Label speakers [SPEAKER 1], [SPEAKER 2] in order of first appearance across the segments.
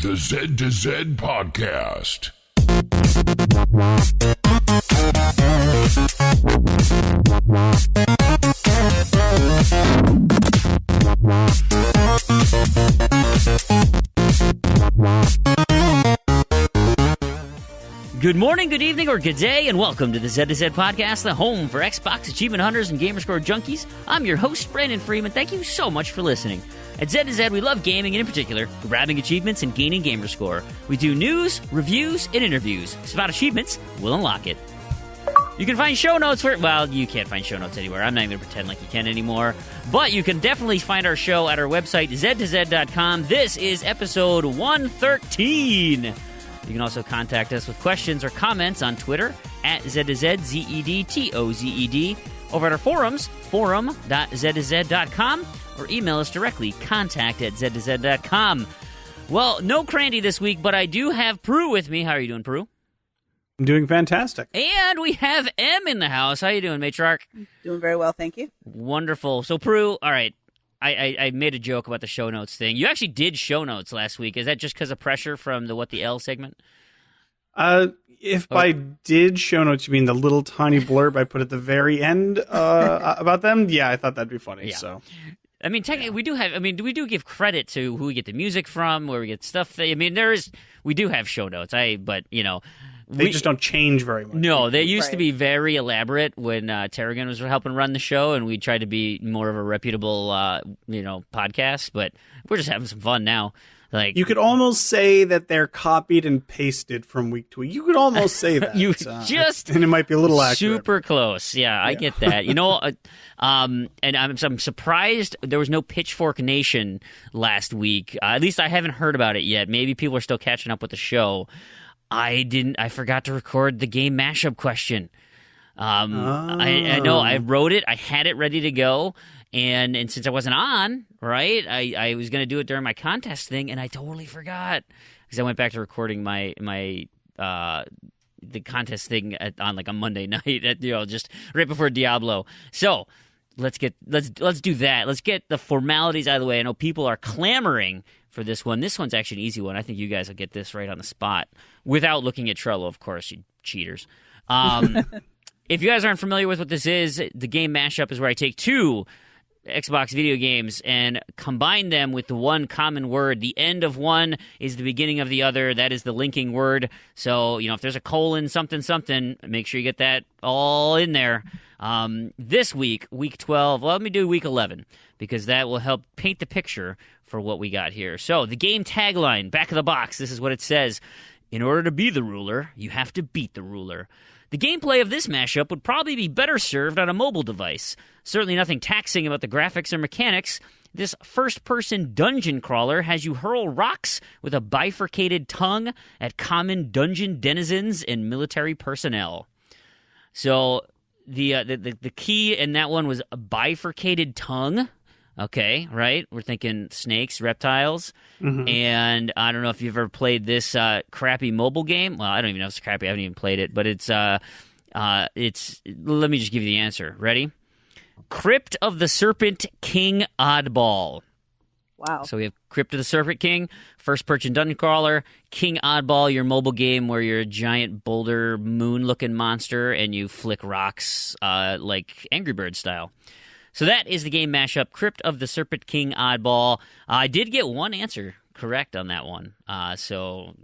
[SPEAKER 1] The Z to Z Podcast.
[SPEAKER 2] Good morning, good evening, or good day, and welcome to the Z to Z Podcast, the home for Xbox Achievement Hunters and Gamerscore junkies. I'm your host, Brandon Freeman. Thank you so much for listening. At Z to Z, we love gaming, and in particular, grabbing achievements and gaining Gamerscore. We do news, reviews, and interviews. It's about achievements. We'll unlock it. You can find show notes for... Well, you can't find show notes anywhere. I'm not even going to pretend like you can anymore. But you can definitely find our show at our website, z2z.com. This is episode 113. You can also contact us with questions or comments on Twitter at Z2Z, Z-E-D-T-O-Z-E-D, over at our forums, forum.z2z.com, or email us directly, contact@z2z.com. Well, no Crandy this week, but I do have Proulx with me. How are you doing, Proulx?
[SPEAKER 3] I'm doing fantastic.
[SPEAKER 2] And we have M in the house. How you doing, Matrarch?
[SPEAKER 4] Doing very well, thank you.
[SPEAKER 2] Wonderful. So, Proulx, all right, I made a joke about the show notes thing. You actually did show notes last week. Is that just because of pressure from the What the L segment?
[SPEAKER 3] If by did show notes, you mean the little tiny blurb I put at the very end about them? Yeah, I thought that'd be funny.
[SPEAKER 2] Yeah.
[SPEAKER 3] So,
[SPEAKER 2] I mean, technically, we do have. I mean, we do give credit to who we get the music from, where we get stuff. I mean, we do have show notes. But you know,
[SPEAKER 3] they just don't change very much.
[SPEAKER 2] No, they used to be very elaborate when Tarragon was helping run the show, and we tried to be more of a reputable, podcast. But we're just having some fun now. Like,
[SPEAKER 3] you could almost say that they're copied and pasted from week to week. You could almost say that.
[SPEAKER 2] And
[SPEAKER 3] it might be a little accurate.
[SPEAKER 2] Super close. Yeah, I get that. You know, and I'm surprised there was no Pitchfork Nation last week. At least I haven't heard about it yet. Maybe people are still catching up with the show. I forgot to record the game mashup question. I know I wrote it. I had it ready to go. And since I wasn't on, right, I was going to do it during my contest thing, and I totally forgot because I went back to recording my the contest thing on like a Monday night, just right before Diablo. So let's do that. Let's get the formalities out of the way. I know people are clamoring for this one. This one's actually an easy one. I think you guys will get this right on the spot without looking at Trello, of course, you cheaters. If you guys aren't familiar with what this is, the game mashup is where I take two Xbox video games and combine them with the one common word. The end of one is the beginning of the other. That is the linking word. So, if there's a colon, something, something, make sure you get that all in there. This week, week 12, well, let me do week 11, because that will help paint the picture for what we got here. So, the game tagline, back of the box, this is what it says. In order to be the ruler, you have to beat the ruler. The gameplay of this mashup would probably be better served on a mobile device. Certainly nothing taxing about the graphics or mechanics. This first-person dungeon crawler has you hurl rocks with a bifurcated tongue at common dungeon denizens and military personnel. So the key in that one was a bifurcated tongue. Okay, right? We're thinking snakes, reptiles, and I don't know if you've ever played this crappy mobile game. Well, I don't even know if it's crappy. I haven't even played it, but it's. Let me just give you the answer. Ready? Crypt of the Serpent King Oddball.
[SPEAKER 4] Wow.
[SPEAKER 2] So we have Crypt of the Serpent King, first-person dungeon crawler, King Oddball, your mobile game where you're a giant boulder moon-looking monster and you flick rocks like Angry Bird style. So that is the game mashup, Crypt of the Serpent King Oddball. I did get one answer correct on that one. So,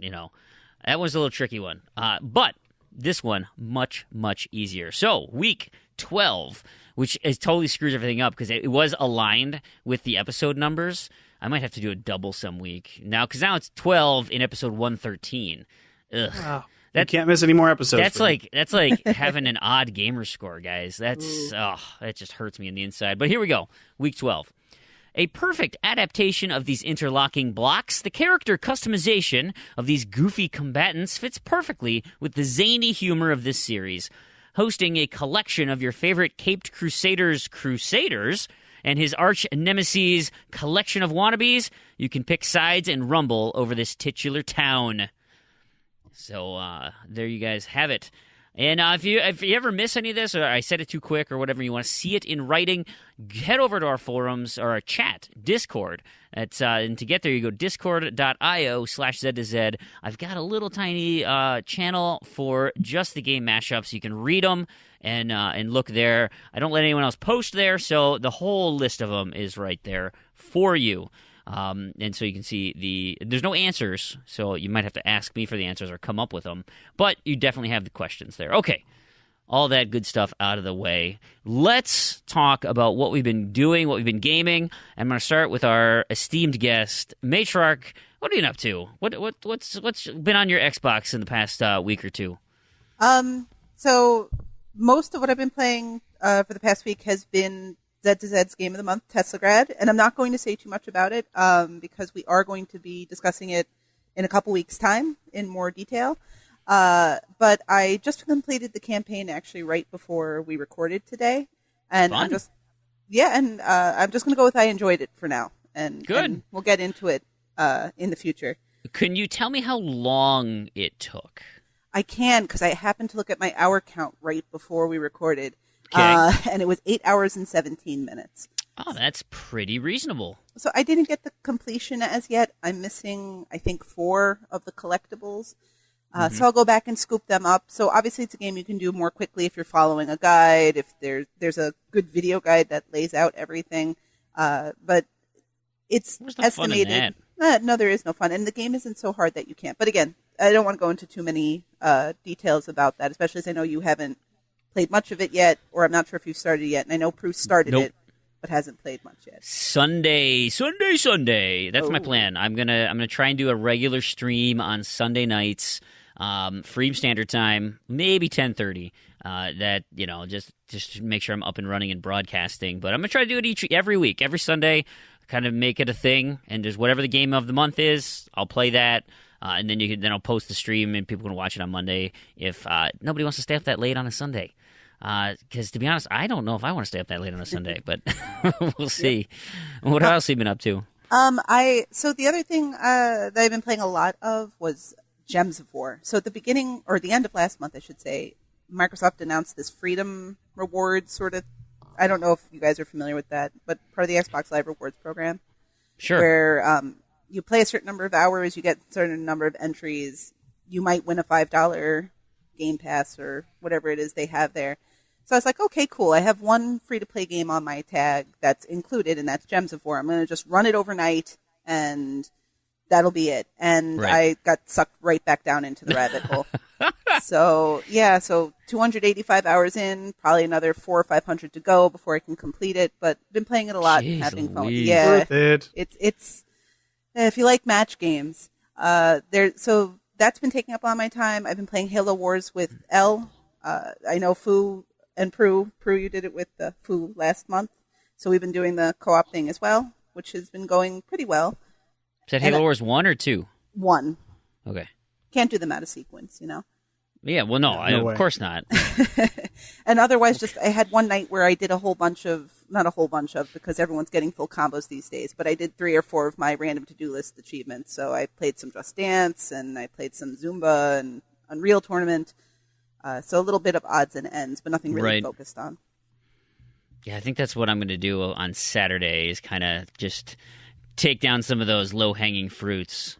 [SPEAKER 2] that was a little tricky one. But this one, much, much easier. So, week 12, which is totally screws everything up because it was aligned with the episode numbers. I might have to do a double some week now, because now it's 12 in episode 113. Ugh.
[SPEAKER 3] Wow. You can't miss any more episodes.
[SPEAKER 2] That's like having an odd gamer score, guys. That just hurts me on the inside. But here we go. Week 12. A perfect adaptation of these interlocking blocks, the character customization of these goofy combatants fits perfectly with the zany humor of this series. Hosting a collection of your favorite caped crusaders and his arch nemesis collection of wannabes, you can pick sides and rumble over this titular town. So there you guys have it. And if you ever miss any of this, or I said it too quick, or whatever, you want to see it in writing, head over to our forums or our chat, Discord. And to get there, you go discord.io/Z2Z. I've got a little tiny channel for just the game mashups. You can read them and look there. I don't let anyone else post there, so the whole list of them is right there for you. And so you can see there's no answers, so you might have to ask me for the answers or come up with them. But you definitely have the questions there. Okay, all that good stuff out of the way. Let's talk about what we've been doing, what we've been gaming. I'm going to start with our esteemed guest, Matrarch. What are you up to? What's been on your Xbox in the past week or two?
[SPEAKER 4] So most of what I've been playing for the past week has been Z2Z's Game of the Month, Teslagrad, and I'm not going to say too much about it because we are going to be discussing it in a couple weeks' time in more detail. But I just completed the campaign actually right before we recorded today, and
[SPEAKER 2] Fun.
[SPEAKER 4] I'm just going to go with I enjoyed it for now, and
[SPEAKER 2] Good.
[SPEAKER 4] And we'll get into it in the future.
[SPEAKER 2] Can you tell me how long it took?
[SPEAKER 4] I can because I happened to look at my hour count right before we recorded.
[SPEAKER 2] Okay.
[SPEAKER 4] And it was 8 hours and 17 minutes.
[SPEAKER 2] Oh, that's pretty reasonable.
[SPEAKER 4] So I didn't get the completion as yet. I'm missing, I think, 4 of the collectibles. So I'll go back and scoop them up. So obviously it's a game you can do more quickly if you're following a guide, if there's a good video guide that lays out everything. But it's
[SPEAKER 2] Where's the fun in
[SPEAKER 4] estimated. No, there is no fun. And the game isn't so hard that you can't. But again, I don't want to go into too many details about that, especially as I know you haven't played much of it yet, or I'm not sure if you've started yet. And I know Proulx started
[SPEAKER 2] Nope.
[SPEAKER 4] it, but hasn't played much yet.
[SPEAKER 2] Sunday. That's my plan. I'm gonna try and do a regular stream on Sunday nights, free standard time, maybe 10:30. That just to make sure I'm up and running and broadcasting. But I'm gonna try to do it every week, every Sunday, kind of make it a thing. And just whatever the game of the month is, I'll play that. And then I'll post the stream and people can watch it on Monday if nobody wants to stay up that late on a Sunday. Because to be honest, I don't know if I want to stay up that late on a Sunday, but we'll see. What else have you been up to?
[SPEAKER 4] So the other thing that I've been playing a lot of was Gems of War. So at the beginning, or the end of last month, I should say, Microsoft announced this Freedom Rewards sort of. I don't know if you guys are familiar with that, but part of the Xbox Live Rewards program.
[SPEAKER 2] Sure.
[SPEAKER 4] Where you play a certain number of hours, you get a certain number of entries. You might win a $5 Game Pass or whatever it is they have there. So I was like, okay, cool. I have one free-to-play game on my tag that's included, and that's Gems of War. I'm going to just run it overnight, and that'll be it. And
[SPEAKER 2] Right.
[SPEAKER 4] I got sucked right back down into the rabbit hole. So 285 hours in, probably another 400 or 500 to go before I can complete it. But been playing it a lot
[SPEAKER 2] Jeez
[SPEAKER 4] and having fun.
[SPEAKER 2] Louise.
[SPEAKER 4] Yeah,
[SPEAKER 3] Worth it.
[SPEAKER 4] it's if you like match games, so that's been taking up all my time. I've been playing Halo Wars with Elle. I know Fu and Proulx, you did it with Fu last month. So we've been doing the co-op thing as well, which has been going pretty well.
[SPEAKER 2] Is that Halo Wars 1 or 2?
[SPEAKER 4] 1.
[SPEAKER 2] Okay.
[SPEAKER 4] Can't do them out of sequence,
[SPEAKER 2] Yeah, well, no,
[SPEAKER 3] No way.
[SPEAKER 2] of course not.
[SPEAKER 4] And otherwise, I had one night where I did not a whole bunch of, because everyone's getting full combos these days, but I did 3 or 4 of my random to-do list achievements. So I played some Just Dance, and I played some Zumba and Unreal Tournament. So a little bit of odds and ends, but nothing really
[SPEAKER 2] Right.
[SPEAKER 4] focused on.
[SPEAKER 2] Yeah, I think that's what I'm going to do on Saturday is kind of just take down some of those low-hanging fruits.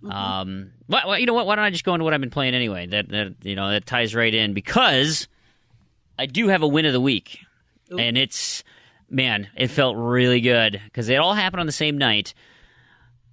[SPEAKER 2] Well, you know what? Why don't I just go into what I've been playing anyway? That ties right in because I do have a win of the week,
[SPEAKER 4] Ooh.
[SPEAKER 2] and it felt really good because it all happened on the same night.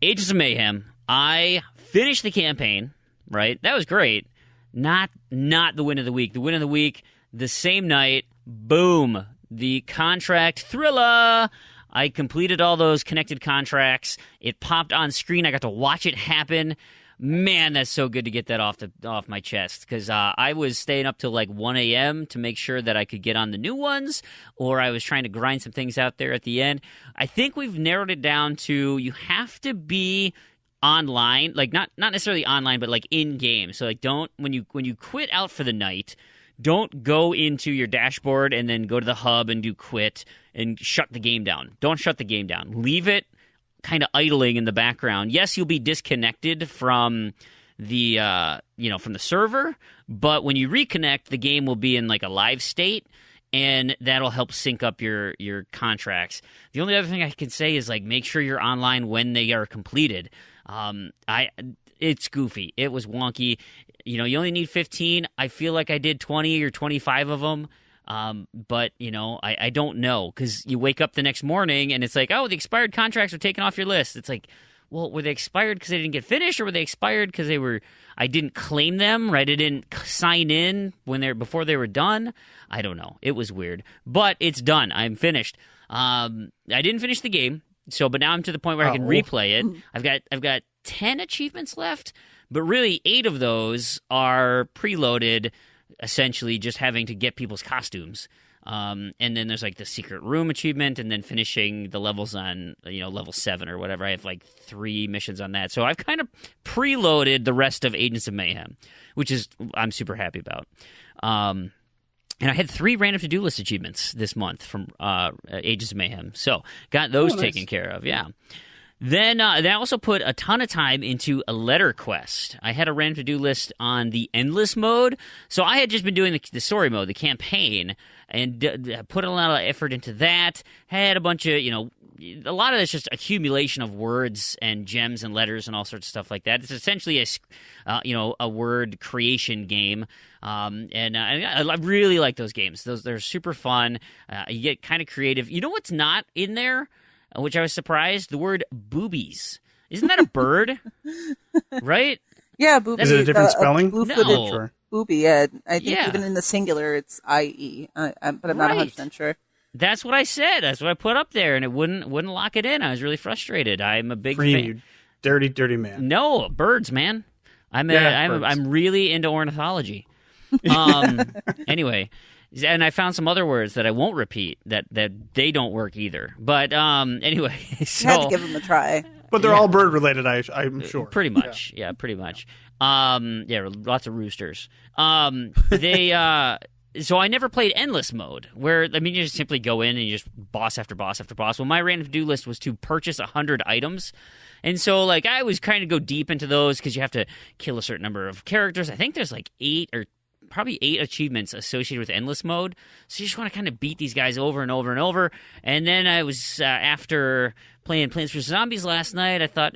[SPEAKER 2] Ages of Mayhem. I finished the campaign. Right, that was great. Not the win of the week. The win of the week, the same night. Boom, the contract thriller. I completed all those connected contracts. It popped on screen. I got to watch it happen. Man, that's so good to get that off my chest because I was staying up till like 1 a.m. to make sure that I could get on the new ones, or I was trying to grind some things out there at the end. I think we've narrowed it down to you have to be online, like not necessarily online, but like in game. So like don't when you quit out for the night. Don't go into your dashboard and then go to the hub and do quit and shut the game down. Don't shut the game down. Leave it kind of idling in the background. Yes, you'll be disconnected from the from the server, but when you reconnect, the game will be in like a live state, and that'll help sync up your contracts. The only other thing I can say is like make sure you're online when they are completed. It's goofy. It was wonky. You only need 15. I feel like I did 20 or 25 of them. But I don't know, because you wake up the next morning and it's like, oh, the expired contracts are taken off your list. It's like, well, were they expired because they didn't get finished, or were they expired because I didn't claim them, right? I didn't sign in before they were done. I don't know. It was weird, but it's done. I'm finished. I didn't finish the game, but now I'm to the point where I can replay it. I've got 10 achievements left, but really 8 of those are preloaded, essentially just having to get people's costumes. And then there's like the secret room achievement, and then finishing the levels on level 7 or whatever. I have like 3 missions on that, so I've kind of preloaded the rest of Agents of Mayhem, which is I'm super happy about. And I had 3 random to-do list achievements this month from Agents of Mayhem, so got those taken care of. Yeah. Then I also put a ton of time into a letter quest. I had a random to-do list on the endless mode, so I had just been doing the story mode, the campaign, and put a lot of effort into that. Had a bunch of, a lot of it's just accumulation of words and gems and letters and all sorts of stuff like that. It's essentially a word creation game, and I really like those games. They're super fun. You get kind of creative. You know what's not in there? Which I was surprised, the word boobies. Isn't that a bird? Right?
[SPEAKER 4] Yeah, boobies.
[SPEAKER 3] Is it a different spelling?
[SPEAKER 4] Blue-footed
[SPEAKER 3] Sure.
[SPEAKER 4] Booby, yeah. I think even in the singular, it's IE, but I'm not 100% sure.
[SPEAKER 2] That's what I said. That's what I put up there, and it wouldn't lock it in. I was really frustrated. I'm a big
[SPEAKER 3] Freem,
[SPEAKER 2] fan.
[SPEAKER 3] you dirty, dirty man.
[SPEAKER 2] No, birds, man. I'm really into ornithology. Anyway. And I found some other words that I won't repeat that they don't work either. But anyway, so
[SPEAKER 4] you had to give them a try.
[SPEAKER 3] But they're all bird related, I'm sure.
[SPEAKER 2] Pretty much, yeah, pretty much. Lots of roosters. So I never played endless mode, where you just simply go in and you just boss after boss after boss. Well, my random to-do list was to purchase 100 items. And so, I was trying to go deep into those because you have to kill a certain number of characters. I think there's probably 8 achievements associated with endless mode. So you just want to kind of beat these guys over and over and over. And then I was, after playing Plants vs. Zombies last night, I thought,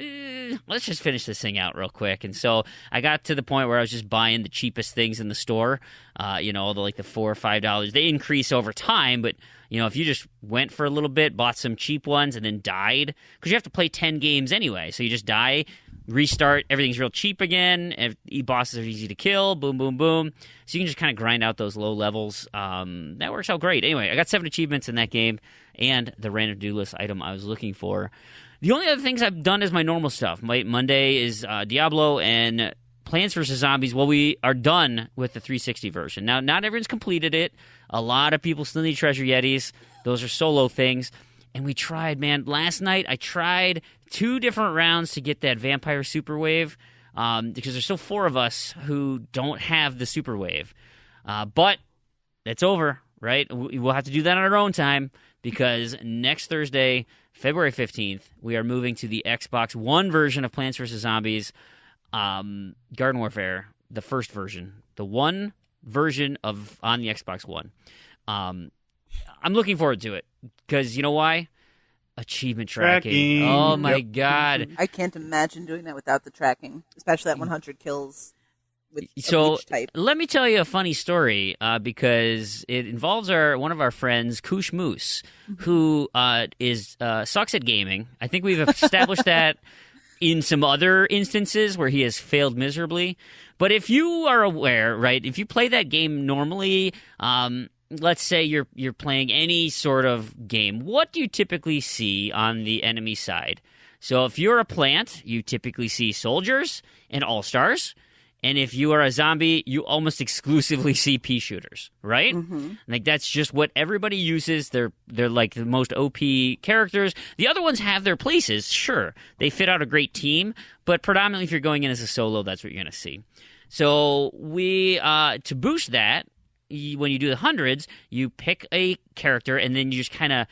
[SPEAKER 2] let's just finish this thing out real quick. And so I got to the point where I was just buying the cheapest things in the store, the $4 or $5. They increase over time, but if you just went for a little bit, bought some cheap ones, and then died, because you have to play 10 games anyway. So you just die, restart, everything's real cheap again. Bosses are easy to kill, boom, boom, boom. So you can just kind of grind out those low levels. That works out great. Anyway, I got 7 achievements in that game, and the random to-do list item I was looking for. The only other things I've done is my normal stuff. Monday is Diablo and Plants vs. Zombies. Well, we are done with the 360 version. Now, not everyone's completed it. A lot of people still need Treasure Yetis. Those are solo things. And we tried, man. Last night, I tried 2 different rounds to get that Vampire Super Wave, because there's still 4 of us who don't have the Super Wave. But it's over, right? We'll have to do that on our own time, because next Thursday, February 15th, we are moving to the Xbox One version of Plants vs. Zombies, Garden Warfare, the first version. The one version on the Xbox One. I'm looking forward to it, because you know why? Achievement tracking. Oh my God.
[SPEAKER 4] I can't imagine doing that without the tracking, especially at 100 kills with each type.
[SPEAKER 2] Let me tell you a funny story, because it involves one of our friends, Koosh Moose, who sucks at gaming. I think we've established that in some other instances where he has failed miserably. But if you are aware, right, if you play that game normally, let's say you're playing any sort of game, what do you typically see on the enemy side? So if you're a plant, you typically see soldiers and all-stars. And if you are a zombie, you almost exclusively see pea shooters, right? Mm-hmm. That's just what everybody uses. They're like the most OP characters. The other ones have their places, sure. They fit out a great team, but predominantly if you're going in as a solo, that's what you're going to see. So we, to boost that, when you do the hundreds, you pick a character and then you just kind of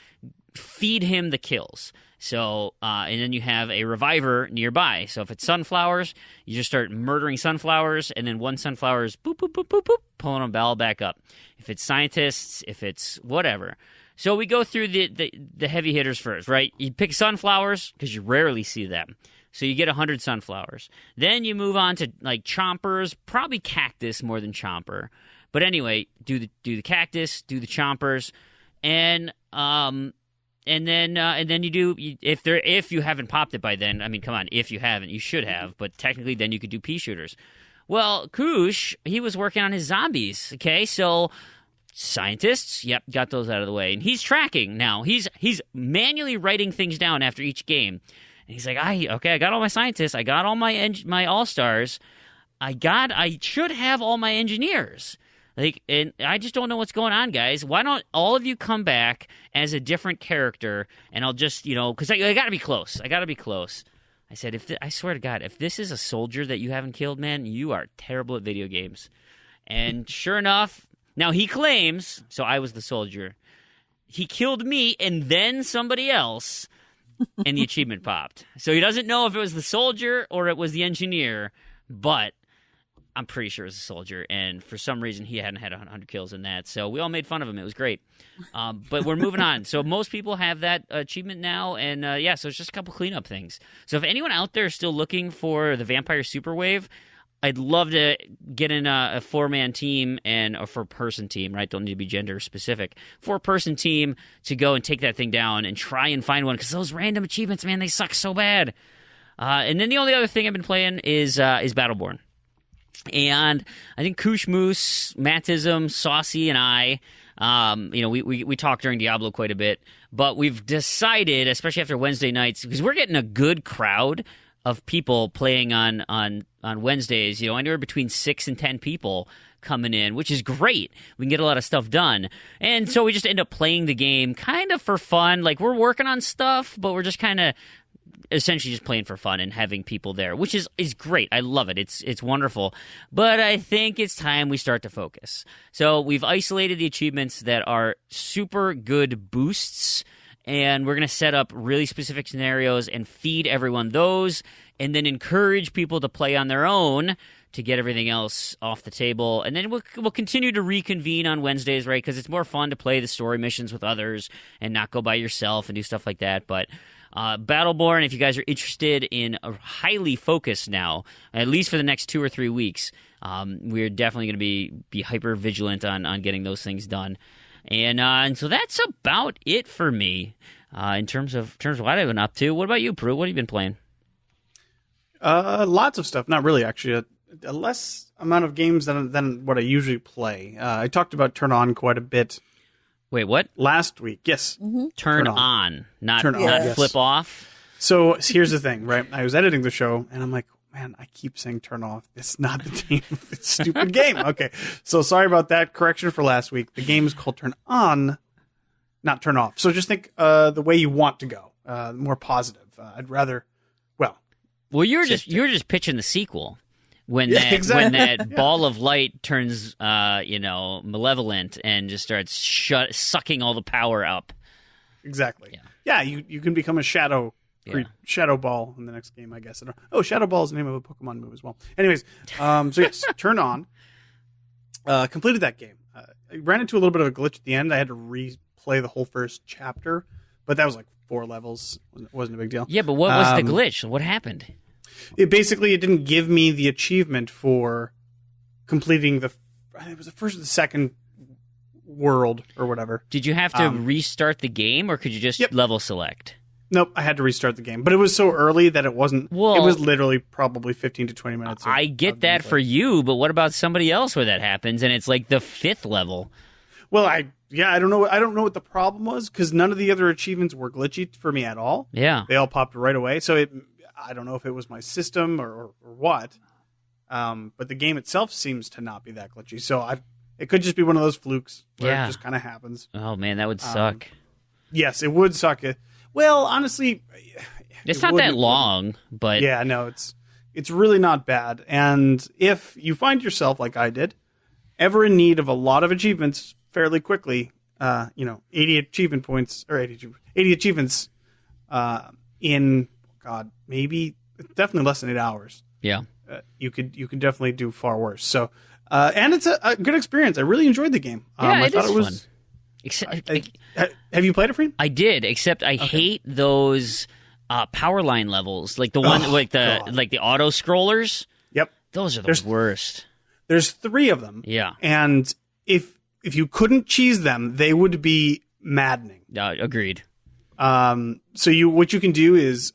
[SPEAKER 2] feed him the kills. So, and then you have a reviver nearby. So if it's sunflowers, you just start murdering sunflowers, and then one sunflower is boop, boop, boop, boop, boop, pulling them all back up. If it's scientists, if it's whatever. So we go through the heavy hitters first, right? You pick sunflowers because you rarely see them. So you get 100 sunflowers. Then you move on to like chompers, probably cactus more than chomper. But anyway, do the cactus, do the chompers, and then you do if you haven't popped it by then. I mean, come on, if you haven't, you should have. But technically, then you could do pea shooters. Well, Koosh, he was working on his zombies. Okay, so scientists, yep, got those out of the way, and he's tracking now. He's manually writing things down after each game, and he's like, I got all my scientists, I got all my all stars, I should have all my engineers. Like, and I just don't know what's going on, guys. Why don't all of you come back as a different character, and I'll just, because I got to be close. I said, I swear to God, if this is a soldier that you haven't killed, man, you are terrible at video games. And sure enough, now he claims, so I was the soldier. He killed me and then somebody else, and the achievement popped. So he doesn't know if it was the soldier or it was the engineer, but I'm pretty sure it was a soldier, and for some reason he hadn't had 100 kills in that, so we all made fun of him. It was great. But we're moving on. So most people have that achievement now, and so it's just a couple cleanup things. So if anyone out there is still looking for the Vampire Super Wave, I'd love to get in a four-man team and a four-person team, right? Don't need to be gender-specific. Four-person team to go and take that thing down and try and find one, because those random achievements, man, they suck so bad. And then the only other thing I've been playing is Battleborn. And I think Koosh Moose, Mattism, Saucy, and I, we talk during Diablo quite a bit, but we've decided, especially after Wednesday nights, because we're getting a good crowd of people playing on Wednesdays, anywhere between 6 and 10 people coming in, which is great. We can get a lot of stuff done. And so we just end up playing the game kind of for fun. Like, we're working on stuff, but we're just kind of essentially just playing for fun and having people there, which is great. I love it. It's wonderful. But I think it's time we start to focus. So we've isolated the achievements that are super good boosts, and we're going to set up really specific scenarios and feed everyone those, and then encourage people to play on their own to get everything else off the table. And then we'll continue to reconvene on Wednesdays, right? Because it's more fun to play the story missions with others and not go by yourself and do stuff like that. But Battleborn, if you guys are interested in a highly focused now, at least for the next 2 or 3 weeks, we're definitely going to be hyper vigilant on getting those things done. And so that's about it for me in terms of what I've been up to. What about you, Proulx? What have you been playing?
[SPEAKER 3] Lots of stuff. Not really, actually. A less amount of games than what I usually play. I talked about Turn On quite a bit.
[SPEAKER 2] Wait, what?
[SPEAKER 3] Last week, yes.
[SPEAKER 2] Mm-hmm. Turn on, not
[SPEAKER 3] yes.
[SPEAKER 2] Flip off.
[SPEAKER 3] So here's the thing, right? I was editing the show, and I'm like, man, I keep saying turn off. It's not the name of this stupid game. Okay, so sorry about that. Correction for last week. The game is called Turn On, not Turn Off. So just think the way you want to go, more positive. I'd rather,
[SPEAKER 2] well, you're just pitching the sequel. When that ball of light turns, malevolent and just starts sucking all the power up.
[SPEAKER 3] Exactly. Yeah, you can become a shadow ball in the next game, I guess. Shadow Ball is the name of a Pokemon move as well. Anyways, so yes, Turn On. Completed that game. I ran into a little bit of a glitch at the end. I had to replay the whole first chapter, but that was like 4 levels. It wasn't a big deal.
[SPEAKER 2] Yeah, but what was the glitch? What happened?
[SPEAKER 3] It didn't give me the achievement for completing it was the first or the second world or whatever.
[SPEAKER 2] Did you have to restart the game, or could you just level select?
[SPEAKER 3] Nope, I had to restart the game. But it was so early that it wasn't. Well, it was literally probably 15 to 20 minutes.
[SPEAKER 2] I get that for you, but what about somebody else where that happens and it's like the 5th level?
[SPEAKER 3] Well, I don't know. I don't know what the problem was, because none of the other achievements were glitchy for me at all.
[SPEAKER 2] Yeah.
[SPEAKER 3] They all popped right away. So I don't know if it was my system or what, but the game itself seems to not be that glitchy. So it could just be one of those flukes where it just kind of happens.
[SPEAKER 2] Oh, man, that would suck.
[SPEAKER 3] Yes, it would suck. Well, honestly,
[SPEAKER 2] it's not that long, but...
[SPEAKER 3] Yeah, no, it's really not bad. And if you find yourself, like I did, ever in need of a lot of achievements fairly quickly, 80 achievement points or 80 achievements in maybe definitely less than 8 hours.
[SPEAKER 2] Yeah.
[SPEAKER 3] You could definitely do far worse. So, and it's a good experience. I really enjoyed the game.
[SPEAKER 2] Yeah,
[SPEAKER 3] I thought it was
[SPEAKER 2] fun. Except,
[SPEAKER 3] have you played it, Freem?
[SPEAKER 2] I did, except I hate those power line levels, like the one like the auto scrollers.
[SPEAKER 3] Yep,
[SPEAKER 2] those are the worst.
[SPEAKER 3] There's 3 of them.
[SPEAKER 2] Yeah,
[SPEAKER 3] and if you couldn't cheese them, they would be maddening.
[SPEAKER 2] Agreed.
[SPEAKER 3] So what you can do is,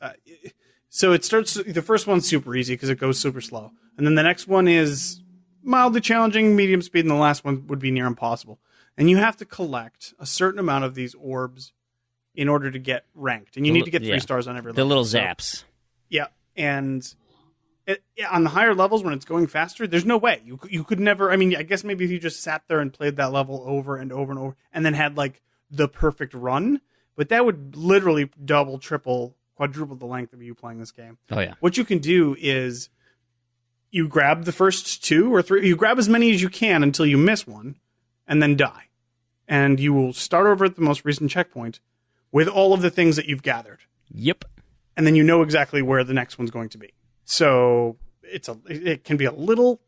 [SPEAKER 3] so it starts. The first one's super easy because it goes super slow, and then the next one is mildly challenging, medium speed, and the last one would be near impossible. And you have to collect a certain amount of these orbs in order to get ranked, and you need to get 3 stars on every level.
[SPEAKER 2] The little zaps.
[SPEAKER 3] Yeah, and on the higher levels when it's going faster, there's no way you could never. I mean, I guess maybe if you just sat there and played that level over and over and over, and then had like the perfect run, but that would literally double, triple, quadruple the length of you playing this game.
[SPEAKER 2] Oh yeah.
[SPEAKER 3] What you can do is you grab the first 2 or 3. You grab as many as you can until you miss one, and then die. And you will start over at the most recent checkpoint with all of the things that you've gathered.
[SPEAKER 2] Yep.
[SPEAKER 3] And then you know exactly where the next one's going to be. So it can be a little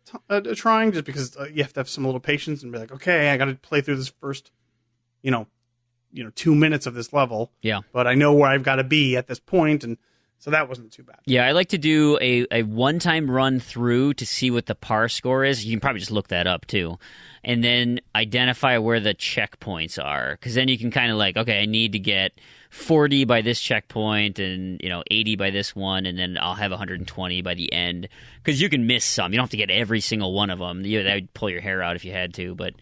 [SPEAKER 3] trying, just because you have to have some little patience and be like, okay, I got to play through this first, 2 minutes of this level.
[SPEAKER 2] Yeah.
[SPEAKER 3] But I know where I've got to be at this point, and so that wasn't too bad.
[SPEAKER 2] Yeah, I like to do a one-time run through to see what the par score is. You can probably just look that up, too. And then identify where the checkpoints are. Because then you can kind of like, okay, I need to get 40 by this checkpoint and, 80 by this one, and then I'll have 120 by the end. Because you can miss some. You don't have to get every single one of them. That would pull your hair out if you had to, but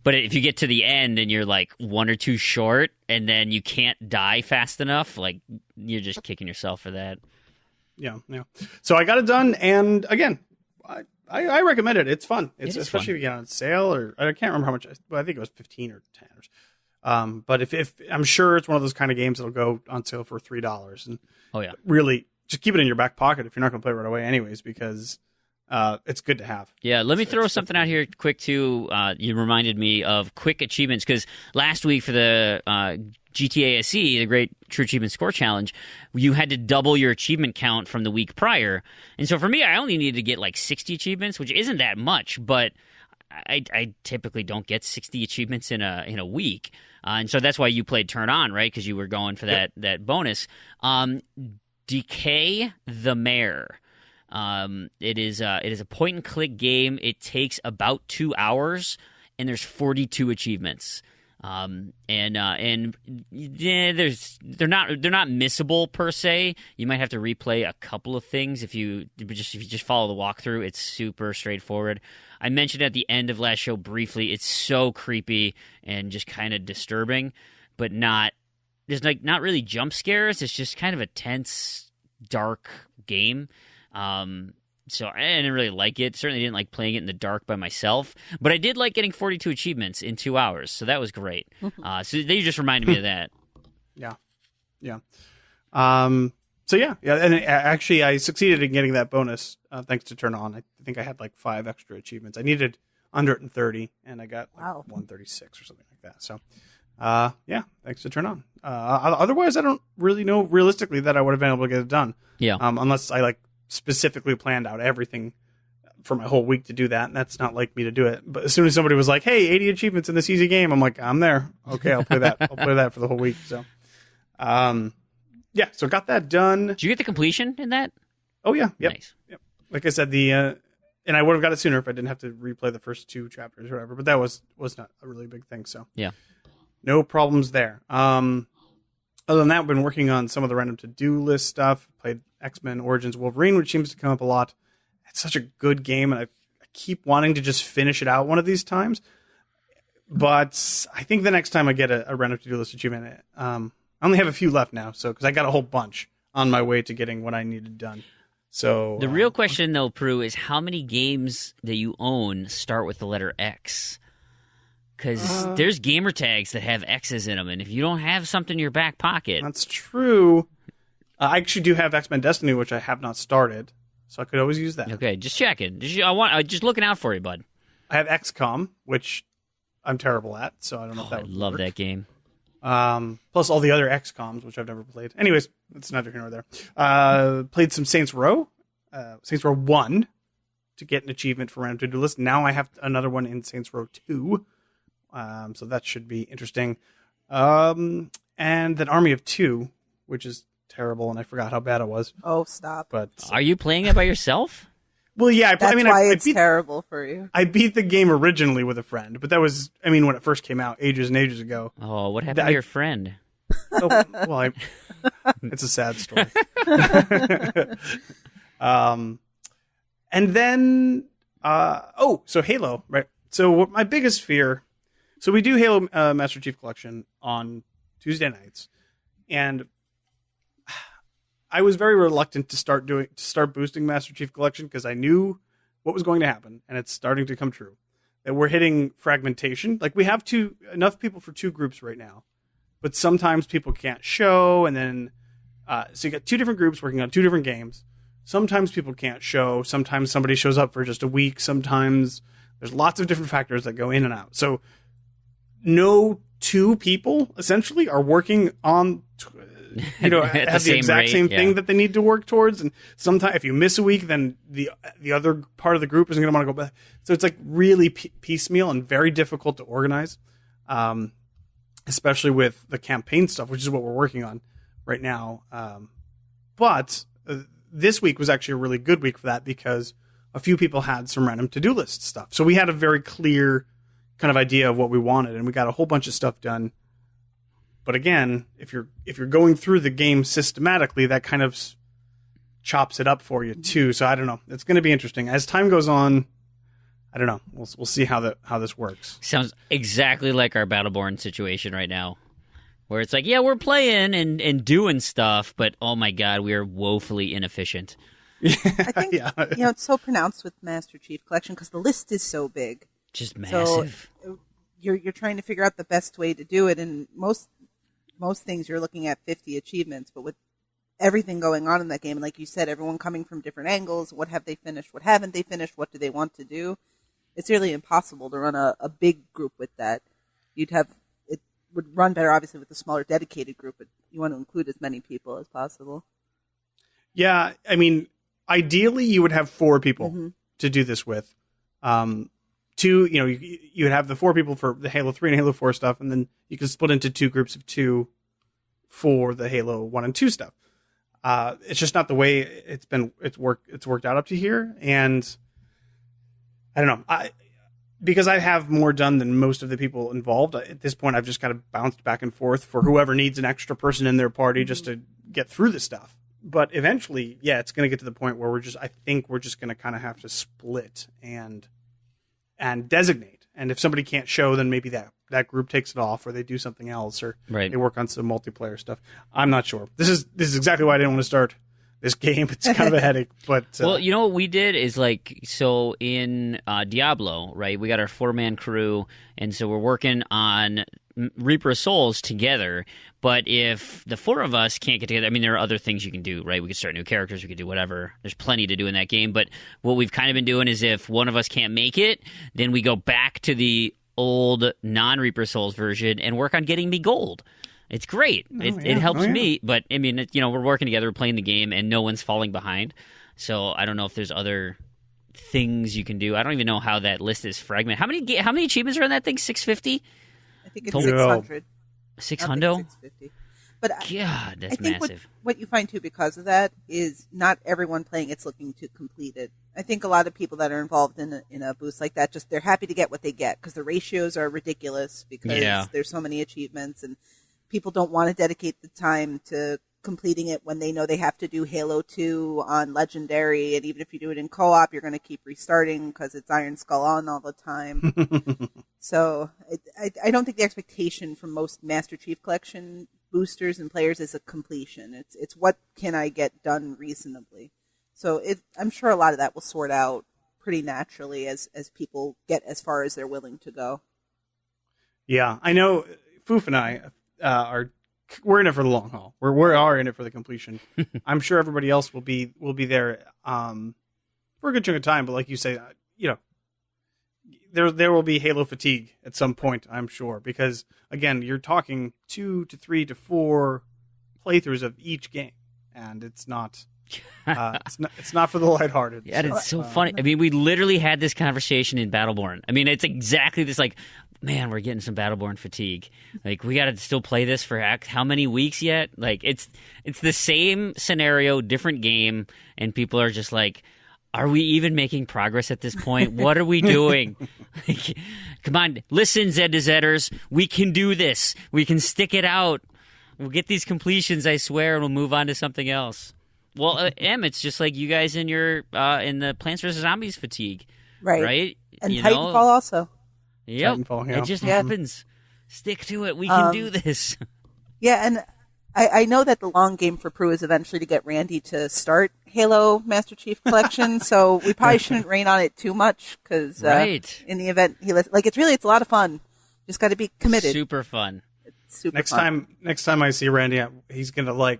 [SPEAKER 2] if you get to the end and you're like 1 or 2 short, and then you can't die fast enough, like you're just kicking yourself for that.
[SPEAKER 3] Yeah. So I got it done, and again, I recommend it. It's fun. It's especially if you get on sale, or I can't remember how much. But I think it was 15 or 10. But if I'm sure it's one of those kind of games that'll go on sale for $3, and really just keep it in your back pocket if you're not going to play it right away, anyways, because. It's good to have.
[SPEAKER 2] Yeah, let me throw something out here quick, too. You reminded me of quick achievements, because last week for the GTA SE, the Great True Achievement Score Challenge, you had to double your achievement count from the week prior. And so for me, I only needed to get like 60 achievements, which isn't that much, but I typically don't get 60 achievements in a week. And so that's why you played Turn On, right? Because you were going for that bonus. Decay the Mayor. It is a point and click game. It takes about 2 hours, and there's 42 achievements. They're not missable per se. You might have to replay a couple of things if you just follow the walkthrough. It's super straightforward. I mentioned at the end of last show briefly, it's so creepy and just kind of disturbing, but there's not really jump scares. It's just kind of a tense, dark game. So I didn't really like it. Certainly didn't like playing it in the dark by myself, but I did like getting 42 achievements in 2 hours. So that was great. So they just reminded me of that.
[SPEAKER 3] Yeah. And actually I succeeded in getting that bonus, thanks to Turn On. I think I had like 5 extra achievements. I needed 130 and I got 136 or something like that. So, thanks to Turn On. Otherwise I don't really know realistically that I would have been able to get it done.
[SPEAKER 2] Yeah.
[SPEAKER 3] Unless I specifically planned out everything for my whole week to do that, and that's not like me to do it. But as soon as somebody was like, hey, 80 achievements in this easy game, I'm like, I'm there. Okay, I'll play that. I'll play that for the whole week. So, so got that done.
[SPEAKER 2] Did you get the completion in that?
[SPEAKER 3] Oh, yeah. Yep.
[SPEAKER 2] Nice.
[SPEAKER 3] Yep. Like I said, and I would have got it sooner if I didn't have to replay the first 2 chapters or whatever, but that was not a really big thing, so.
[SPEAKER 2] Yeah.
[SPEAKER 3] No problems there. Other than that, I've been working on some of the random to-do list stuff. Played X-Men Origins Wolverine, which seems to come up a lot. It's such a good game, and I keep wanting to just finish it out one of these times. But I think the next time I get a random to-do list achievement, I only have a few left now, because I got a whole bunch on my way to getting what I needed done. So
[SPEAKER 2] the real question, though, Proulx, is how many games that you own start with the letter X? Because there's gamer tags that have X's in them, and if you don't have something in your back pocket...
[SPEAKER 3] That's true. I actually do have X-Men Destiny, which I have not started, so I could always use that.
[SPEAKER 2] Okay, just checking. Just looking out for you, bud.
[SPEAKER 3] I have XCOM, which I'm terrible at, so I don't know if that would
[SPEAKER 2] love
[SPEAKER 3] work.
[SPEAKER 2] that game.
[SPEAKER 3] Plus all the other XCOMs, which I've never played. Anyways, that's neither here nor there. Played some Saints Row 1 to get an achievement for Random To-Do List. Now I have another one in Saints Row 2, so that should be interesting. And then Army of Two, which is terrible, and I forgot how bad it was.
[SPEAKER 4] Oh, stop!
[SPEAKER 3] But
[SPEAKER 2] Are you playing it by yourself?
[SPEAKER 3] well, yeah,
[SPEAKER 4] That's why it's terrible for you.
[SPEAKER 3] I beat the game originally with a friend, but that was, when it first came out, ages and ages ago.
[SPEAKER 2] Oh, what happened to your friend?
[SPEAKER 3] Oh, well, it's a sad story. And then, so Halo, right? So what my biggest fear, so we do Halo Master Chief Collection on Tuesday nights, and I was very reluctant to start boosting Master Chief Collection because I knew what was going to happen, and it's starting to come true. That we're hitting fragmentation. Like we have enough people for 2 groups right now, but sometimes people can't show, and then so you got 2 different groups working on 2 different games. Sometimes people can't show. Sometimes somebody shows up for just a week. Sometimes there's lots of different factors that go in and out. So no 2 people essentially are working on have the exact same thing that they need to work towards. And sometimes if you miss a week, then the other part of the group isn't going to want to go back. So it's like really piecemeal and very difficult to organize, especially with the campaign stuff, which is what we're working on right now. But this week was actually a really good week for that because a few people had some random to-do list stuff. So we had a very clear kind of idea of what we wanted, and we got a whole bunch of stuff done. But again, if you're going through the game systematically, that kind of chops it up for you too. So I don't know. It's going to be interesting as time goes on. I don't know. We'll see how this works.
[SPEAKER 2] Sounds exactly like our Battleborn situation right now, where it's like, yeah, we're playing and doing stuff, but oh my god, we are woefully inefficient.
[SPEAKER 4] I think it's so pronounced with Master Chief Collection because the list is so big,
[SPEAKER 2] just massive.
[SPEAKER 4] So you're trying to figure out the best way to do it, and most things you're looking at 50 achievements, but with everything going on in that game, and like you said, everyone coming from different angles, what have they finished, what haven't they finished, what do they want to do? It's really impossible to run a big group with that. It would run better, obviously, with a smaller dedicated group, but you want to include as many people as possible.
[SPEAKER 3] Yeah, ideally you would have 4 people to do this with. 2, you would have the 4 people for the Halo 3 and Halo 4 stuff, and then you can split into 2 groups of 2 for the Halo 1 and 2 stuff. It's just not the way it's worked out up to here, and I don't know. Because I have more done than most of the people involved, at this point I've just kind of bounced back and forth for whoever needs an extra person in their party just to get through the stuff. But eventually, yeah, it's going to get to the point where I think we're just going to kind of have to split and designate. And if somebody can't show, then maybe that group takes it off, or they do something else, or they work on some multiplayer stuff. I'm not sure. This is exactly why I didn't want to start this game. It's kind of a headache, but
[SPEAKER 2] well, you know what we did is so in Diablo, right? We got our 4-man crew, and so we're working on Reaper of Souls together. But if the 4 of us can't get together, there are other things you can do, right? We could start new characters, we could do whatever. There's plenty to do in that game. But what we've kind of been doing is if one of us can't make it, then we go back to the old non-Reaper Souls version and work on getting me gold. It's great. It helps me, but we're working together, we're playing the game, and no one's falling behind. So I don't know if there's other things you can do. I don't even know how that list is fragmented. How many achievements are on that thing? 650?
[SPEAKER 4] I think it's 600.
[SPEAKER 2] 600?
[SPEAKER 4] 650. But
[SPEAKER 2] God, that's
[SPEAKER 4] I think
[SPEAKER 2] massive.
[SPEAKER 4] What you find too because of that is not everyone playing it's looking to complete it. I think a lot of people that are involved in a boost like that they're happy to get what they get because the ratios are ridiculous because there's so many achievements and people don't want to dedicate the time to completing it when they know they have to do Halo 2 on Legendary, and even if you do it in co-op, you're going to keep restarting because it's Iron Skull on all the time. So I don't think the expectation from most Master Chief Collection boosters and players is a completion. It's what can I get done reasonably. So I'm sure a lot of that will sort out pretty naturally as people get as far as they're willing to go. Yeah,
[SPEAKER 3] I know Foof and I we're in it for the long haul. We are in it for the completion. I'm sure everybody else will be there for a good chunk of time. But like you say, there will be Halo fatigue at some point, I'm sure, because again, you're talking 2 to 3 to 4 playthroughs of each game, and it's not for the lighthearted.
[SPEAKER 2] Yeah, it's so funny. I mean, we literally had this conversation in Battleborn. I mean, it's exactly this, like, man, we're getting some Battleborn fatigue. Like, we got to still play this for how many weeks yet? Like, it's the same scenario, different game, and people are just like, are we even making progress at this point? What are we doing? Like, come on, listen, Zed to Zedders. We can do this. We can stick it out. We'll get these completions, I swear, and we'll move on to something else. Well, Em, it's just like you guys in your in the Plants vs. Zombies fatigue. Right?
[SPEAKER 4] And Titanfall also.
[SPEAKER 2] Yep.
[SPEAKER 3] Titanfall, yeah.
[SPEAKER 2] It just happens. Stick to it. We can do this.
[SPEAKER 4] Yeah, and I know that the long game for Proulx is eventually to get Randy to start Halo Master Chief Collection, so we probably shouldn't rain on it too much, because in the event it's a lot of fun. Just got to be committed.
[SPEAKER 2] Super fun.
[SPEAKER 4] It's super
[SPEAKER 3] fun. Next time I see Randy, he's gonna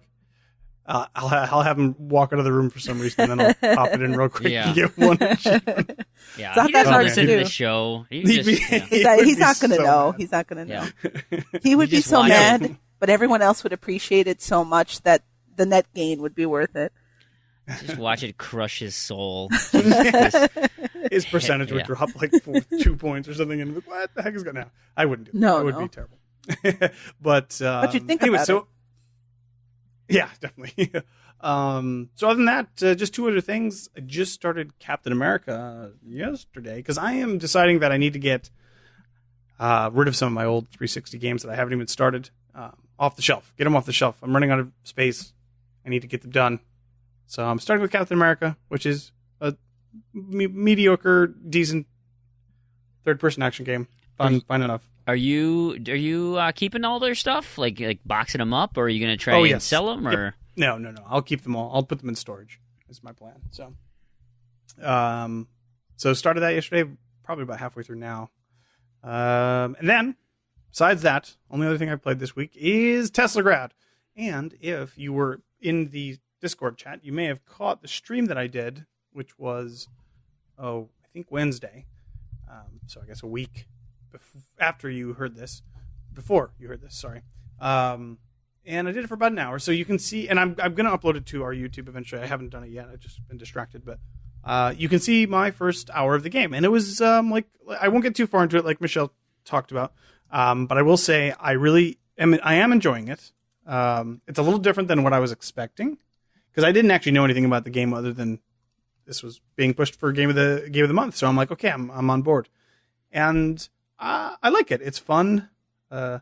[SPEAKER 3] I'll have him walk out of the room for some reason, and then I'll pop it in real quick and get one achievement.
[SPEAKER 2] Yeah,
[SPEAKER 4] it's not
[SPEAKER 2] he
[SPEAKER 4] that
[SPEAKER 2] doesn't
[SPEAKER 4] hard
[SPEAKER 2] listen
[SPEAKER 4] to
[SPEAKER 2] to
[SPEAKER 4] do.
[SPEAKER 2] the show.
[SPEAKER 4] He's not going to know. He's not going to know. He would be so mad, but everyone else would appreciate it so much that the net gain would be worth it.
[SPEAKER 2] Just watch it crush his soul.
[SPEAKER 3] His percentage would drop like 2 points or something, and what the heck is going to happen? I wouldn't do that.
[SPEAKER 4] No,
[SPEAKER 3] it would be terrible. But
[SPEAKER 4] you'd think
[SPEAKER 3] anyway,
[SPEAKER 4] about it.
[SPEAKER 3] Yeah, definitely. So other than that, just 2 other things. I just started Captain America yesterday because I am deciding that I need to get rid of some of my old 360 games that I haven't even started off the shelf. Get them off the shelf. I'm running out of space. I need to get them done. So I'm starting with Captain America, which is a mediocre, decent third-person action game. Fun enough.
[SPEAKER 2] Are you keeping all their stuff, like boxing them up, or are you going to try and sell them? Or
[SPEAKER 3] No. I'll keep them all. I'll put them in storage. Is my plan. So started that yesterday. Probably about halfway through now. And then, besides that, only other thing I played this week is Teslagrad. And if you were in the Discord chat, you may have caught the stream that I did, which was I think Wednesday. So I guess a week after you heard this, before you heard this, sorry. And I did it for about an hour, so you can see, and I'm going to upload it to our YouTube eventually. I haven't done it yet. I've just been distracted, but you can see my first hour of the game. And it was I won't get too far into it like Michelle talked about, but I will say I am enjoying it. It's a little different than what I was expecting, because I didn't actually know anything about the game other than this was being pushed for game of the month. So I'm like, okay, I'm on board. And I like it. It's fun. I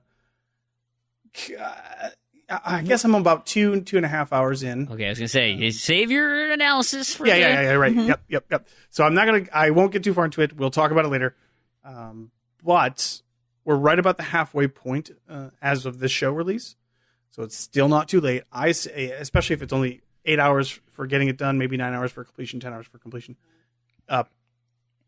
[SPEAKER 3] guess I'm about 2.5 hours in.
[SPEAKER 2] Okay, I was gonna say, save your analysis for
[SPEAKER 3] yeah, right.
[SPEAKER 2] Mm-hmm.
[SPEAKER 3] Yep. So I won't get too far into it. We'll talk about it later. But we're right about the halfway point as of this show release. So it's still not too late. I say, especially if it's only 8 hours for getting it done, maybe 9 hours for completion, 10 hours for completion.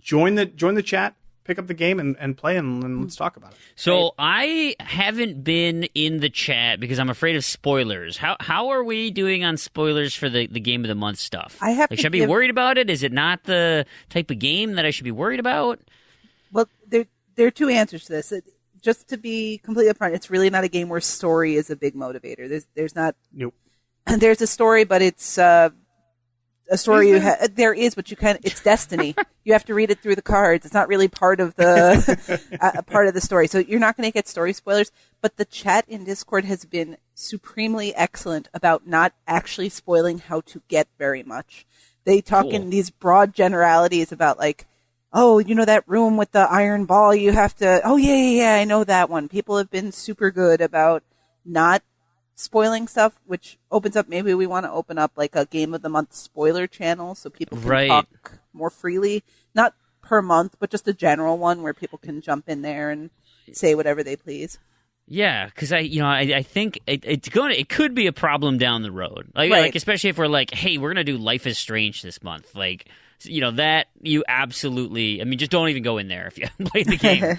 [SPEAKER 3] Join the chat. Pick up the game and play, and let's talk about it.
[SPEAKER 2] So I haven't been in the chat because I'm afraid of spoilers. How are we doing on spoilers for the Game of the Month stuff? Should I be worried about it? Is it not the type of game that I should be worried about?
[SPEAKER 4] Well, there are 2 answers to this. Just to be completely upfront, it's really not a game where story is a big motivator. There's not.
[SPEAKER 3] Nope.
[SPEAKER 4] There's a story, but it's a story there is, but it's destiny. You have to read it through the cards. It's not really part of the part of the story. So you're not going to get story spoilers, but the chat in Discord has been supremely excellent about not actually spoiling how to get very much. They talk in these broad generalities about that room with the iron ball, you have to, I know that one. People have been super good about not spoiling stuff, which opens up, maybe we want to open up like a Game of the Month spoiler channel so people can talk more freely, not per month, but just a general one where people can jump in there and say whatever they please.
[SPEAKER 2] Yeah, because I think it could be a problem down the road, like especially if we're like, hey, we're gonna do Life is Strange this month, that you absolutely, just don't even go in there if you haven't played the game.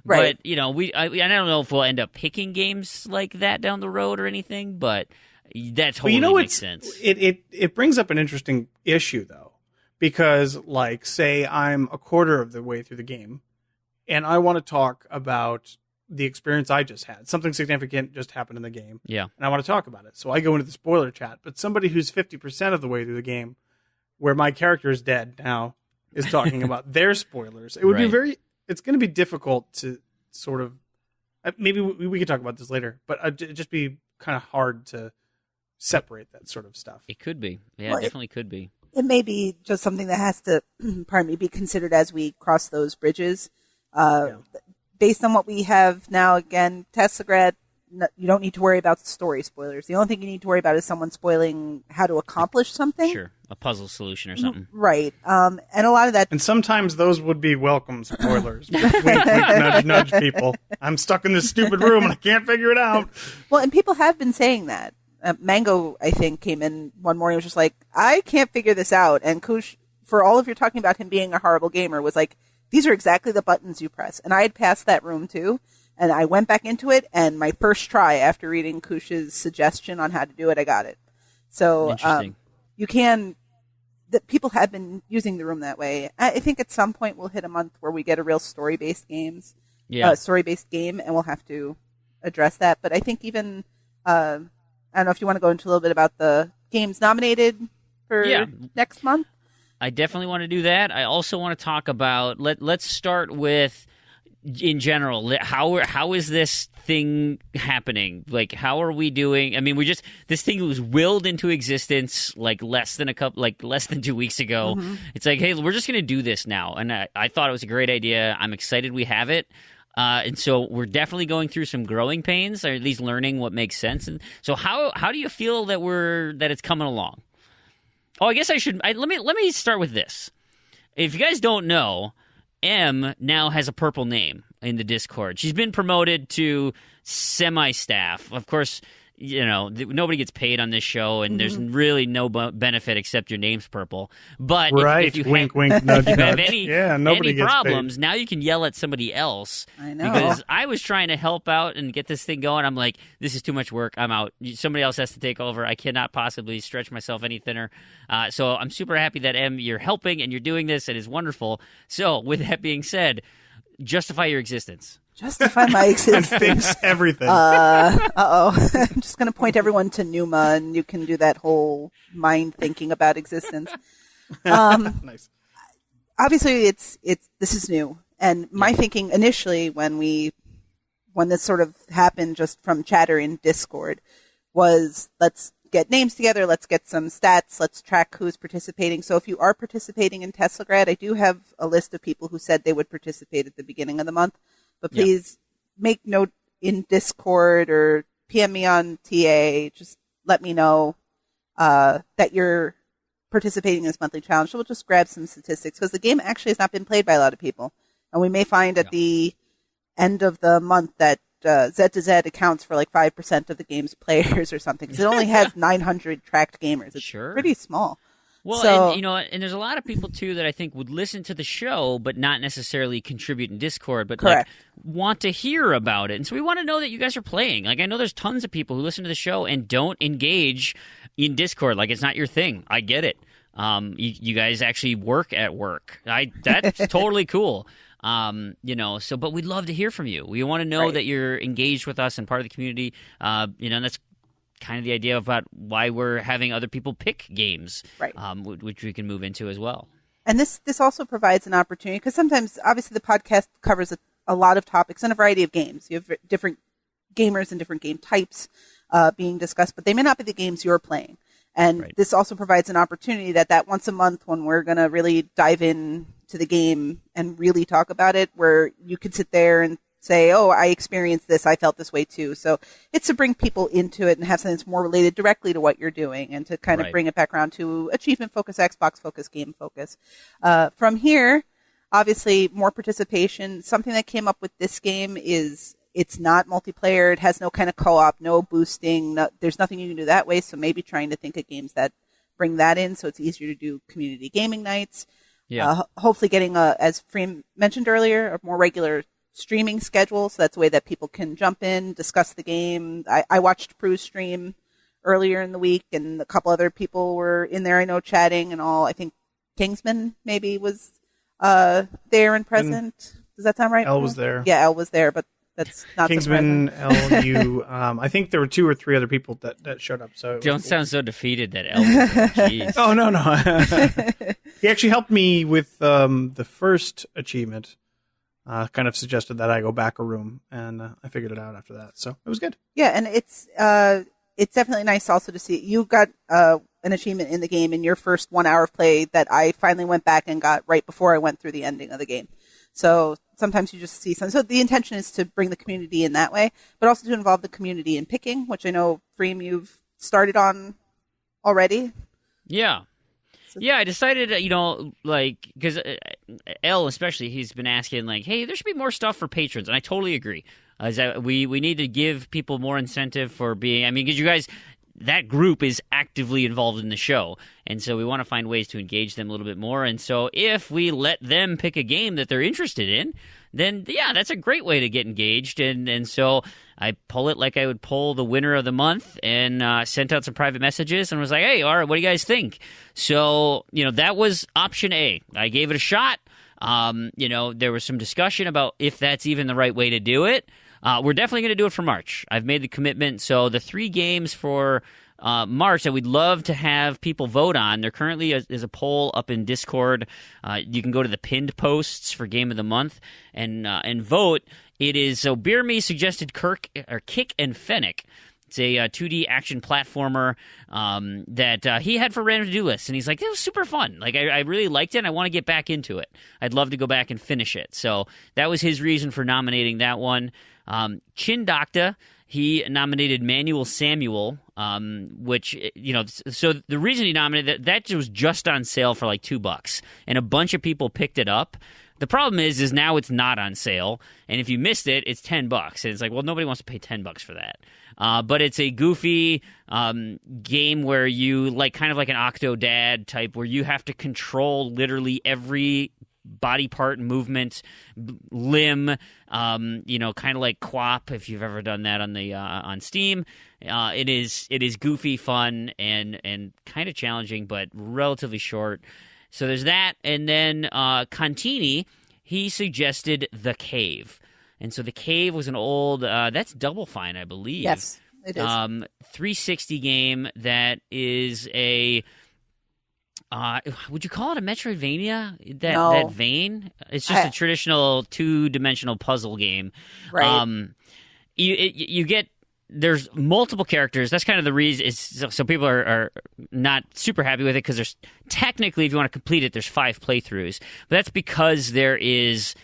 [SPEAKER 2] But I don't know if we'll end up picking games like that down the road or anything, but that totally makes sense.
[SPEAKER 3] It brings up an interesting issue though, because, like, say I'm a quarter of the way through the game, and I want to talk about the experience I just had. Something significant just happened in the game.
[SPEAKER 2] Yeah.
[SPEAKER 3] And I want to talk about it. So I go into the spoiler chat. But somebody who's 50% of the way through the game, where my character is dead now, is talking about their spoilers. It would be it's going to be difficult to sort of, maybe we could talk about this later, but it'd just be kind of hard to separate that sort of stuff.
[SPEAKER 2] It could be. Yeah, well, it definitely could be.
[SPEAKER 4] It may be just something that has to, pardon me, be considered as we cross those bridges. Based on what we have now, again, Teslagrad, you don't need to worry about story spoilers. The only thing you need to worry about is someone spoiling how to accomplish something.
[SPEAKER 2] Sure, a puzzle solution or something.
[SPEAKER 4] Right. And a lot of that...
[SPEAKER 3] And sometimes those would be welcome spoilers. wink, wink, nudge, nudge, people. I'm stuck in this stupid room and I can't figure it out.
[SPEAKER 4] Well, and people have been saying that. Mango, I think, came in one morning and was just like, I can't figure this out. And Kush, for all of your talking about him being a horrible gamer, was like, these are exactly the buttons you press. And I had passed that room too. And I went back into it, and my first try after reading Kush's suggestion on how to do it, I got it. So you can, people have been using the room that way. I think at some point we'll hit a month where we get a real story-based game, and we'll have to address that. But I think even, I don't know if you want to go into a little bit about the games nominated for next month.
[SPEAKER 2] I definitely want to do that. I also want to talk about, let's start with, in general, how is this thing happening? Like, how are we doing? I mean, this thing was willed into existence like less than 2 weeks ago. Mm-hmm. It's like, hey, we're just going to do this now. And I thought it was a great idea. I'm excited we have it. And so we're definitely going through some growing pains, or at least learning what makes sense. And so how do you feel that it's coming along? Oh, I guess let me start with this. If you guys don't know, M now has a purple name in the Discord. She's been promoted to semi-staff. Of course, nobody gets paid on this show, and there's really no benefit except your name's purple. But if you
[SPEAKER 3] wink, nudge,
[SPEAKER 2] have any
[SPEAKER 3] gets
[SPEAKER 2] problems,
[SPEAKER 3] paid.
[SPEAKER 2] now you can yell at somebody else.
[SPEAKER 4] I know.
[SPEAKER 2] Because I was trying to help out and get this thing going. I'm like, this is too much work. I'm out. Somebody else has to take over. I cannot possibly stretch myself any thinner. So I'm super happy that, M, you're helping and you're doing this. It is wonderful. So with that being said, justify your existence.
[SPEAKER 4] Justify my existence.
[SPEAKER 3] And fix everything.
[SPEAKER 4] I'm just going to point everyone to Numa, and you can do that whole mind thinking about existence.
[SPEAKER 3] Nice.
[SPEAKER 4] Obviously, this is new, and my thinking initially when this sort of happened just from chatter in Discord was, let's get names together, let's get some stats, let's track who's participating. So if you are participating in Teslagrad, I do have a list of people who said they would participate at the beginning of the month. But please make note in Discord or PM me on TA. Just let me know that you're participating in this monthly challenge. So we'll just grab some statistics, because the game actually has not been played by a lot of people. And we may find at the end of the month that Z2Z accounts for like 5% of the game's players or something. Because it only has 900 tracked gamers. It's pretty small.
[SPEAKER 2] Well, and there's a lot of people, too, that I think would listen to the show but not necessarily contribute in Discord, but want to hear about it. And so we want to know that you guys are playing. Like, I know there's tons of people who listen to the show and don't engage in Discord. Like, it's not your thing. I get it. You guys actually work at work. That's totally cool. But we'd love to hear from you. We want to know that you're engaged with us and part of the community. And that's kind of the idea about why we're having other people pick games, which we can move into as well.
[SPEAKER 4] And this also provides an opportunity, because sometimes, obviously, the podcast covers a lot of topics and a variety of games. You have different gamers and different game types being discussed, but they may not be the games you're playing. And this also provides an opportunity that once a month, when we're going to really dive in to the game and really talk about it, where you could sit there and say, oh, I experienced this, I felt this way too. So it's to bring people into it and have something that's more related directly to what you're doing, and to kind of bring it back around to achievement focus, Xbox focus, game focus. From here, obviously, more participation. Something that came up with this game is it's not multiplayer. It has no kind of co-op, no boosting. There's nothing you can do that way. So maybe trying to think of games that bring that in, so it's easier to do community gaming nights. Hopefully getting, as Freem mentioned earlier, a more regular streaming schedule, so that's a way that people can jump in, discuss the game. I watched Proulx stream earlier in the week, and a couple other people were in there, I know, chatting and all. I think Kingsman maybe was there and present. Does that sound right?
[SPEAKER 3] Elle was there.
[SPEAKER 4] Yeah, Elle was there, but that's not
[SPEAKER 3] Kingsman,
[SPEAKER 4] surprising.
[SPEAKER 3] Elle, you. I think there were 2 or 3 other people that showed up. So
[SPEAKER 2] Don't sound so defeated that Elle was there. Jeez.
[SPEAKER 3] Oh no. He actually helped me with the first achievement. Kind of suggested that I go back a room, and I figured it out after that. So it was good.
[SPEAKER 4] Yeah, and it's definitely nice also to see you got an achievement in the game in your first 1 hour of play that I finally went back and got right before I went through the ending of the game. So sometimes you just see some. So the intention is to bring the community in that way, but also to involve the community in picking, which I know, Freem, you've started on already.
[SPEAKER 2] Yeah. Yeah, I decided, because Elle especially, he's been asking, hey, there should be more stuff for patrons, and I totally agree. We need to give people more incentive for being, because you guys, that group is actively involved in the show, and so we want to find ways to engage them a little bit more, and so if we let them pick a game that they're interested in, then, yeah, that's a great way to get engaged, and so I pull it like I would pull the winner of the month and sent out some private messages and was like, hey, all right, what do you guys think? So, that was option A. I gave it a shot. There was some discussion about if that's even the right way to do it. We're definitely going to do it for March. I've made the commitment. So the 3 games for March that we'd love to have people vote on, there currently is a poll up in Discord. You can go to the pinned posts for Game of the Month and vote. It is, so Beer Me suggested Kick and Fennec. It's a 2D action platformer that he had for random to-do lists, and he's like, it was super fun. I really liked it, and I want to get back into it. I'd love to go back and finish it. So that was his reason for nominating that one. Chin Doctor, he nominated Manuel Samuel, which, so the reason he nominated that was just on sale for $2, and a bunch of people picked it up. The problem is now it's not on sale, and if you missed it, it's $10, and it's nobody wants to pay $10 for that. But it's a goofy game where you kind of like an Octodad type, where you have to control literally every body part movement, limb, kind of like QWOP if you've ever done that on Steam. It is goofy, fun, and kind of challenging, but relatively short. So there's that, and then Contini, he suggested The Cave. And so The Cave was an old, that's Double Fine, I believe.
[SPEAKER 4] Yes, it is.
[SPEAKER 2] 360 game that is a, would you call it a Metroidvania?
[SPEAKER 4] No.
[SPEAKER 2] That vein? It's just a traditional 2-dimensional puzzle game.
[SPEAKER 4] Right.
[SPEAKER 2] You get, there's multiple characters. That's kind of the reason. So people are not super happy with it because there's technically, if you want to complete it, there's 5 playthroughs. But that's because there is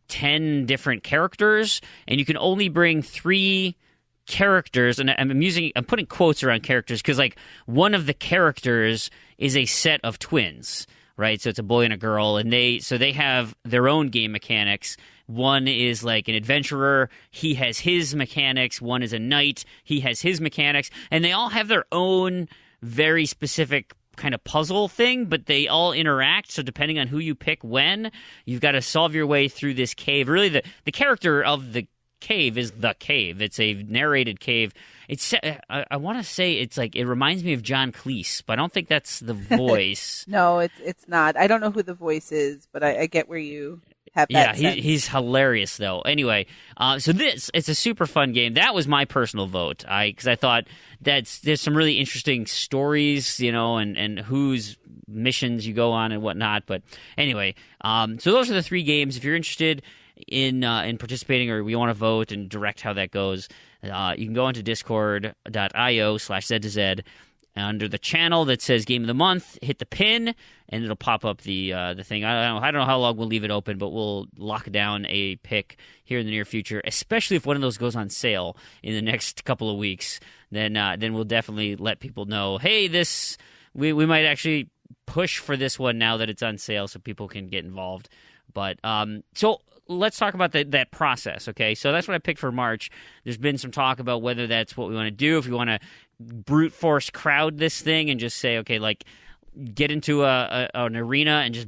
[SPEAKER 2] 10 different characters, and you can only bring 3 characters. And I'm putting quotes around characters because one of the characters is a set of twins, right? So it's a boy and a girl, and they have their own game mechanics. One is an adventurer. He has his mechanics. One is a knight. He has his mechanics. And they all have their own very specific kind of puzzle thing, but they all interact. So depending on who you pick when, you've got to solve your way through this cave. Really, the character of the cave is the cave. It's a narrated cave. It's I want to say it's it reminds me of John Cleese, but I don't think that's the voice.
[SPEAKER 4] No, it's not. I don't know who the voice is, but I get where you have that sense.
[SPEAKER 2] He's hilarious though. Anyway, so it's a super fun game. That was my personal vote. Because I thought there's some really interesting stories, and whose missions you go on and whatnot. But anyway, so those are the 3 games. If you're interested in participating, or you want to vote and direct how that goes, you can go into discord.io/Z2Z. Under the channel that says Game of the Month, hit the pin, and it'll pop up the thing. I don't know how long we'll leave it open, but we'll lock down a pick here in the near future, especially if one of those goes on sale in the next couple of weeks. Then we'll definitely let people know, hey, we might actually push for this one now that it's on sale so people can get involved. But so let's talk about that process, okay? So that's what I picked for March. There's been some talk about whether that's what we want to do, if we want to brute force crowd this thing and just say, okay, get into an arena and just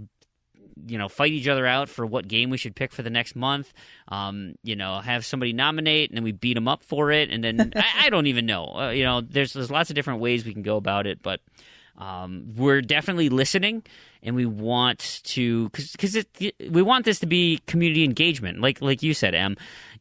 [SPEAKER 2] fight each other out for what game we should pick for the next month. Have somebody nominate and then we beat them up for it, and then I don't even know. There's lots of different ways we can go about it, but We're definitely listening, and we want to because we want this to be community engagement, like you said, Em.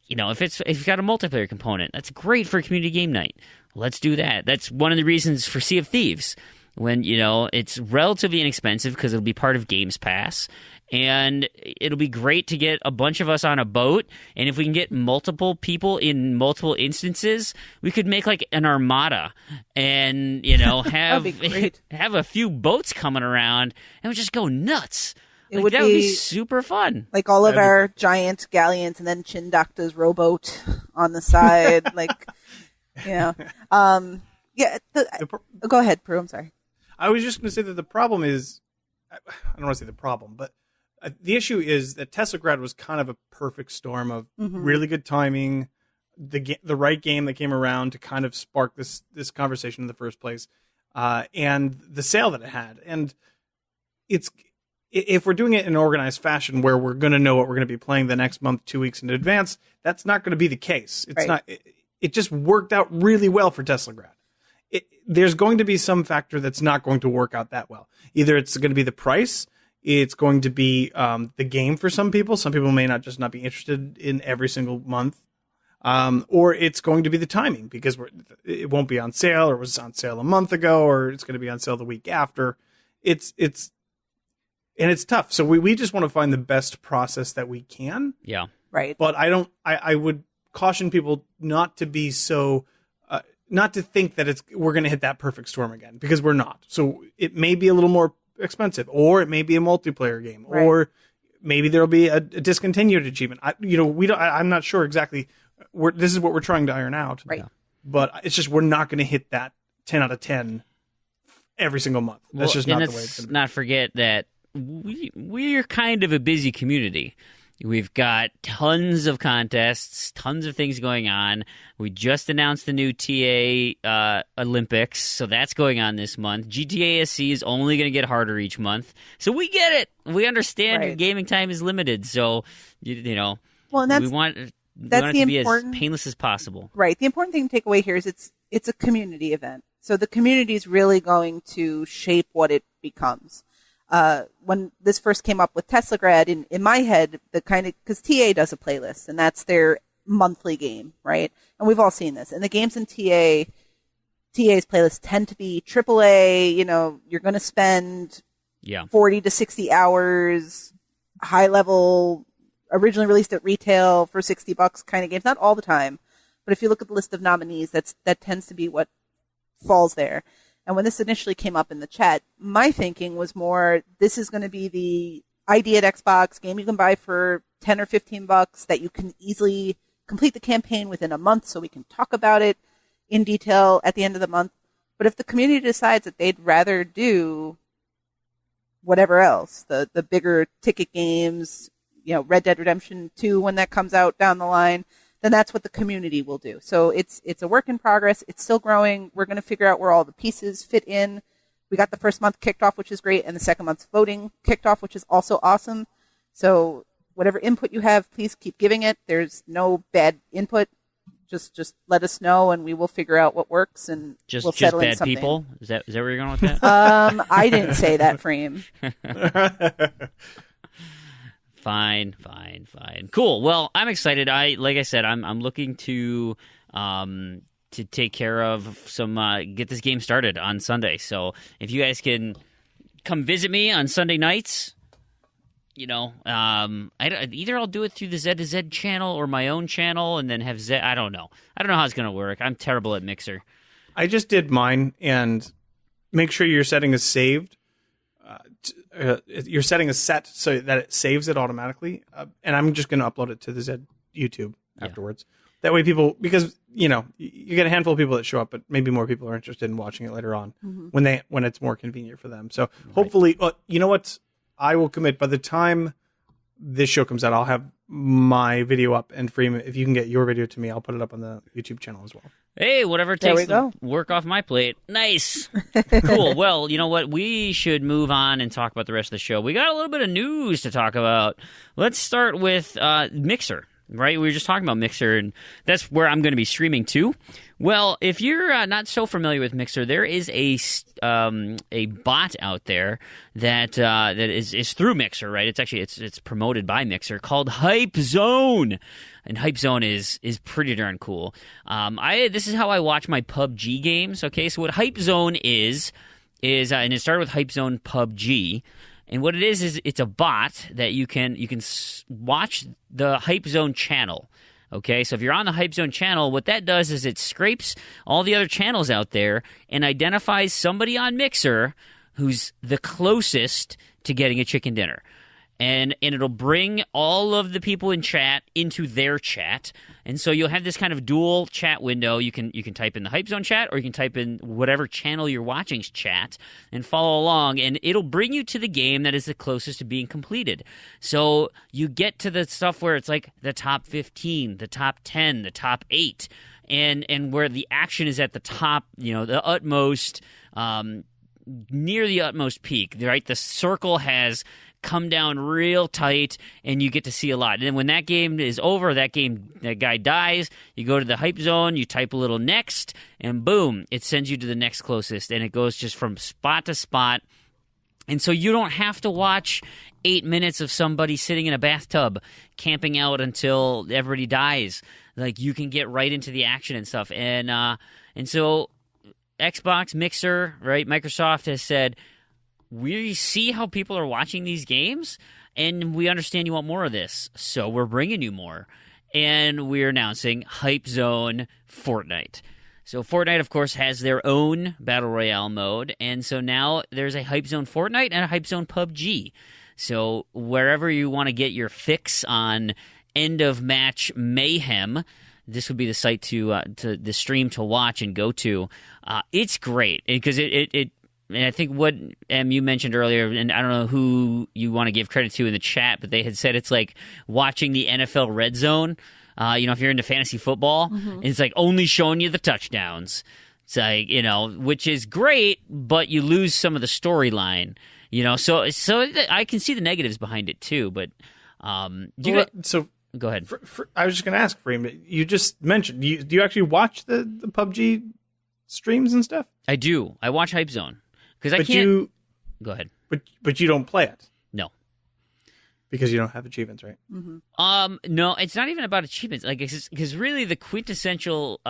[SPEAKER 2] If you've got a multiplayer component, that's great for a community game night. Let's do that. That's one of the reasons for Sea of Thieves, when it's relatively inexpensive because it'll be part of Games Pass. And it'll be great to get a bunch of us on a boat. And if we can get multiple people in multiple instances, we could make like an armada and, have a few boats coming around and we just go nuts. That would be super fun.
[SPEAKER 4] Like all of our giant galleons and then Chindakta's rowboat on the side. Go ahead, Proulx. I'm sorry.
[SPEAKER 3] I was just going to say that the problem is, I don't want to say the problem, but the issue is that Teslagrad was kind of a perfect storm of really good timing, the right game that came around to kind of spark this conversation in the first place, and the sale that it had. And if we're doing it in an organized fashion where we're going to know what we're going to be playing the next month, 2 weeks in advance, that's not going to be the case. It's not. It just worked out really well for Teslagrad. There's going to be some factor that's not going to work out that well. Either it's going to be the price. It's going to be the game for some people. Some people may not be interested in every single month. Or it's going to be the timing because it won't be on sale, or it was on sale a month ago, or it's going to be on sale the week after. It's tough. So we just want to find the best process that we can.
[SPEAKER 2] Yeah.
[SPEAKER 4] Right.
[SPEAKER 3] But I would caution people not to be so, not to think that we're going to hit that perfect storm again, because we're not. So it may be a little more expensive, or it may be a multiplayer game, right, or maybe there'll be a discontinued achievement. I'm not sure exactly. This is what we're trying to iron out,
[SPEAKER 4] right?
[SPEAKER 3] But it's just we're not going to hit that 10 out of 10 every single month. That's just not the way it's going to be.
[SPEAKER 2] Not forget that we're kind of a busy community. We've got tons of contests, tons of things going on. We just announced the new TA Olympics, so that's going on this month. GTA SC is only going to get harder each month. So we get it. We understand your gaming time is limited. So,
[SPEAKER 4] well, and
[SPEAKER 2] we want it to be as painless as possible.
[SPEAKER 4] Right. The important thing to take away here is it's a community event. So the community is really going to shape what it becomes. When this first came up with Teslagrad, in my head, because TA does a playlist, and that's their monthly game, right? And we've all seen this. And the games in TA's playlists tend to be AAA, you're going to spend 40 to 60 hours, high level, originally released at retail for $60 kind of games. Not all the time, but if you look at the list of nominees, that tends to be what falls there. And when this initially came up in the chat, my thinking was more, this is going to be the ID at Xbox game you can buy for $10 or $15 that you can easily complete the campaign within a month, so we can talk about it in detail at the end of the month. But if the community decides that they'd rather do whatever else, the bigger ticket games, Red Dead Redemption 2 when that comes out down the line, then that's what the community will do. So it's a work in progress. It's still growing. We're going to figure out where all the pieces fit in. We got the first month kicked off, which is great, and the second month's voting kicked off, which is also awesome. So whatever input you have, please keep giving it. There's no bad input. Just let us know, and we will figure out what works, and we'll settle in something.
[SPEAKER 2] Just bad people? Is that where you're going with that?
[SPEAKER 4] I didn't say that, Frame.
[SPEAKER 2] Fine. Cool. Well, I'm excited. Like I said, I'm looking to take care of some get this game started on Sunday. So if you guys can come visit me on Sunday nights, either I'll do it through the Z to Z channel or my own channel, and then have Z. I don't know how it's gonna work. I'm terrible at Mixer.
[SPEAKER 3] I just did mine, and make sure your setting is saved. You're setting a set so that it saves it automatically, and I'm just going to upload it to the Z YouTube afterwards. That way people, because you get a handful of people that show up, but maybe more people are interested in watching it later on when it's more convenient for them. So hopefully, you know what, I will commit, by the time this show comes out, I'll have my video up, and Freeman, if you can get your video to me, I'll put it up on the YouTube channel as well.
[SPEAKER 2] Hey, whatever it takes to work off my plate. Nice. Cool. Well, you know what? We should move on and talk about the rest of the show. We got a little bit of news to talk about. Let's start with Mixer. right? We were just talking about Mixer, and that's where I'm going to be streaming to. Well, if you're not so familiar with Mixer, there is a bot out there that is through Mixer, right? It's actually it's promoted by Mixer called Hype Zone, and Hype Zone is pretty darn cool. This is how I watch my PUBG games. Okay, so what Hype Zone is and it started with Hype Zone PUBG. And what it is it's a bot that you can watch the Hype Zone channel. Okay, so if you're on the Hype Zone channel, what that does is it scrapes all the other channels out there and identifies somebody on Mixer who's the closest to getting a chicken dinner. And it'll bring all of the people in chat into their chat. And so you'll have this kind of dual chat window. You can type in the Hype Zone chat, or you can type in whatever channel you're watching's chat and follow along. And it'll bring you to the game that is the closest to being completed. So you get to the stuff where it's like the top 15, the top 10, the top 8, and where the action is at the top, the utmost, near the utmost peak, right? The circle has come down real tight, and you get to see a lot. And then when that game is over, that guy dies, you go to the Hype Zone, you type a little next, and boom, it sends you to the next closest, and it goes just from spot to spot. And so you don't have to watch 8 minutes of somebody sitting in a bathtub camping out until everybody dies. Like, you can get right into the action and stuff. And so Xbox, Mixer, right, Microsoft has said, we see how people are watching these games, and we understand you want more of this, so we're bringing you more. And we're announcing Hype Zone Fortnite. So Fortnite, of course, has their own Battle Royale mode, and so now there's a Hype Zone Fortnite and a Hype Zone PUBG. So wherever you want to get your fix on end-of-match mayhem, this would be the site to the stream to watch and go to. It's great, because it and I think what you mentioned earlier, and I don't know who you want to give credit to in the chat, but they had said it's like watching the NFL Red Zone. If you're into fantasy football, it's like only showing you the touchdowns. It's like, which is great, but you lose some of the storyline. So I can see the negatives behind it too. But go ahead.
[SPEAKER 3] I was just going to ask, Freeman. You just mentioned. Do you actually watch the PUBG streams and stuff?
[SPEAKER 2] I do. I watch Hype Zone. Because I can't. Go ahead.
[SPEAKER 3] But you don't play it.
[SPEAKER 2] No.
[SPEAKER 3] Because you don't have achievements, right?
[SPEAKER 2] No, it's not even about achievements. Like, because really the quintessential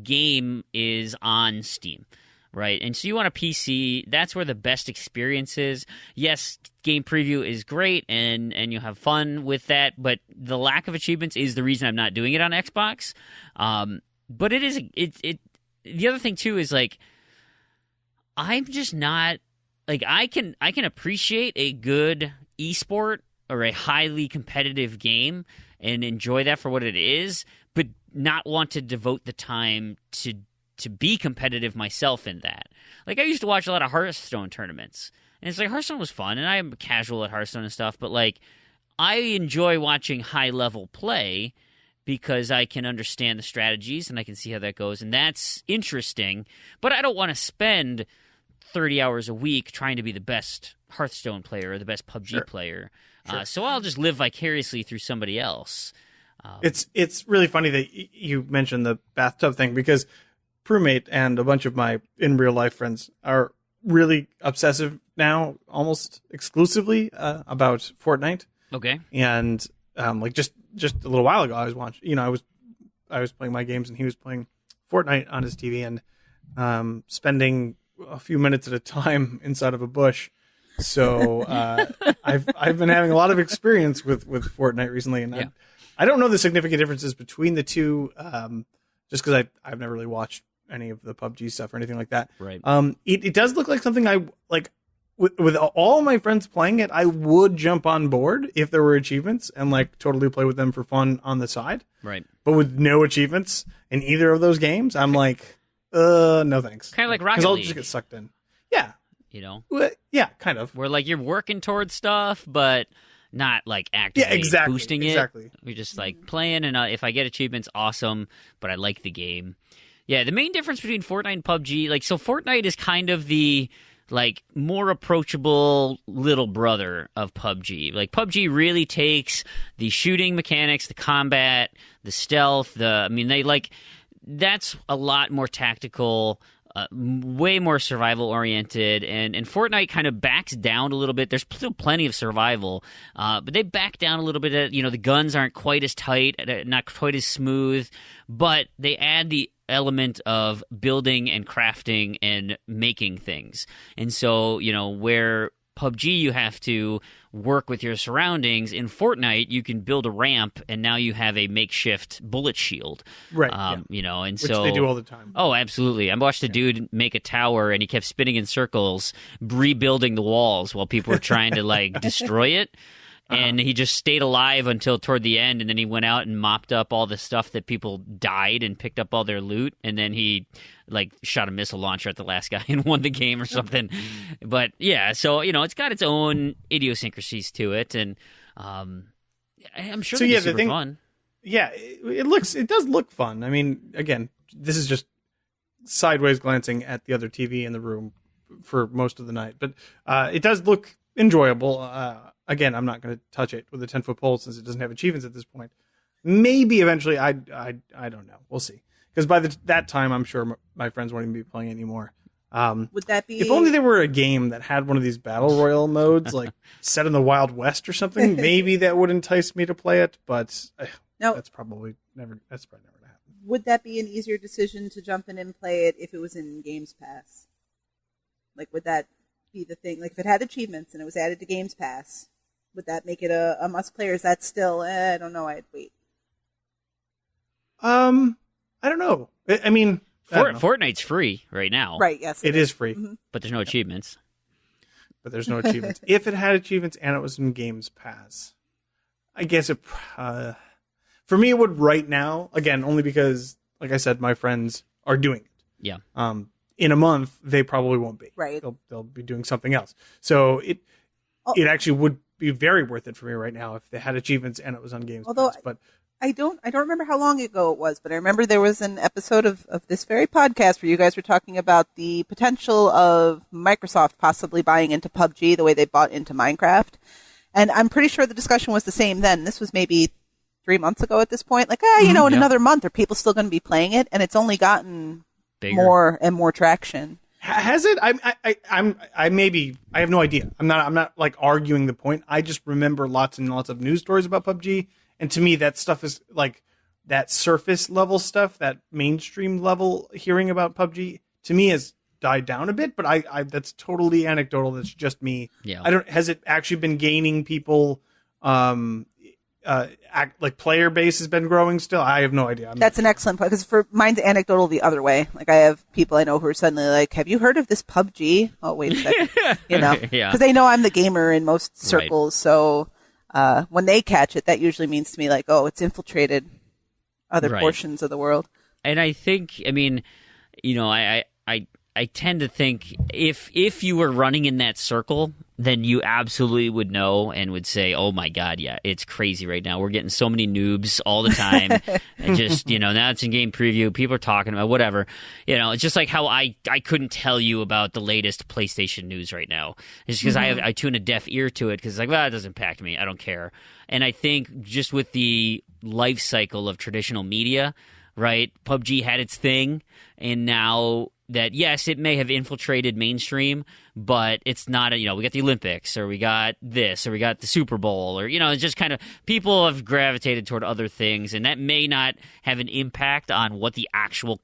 [SPEAKER 2] game is on Steam, right? And so you want a PC. That's where the best experience is. Yes, game preview is great, and you have fun with that. But the lack of achievements is the reason I'm not doing it on Xbox. But it is it. The other thing too is like, I'm just not like I can appreciate a good esport or a highly competitive game and enjoy that for what it is, but not want to devote the time to be competitive myself in that. Like, I used to watch a lot of Hearthstone tournaments, and it's like Hearthstone was fun, and I'm casual at Hearthstone and stuff, but like, I enjoy watching high level play because I can understand the strategies and I can see how that goes, and that's interesting. But I don't want to spend 30 hours a week trying to be the best Hearthstone player or the best PUBG player. Sure. So I'll just live vicariously through somebody else.
[SPEAKER 3] It's really funny that you mentioned the bathtub thing, because Crewmate and a bunch of my in real life friends are really obsessive now, almost exclusively about Fortnite.
[SPEAKER 2] Okay.
[SPEAKER 3] And like just a little while ago, I was watching. I was playing my games and he was playing Fortnite on his TV, and spending a few minutes at a time inside of a bush. So I've been having a lot of experience with Fortnite recently, and I don't know the significant differences between the two, just because I've never really watched any of the PUBG stuff or anything like that.
[SPEAKER 2] Right.
[SPEAKER 3] It does look like something I like. With all my friends playing it, I would jump on board if there were achievements and like totally play with them for fun on the side.
[SPEAKER 2] Right.
[SPEAKER 3] But with no achievements in either of those games, I'm like, no thanks.
[SPEAKER 2] Kind of like Rocket League.
[SPEAKER 3] Because I'll just get sucked in. Yeah.
[SPEAKER 2] Well,
[SPEAKER 3] yeah, kind of.
[SPEAKER 2] Where like you're working towards stuff, but not like actively boosting it.
[SPEAKER 3] Exactly.
[SPEAKER 2] You're just like playing, and if I get achievements, awesome. But I like the game. Yeah, the main difference between Fortnite and PUBG, like, so Fortnite is kind of the like more approachable little brother of PUBG. Like PUBG really takes the shooting mechanics, the combat, the stealth, that's a lot more tactical, way more survival oriented, and Fortnite kind of backs down a little bit. There's still plenty of survival, but they back down a little bit. The guns aren't quite as tight, not quite as smooth, but they add the element of building and crafting and making things. And so, where PUBG you have to work with your surroundings, in Fortnite you can build a ramp and now you have a makeshift bullet shield.
[SPEAKER 3] Right.
[SPEAKER 2] And
[SPEAKER 3] Which
[SPEAKER 2] so
[SPEAKER 3] they do all the time.
[SPEAKER 2] Oh, absolutely. I watched a dude make a tower and he kept spinning in circles, rebuilding the walls while people were trying to destroy it. And he just stayed alive until toward the end, and then he went out and mopped up all the stuff that people died and picked up all their loot, and then he shot a missile launcher at the last guy and won the game or something. But yeah, so it's got its own idiosyncrasies to it, and I'm sure it's super fun.
[SPEAKER 3] Yeah, it does look fun. I mean, again, this is just sideways glancing at the other TV in the room for most of the night, but it does look enjoyable. Again, I'm not going to touch it with a 10-foot pole since it doesn't have achievements at this point. Maybe eventually, I don't know. We'll see. Because by that time, I'm sure my friends won't even be playing anymore.
[SPEAKER 4] Would that be...
[SPEAKER 3] If only there were a game that had one of these battle royale modes, like set in the Wild West or something, maybe that would entice me to play it. But that's probably never going to happen.
[SPEAKER 4] Would that be an easier decision to jump in and play it if it was in Games Pass? Would that be the thing? If it had achievements and it was added to Games Pass, would that make it a must play, or is that still, I don't know, I'd wait?
[SPEAKER 3] I don't know. I mean,
[SPEAKER 2] Fortnite's free right now.
[SPEAKER 4] Right, yes.
[SPEAKER 3] It is free.
[SPEAKER 4] Mm-hmm.
[SPEAKER 2] But there's no achievements.
[SPEAKER 3] If it had achievements and it was in Games Pass, I guess it, for me, it would right now, again, only because, like I said, my friends are doing it.
[SPEAKER 2] Yeah.
[SPEAKER 3] In a month, they probably won't be.
[SPEAKER 4] Right.
[SPEAKER 3] They'll be doing something else. So it actually would be very worth it for me right now if they had achievements and it was on Games Pass. But
[SPEAKER 4] I don't remember how long ago it was, but I remember there was an episode of this very podcast where you guys were talking about the potential of Microsoft possibly buying into PUBG the way they bought into Minecraft. And I'm pretty sure the discussion was the same then. This was maybe 3 months ago at this point. In another month, are people still going to be playing it? And it's only gotten bigger, more and more traction.
[SPEAKER 3] Has it? I have no idea. I'm not arguing the point. I just remember lots and lots of news stories about PUBG, and to me that stuff is that surface level stuff, that mainstream level hearing about PUBG to me has died down a bit. But I that's totally anecdotal. That's just me.
[SPEAKER 2] Yeah.
[SPEAKER 3] Has it actually been gaining people? Player base has been growing still. I have no idea.
[SPEAKER 4] That's an excellent point, because for mine's anecdotal the other way. I have people I know who are suddenly have you heard of this PUBG? Oh, wait a second. Because they know I'm the gamer in most circles. Right. So when they catch it, that usually means to me it's infiltrated other portions of the world.
[SPEAKER 2] And I think, I tend to think if you were running in that circle, then you absolutely would know and would say, oh my God, yeah, it's crazy right now. We're getting so many noobs all the time. And just, now it's in game preview. People are talking about whatever. It's just like how I couldn't tell you about the latest PlayStation news right now. It's because I tune a deaf ear to it because it doesn't impact me. I don't care. And I think just with the life cycle of traditional media, right, PUBG had its thing, and now that, yes, it may have infiltrated mainstream, but it's not, we got the Olympics, or we got this, or we got the Super Bowl, or, it's just kind of, people have gravitated toward other things, and that may not have an impact on what the actual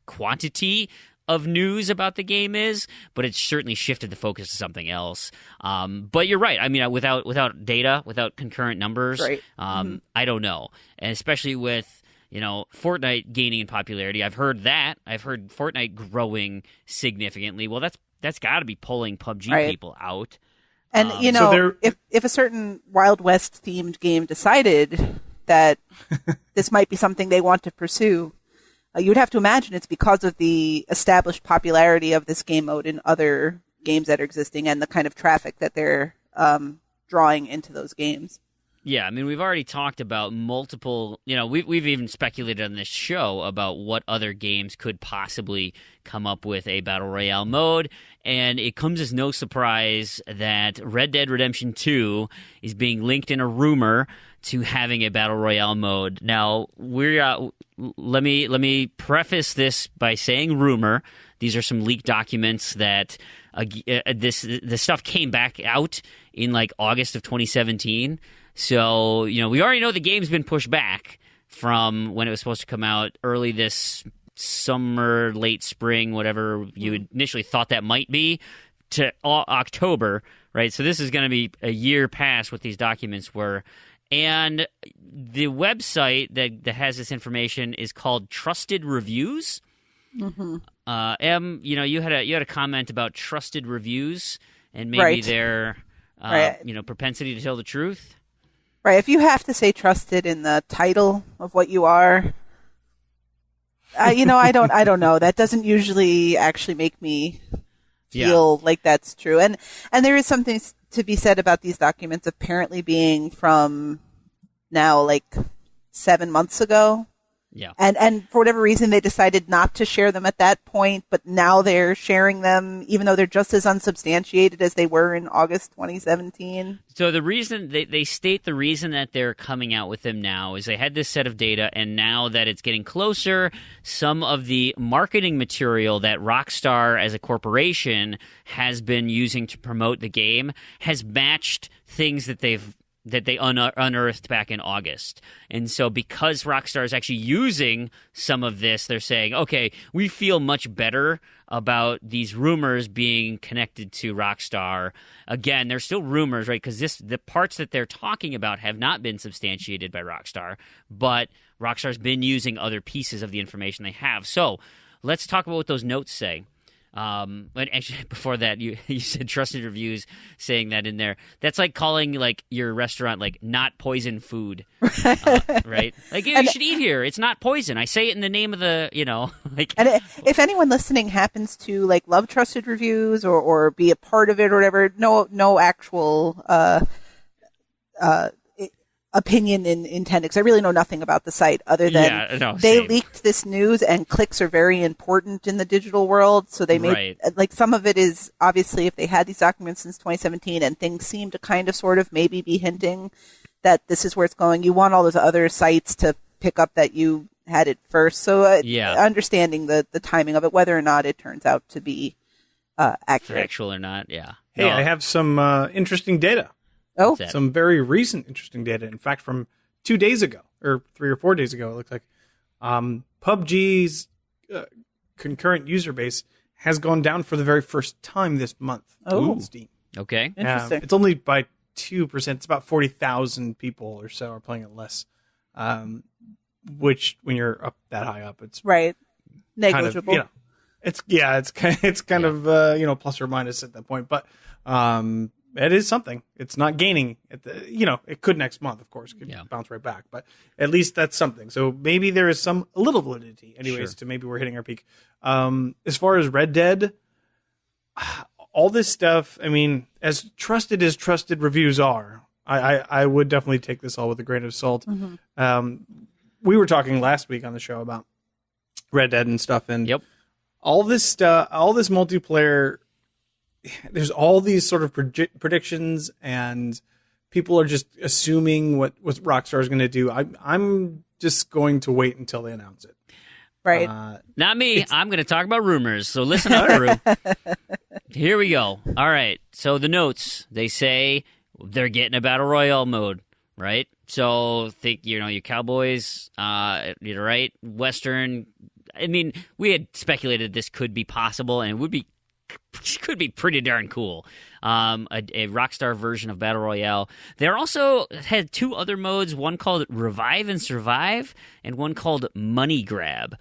[SPEAKER 2] quantity of news about the game is, but it's certainly shifted the focus to something else. But you're right. Without data, without concurrent numbers,
[SPEAKER 4] right.
[SPEAKER 2] I don't know. And especially with, Fortnite gaining in popularity. I've heard Fortnite growing significantly. Well, that's got to be pulling PUBG people out.
[SPEAKER 4] And if a certain Wild West themed game decided that this might be something they want to pursue, you would have to imagine it's because of the established popularity of this game mode in other games that are existing and the kind of traffic that they're drawing into those games.
[SPEAKER 2] Yeah, I mean, we've already talked about multiple, we've even speculated on this show about what other games could possibly come up with a Battle Royale mode, and it comes as no surprise that Red Dead Redemption 2 is being linked in a rumor to having a Battle Royale mode. Now, let me preface this by saying rumor. These are some leaked documents that this stuff came back out in like August of 2017. So, we already know the game's been pushed back from when it was supposed to come out early this summer, late spring, whatever you initially thought that might be, to October, right? So this is going to be a year past what these documents were. And the website that has this information is called Trusted Reviews. Mm-hmm. Em, you had a comment about trusted reviews and maybe their propensity to tell the truth.
[SPEAKER 4] Right. If you have to say trusted in the title of what you are, I don't know. That doesn't usually actually make me feel like that's true. And there is something to be said about these documents apparently being from now like 7 months ago.
[SPEAKER 2] Yeah.
[SPEAKER 4] And for whatever reason, they decided not to share them at that point, but now they're sharing them, even though they're just as unsubstantiated as they were in August 2017.
[SPEAKER 2] So the reason they state the reason that they're coming out with them now is they had this set of data, and now that it's getting closer, some of the marketing material that Rockstar as a corporation has been using to promote the game has matched things that they unearthed back in August. And so because Rockstar is actually using some of this, they're saying, okay, we feel much better about these rumors being connected to Rockstar. Again, they're still rumors, right? Because the parts that they're talking about have not been substantiated by Rockstar, but Rockstar's been using other pieces of the information they have. So let's talk about what those notes say. But actually, before that, you said trusted reviews, saying that in there. That's like calling like your restaurant like not poison food, right? Like you should eat here. It's not poison. I say it in the name of the, like.
[SPEAKER 4] And if anyone listening happens to like love trusted reviews or be a part of it or whatever, no actual opinion intended, because I really know nothing about the site other than they leaked this news, and clicks are very important in the digital world. So they made like some of it is obviously if they had these documents since 2017 and things seem to kind of sort of maybe be hinting that this is where it's going. You want all those other sites to pick up that you had it first. So understanding the timing of it, whether or not it turns out to be accurate,
[SPEAKER 2] actual or not. Yeah.
[SPEAKER 3] Hey, I have some interesting data.
[SPEAKER 4] Oh,
[SPEAKER 3] some very recent interesting data. In fact, from 2 days ago, or 3 or 4 days ago, it looks like PUBG's concurrent user base has gone down for the very first time this month on Steam.
[SPEAKER 2] Okay.
[SPEAKER 4] Interesting.
[SPEAKER 3] It's only by 2%. It's about 40,000 people or so are playing it less, which when you're up that high up, it's
[SPEAKER 4] negligible.
[SPEAKER 3] Kind of, it's kind of plus or minus at that point, but it is something. It's not gaining. It could next month, of course. It could bounce right back. But at least that's something. So maybe there is a little validity, anyways, to maybe we're hitting our peak. As far as Red Dead, all this stuff, I mean, as trusted reviews are, I would definitely take this all with a grain of salt. Mm-hmm. We were talking last week on the show about Red Dead and stuff, and all this stuff, all this multiplayer. There's all these sort of predictions, and people are just assuming what Rockstar is going to do. I'm just going to wait until they announce it.
[SPEAKER 4] Right.
[SPEAKER 2] Not me. I'm going to talk about rumors. So listen up, Drew. Here we go. All right. So the notes, they say they're getting a Battle Royale mode, right? So think, your Cowboys, right? Western. I mean, we had speculated this could be possible, and it could be pretty darn cool. A Rockstar version of Battle Royale. They also had 2 other modes, one called Revive and Survive, and one called Money Grab.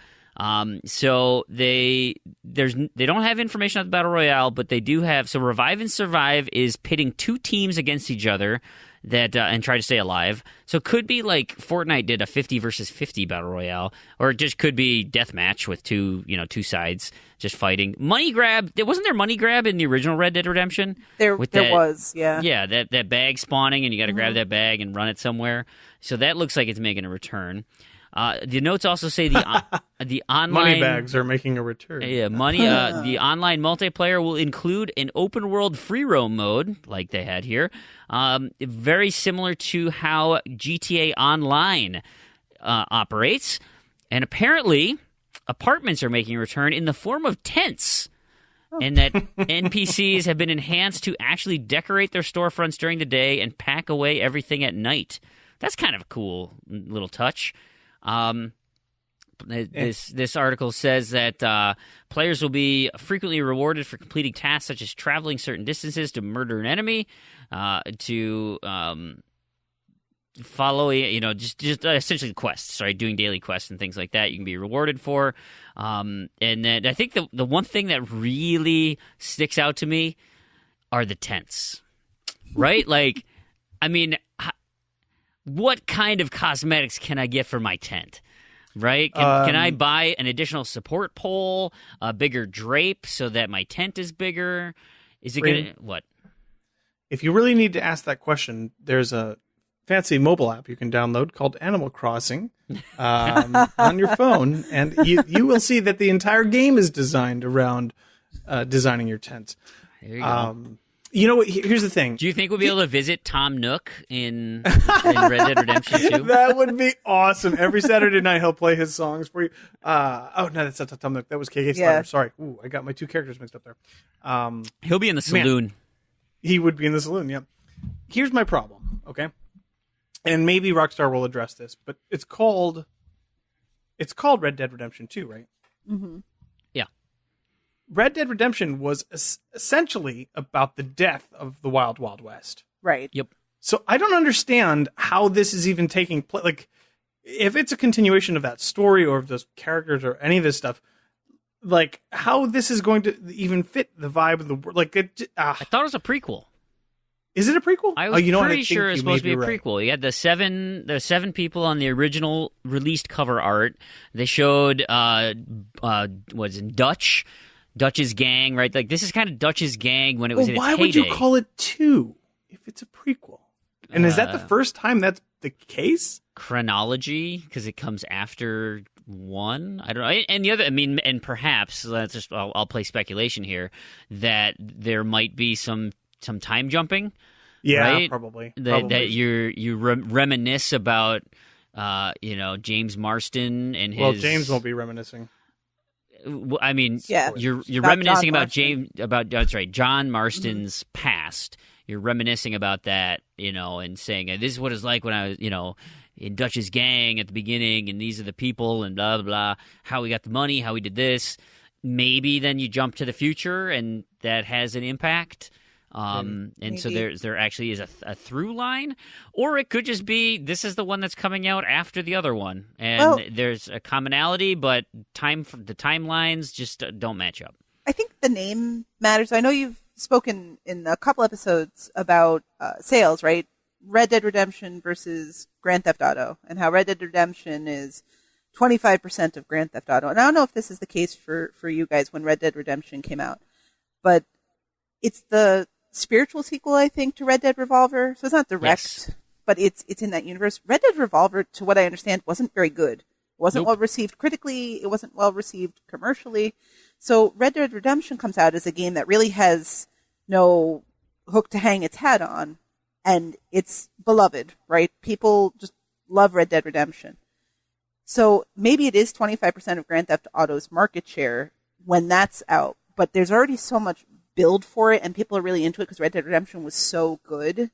[SPEAKER 2] So they don't have information on the Battle Royale, but they do have. So Revive and Survive is pitting 2 teams against each other. that and try to stay alive. So it could be like Fortnite did a 50 versus 50 battle royale, or it just could be deathmatch with two sides just fighting. Money grab. Wasn't there money grab in the original Red Dead Redemption?
[SPEAKER 4] There was, yeah.
[SPEAKER 2] Yeah, that bag spawning, and you got to grab that bag and run it somewhere. So that looks like it's making a return. The notes also say the online
[SPEAKER 3] money bags are making a return.
[SPEAKER 2] Yeah, money. The online multiplayer will include an open world free roam mode, like they had here, very similar to how GTA Online operates. And apparently, apartments are making a return in the form of tents. And that NPCs have been enhanced to actually decorate their storefronts during the day and pack away everything at night. That's kind of a cool little touch. This article says that players will be frequently rewarded for completing tasks such as traveling certain distances to murder an enemy, to follow, just essentially quests, right? Doing daily quests and things like that you can be rewarded for. And then I think the one thing that really sticks out to me are the tents, right? Like, I mean, what kind of cosmetics can I get for my tent? Right? Can I buy an additional support pole, a bigger drape so that my tent is bigger? Is it going to... What?
[SPEAKER 3] If you really need to ask that question, there's a fancy mobile app you can download called Animal Crossing on your phone, and you will see that the entire game is designed around designing your tent.
[SPEAKER 2] There you go.
[SPEAKER 3] Here's the thing.
[SPEAKER 2] Do you think we'll be able to visit Tom Nook in Red Dead Redemption 2?
[SPEAKER 3] That would be awesome. Every Saturday night he'll play his songs for you. No, that's not Tom Nook. That was KK Slider. Sorry. Ooh, I got my two characters mixed up there.
[SPEAKER 2] He'll be in the saloon.
[SPEAKER 3] He would be in the saloon, yeah. Here's my problem, okay? And maybe Rockstar will address this, but it's called Red Dead Redemption 2, right?
[SPEAKER 4] Mm-hmm.
[SPEAKER 3] Red Dead Redemption was essentially about the death of the Wild Wild West.
[SPEAKER 4] Right.
[SPEAKER 2] Yep.
[SPEAKER 3] So I don't understand how this is even taking place. Like, if it's a continuation of that story or of those characters or any of this stuff, like, how this is going to even fit the vibe of the world. Like,
[SPEAKER 2] I thought it was a prequel.
[SPEAKER 3] Is it a prequel?
[SPEAKER 2] I was pretty sure it's supposed to be a prequel. You had the seven people on the original released cover art. They showed what's in Dutch's gang, right? Like, this is kind of Dutch's gang when it was in its heyday.
[SPEAKER 3] Why would you call it 2 if it's a prequel? And is that the first time that's the case?
[SPEAKER 2] Chronology, because it comes after 1. I don't know. And the other, I mean, and perhaps that's just I'll play speculation here that there might be some time jumping.
[SPEAKER 3] Yeah,
[SPEAKER 2] right?
[SPEAKER 3] probably.
[SPEAKER 2] That you reminisce about, James Marston and his.
[SPEAKER 3] Well, James won't be reminiscing.
[SPEAKER 2] I mean,
[SPEAKER 4] yeah,
[SPEAKER 2] you're reminiscing about that's right, John Marston's past. You're reminiscing about that, and saying, this is what it's like when I was, in Dutch's gang at the beginning, and these are the people, and blah, blah, blah, how we got the money, how we did this. Maybe then you jump to the future, and that has an impact. And so there actually is a through line, or it could just be this is the one that's coming out after the other one, and there's a commonality, but the timelines just don't match up.
[SPEAKER 4] I think the name matters. I know you've spoken in a couple episodes about sales, right? Red Dead Redemption versus Grand Theft Auto, and how Red Dead Redemption is 25% of Grand Theft Auto. And I don't know if this is the case for you guys when Red Dead Redemption came out, but it's the spiritual sequel, I think, to Red Dead Revolver. So it's not direct, but it's in that universe. Red Dead Revolver, to what I understand, wasn't very good. It wasn't well received critically. It wasn't well received commercially. So Red Dead Redemption comes out as a game that really has no hook to hang its hat on, and it's beloved, right? People just love Red Dead Redemption. So maybe it is 25% of Grand Theft Auto's market share when that's out, but there's already so much build for it, and people are really into it because Red Dead Redemption was so good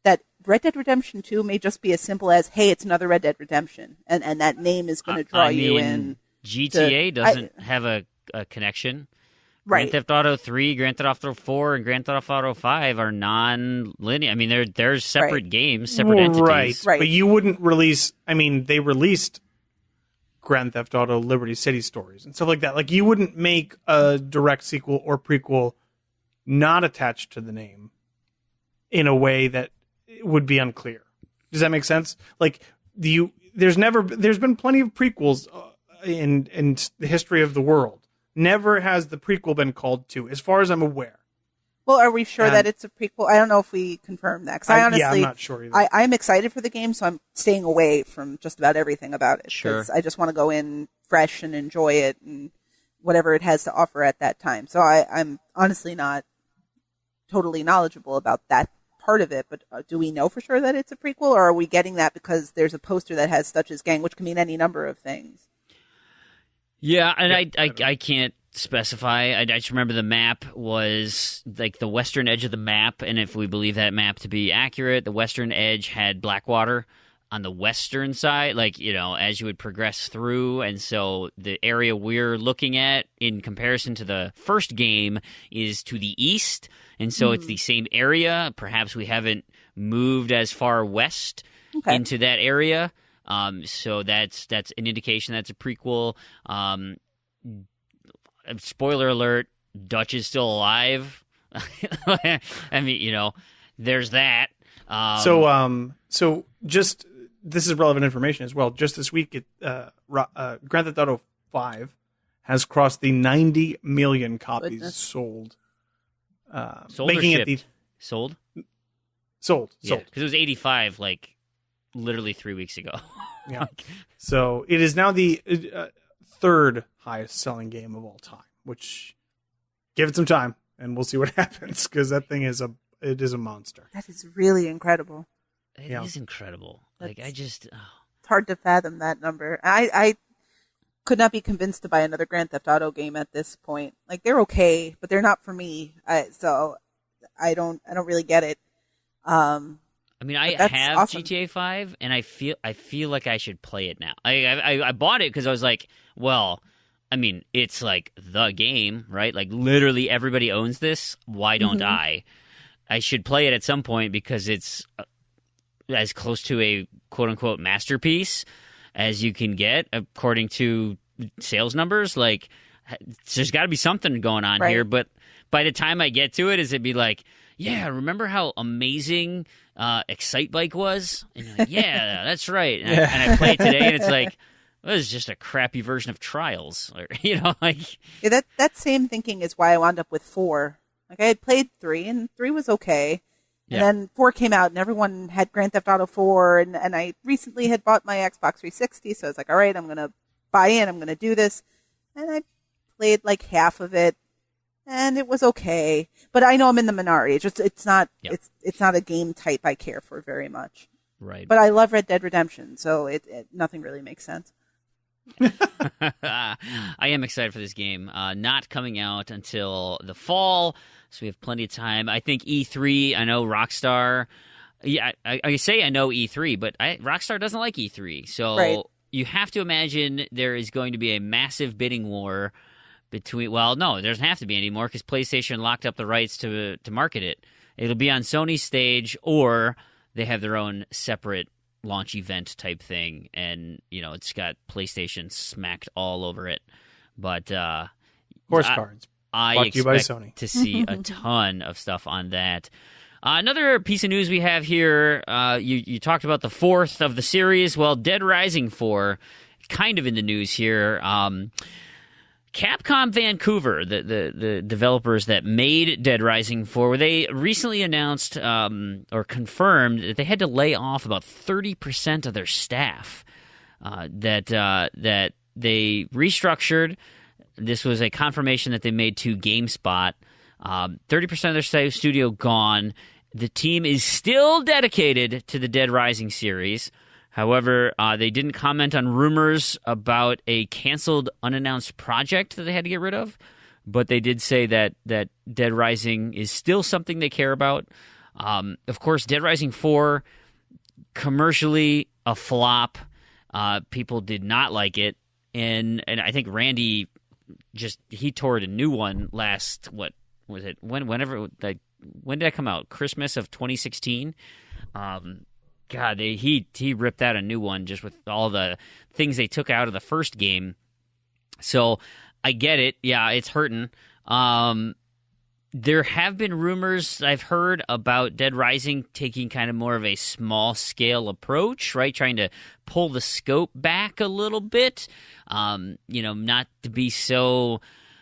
[SPEAKER 4] that Red Dead Redemption 2 may just be as simple as, hey, it's another Red Dead Redemption, and that name is going to draw you in.
[SPEAKER 2] GTA doesn't have a connection.
[SPEAKER 4] Right.
[SPEAKER 2] Grand Theft Auto 3, Grand Theft Auto 4, and Grand Theft Auto 5 are non-linear. I mean, they're separate games, separate entities.
[SPEAKER 3] Right. But you wouldn't release, I mean, they released Grand Theft Auto Liberty City Stories and stuff like that. Like, you wouldn't make a direct sequel or prequel not attached to the name in a way that would be unclear. Does that make sense? Like there's been plenty of prequels in the history of the world. Never has the prequel been called 2, as far as I'm aware.
[SPEAKER 4] Well, are we sure that it's a prequel? I don't know if we confirmed that. Because I honestly,
[SPEAKER 3] I'm not sure either.
[SPEAKER 4] I'm excited for the game, so I'm staying away from just about everything about it.
[SPEAKER 2] Sure.
[SPEAKER 4] I just want to go in fresh and enjoy it and whatever it has to offer at that time. So I'm honestly not totally knowledgeable about that part of it, but do we know for sure that it's a prequel, or are we getting that because there's a poster that has Stutch's gang, which can mean any number of things?
[SPEAKER 2] Yeah, and I can't specify. I just remember the map was like the western edge of the map, and if we believe that map to be accurate, the western edge had Blackwater on the western side, like, you know, as you would progress through. And so the area we're looking at in comparison to the first game is to the east, and so it's the same area. Perhaps we haven't moved as far west into that area. So that's an indication that's a prequel. Spoiler alert, Dutch is still alive. I mean, you know, there's that.
[SPEAKER 3] So just, this is relevant information as well. Just this week, Grand Theft Auto 5 has crossed the 90 million copies sold.
[SPEAKER 2] Sold
[SPEAKER 3] making
[SPEAKER 2] or shipped? Sold?
[SPEAKER 3] Sold.
[SPEAKER 2] Yeah, because it was 85, like, literally 3 weeks ago.
[SPEAKER 3] Yeah. So it is now the third highest selling game of all time, which, give it some time and we'll see what happens, because that thing is a monster.
[SPEAKER 4] That is really incredible.
[SPEAKER 2] It is incredible. Like, it's
[SPEAKER 4] hard to fathom that number. I could not be convinced to buy another Grand Theft Auto game at this point. Like, they're okay, but they're not for me. So I don't really get it.
[SPEAKER 2] I mean, I have
[SPEAKER 4] awesome.
[SPEAKER 2] GTA 5, and I feel like I should play it now. I bought it because I was like, well, I mean, it's like the game, right? Like, literally everybody owns this. Why don't I? I should play it at some point because it's as close to a quote-unquote masterpiece as you can get, according to sales numbers. Like, there's got to be something going on here. But by the time I get to it, it'd be like, yeah, remember how amazing Excitebike was? And you're like, yeah, that's right. And I play it today, and it's like, well, this is just a crappy version of Trials. Or, you know, like...
[SPEAKER 4] Yeah, that same thinking is why I wound up with 4. Like, I had played 3, and 3 was okay. And then 4 came out, and everyone had Grand Theft Auto 4, and I recently had bought my Xbox 360, so I was like, all right, I'm going to buy in, I'm going to do this. And I played like half of it, and it was okay. But I know I'm in the minority. It's not a game type I care for very much.
[SPEAKER 2] Right.
[SPEAKER 4] But I love Red Dead Redemption, so it nothing really makes sense.
[SPEAKER 2] I am excited for this game. Not coming out until the fall, so we have plenty of time. I think E3, I know Rockstar. Yeah, I say I know E3, but Rockstar doesn't like E3. So you have to imagine there is going to be a massive bidding war between... Well, no, there doesn't have to be anymore because PlayStation locked up the rights to market it. It'll be on Sony's stage, or they have their own separate launch event type thing, and you know, it's got PlayStation smacked all over it. But
[SPEAKER 3] horse cards.
[SPEAKER 2] I expect to see a ton of stuff on that. Another piece of news we have here, you talked about the 4th of the series. Well, Dead Rising 4, kind of in the news here. Capcom Vancouver, the developers that made Dead Rising 4, they recently announced or confirmed that they had to lay off about 30% of their staff. That they restructured. This was a confirmation that they made to GameSpot. 30% of their studio gone. The team is still dedicated to the Dead Rising series. However, they didn't comment on rumors about a canceled, unannounced project that they had to get rid of. But they did say that Dead Rising is still something they care about. Of course, Dead Rising 4, commercially a flop. People did not like it. And I think Randy he toured a new one last, what was it? When did that come out? Christmas of 2016? God, he ripped out a new one just with all the things they took out of the first game. So I get it. Yeah, it's hurting. There have been rumors I've heard about Dead Rising taking kind of more of a small-scale approach, right? Trying to pull the scope back a little bit, not to be so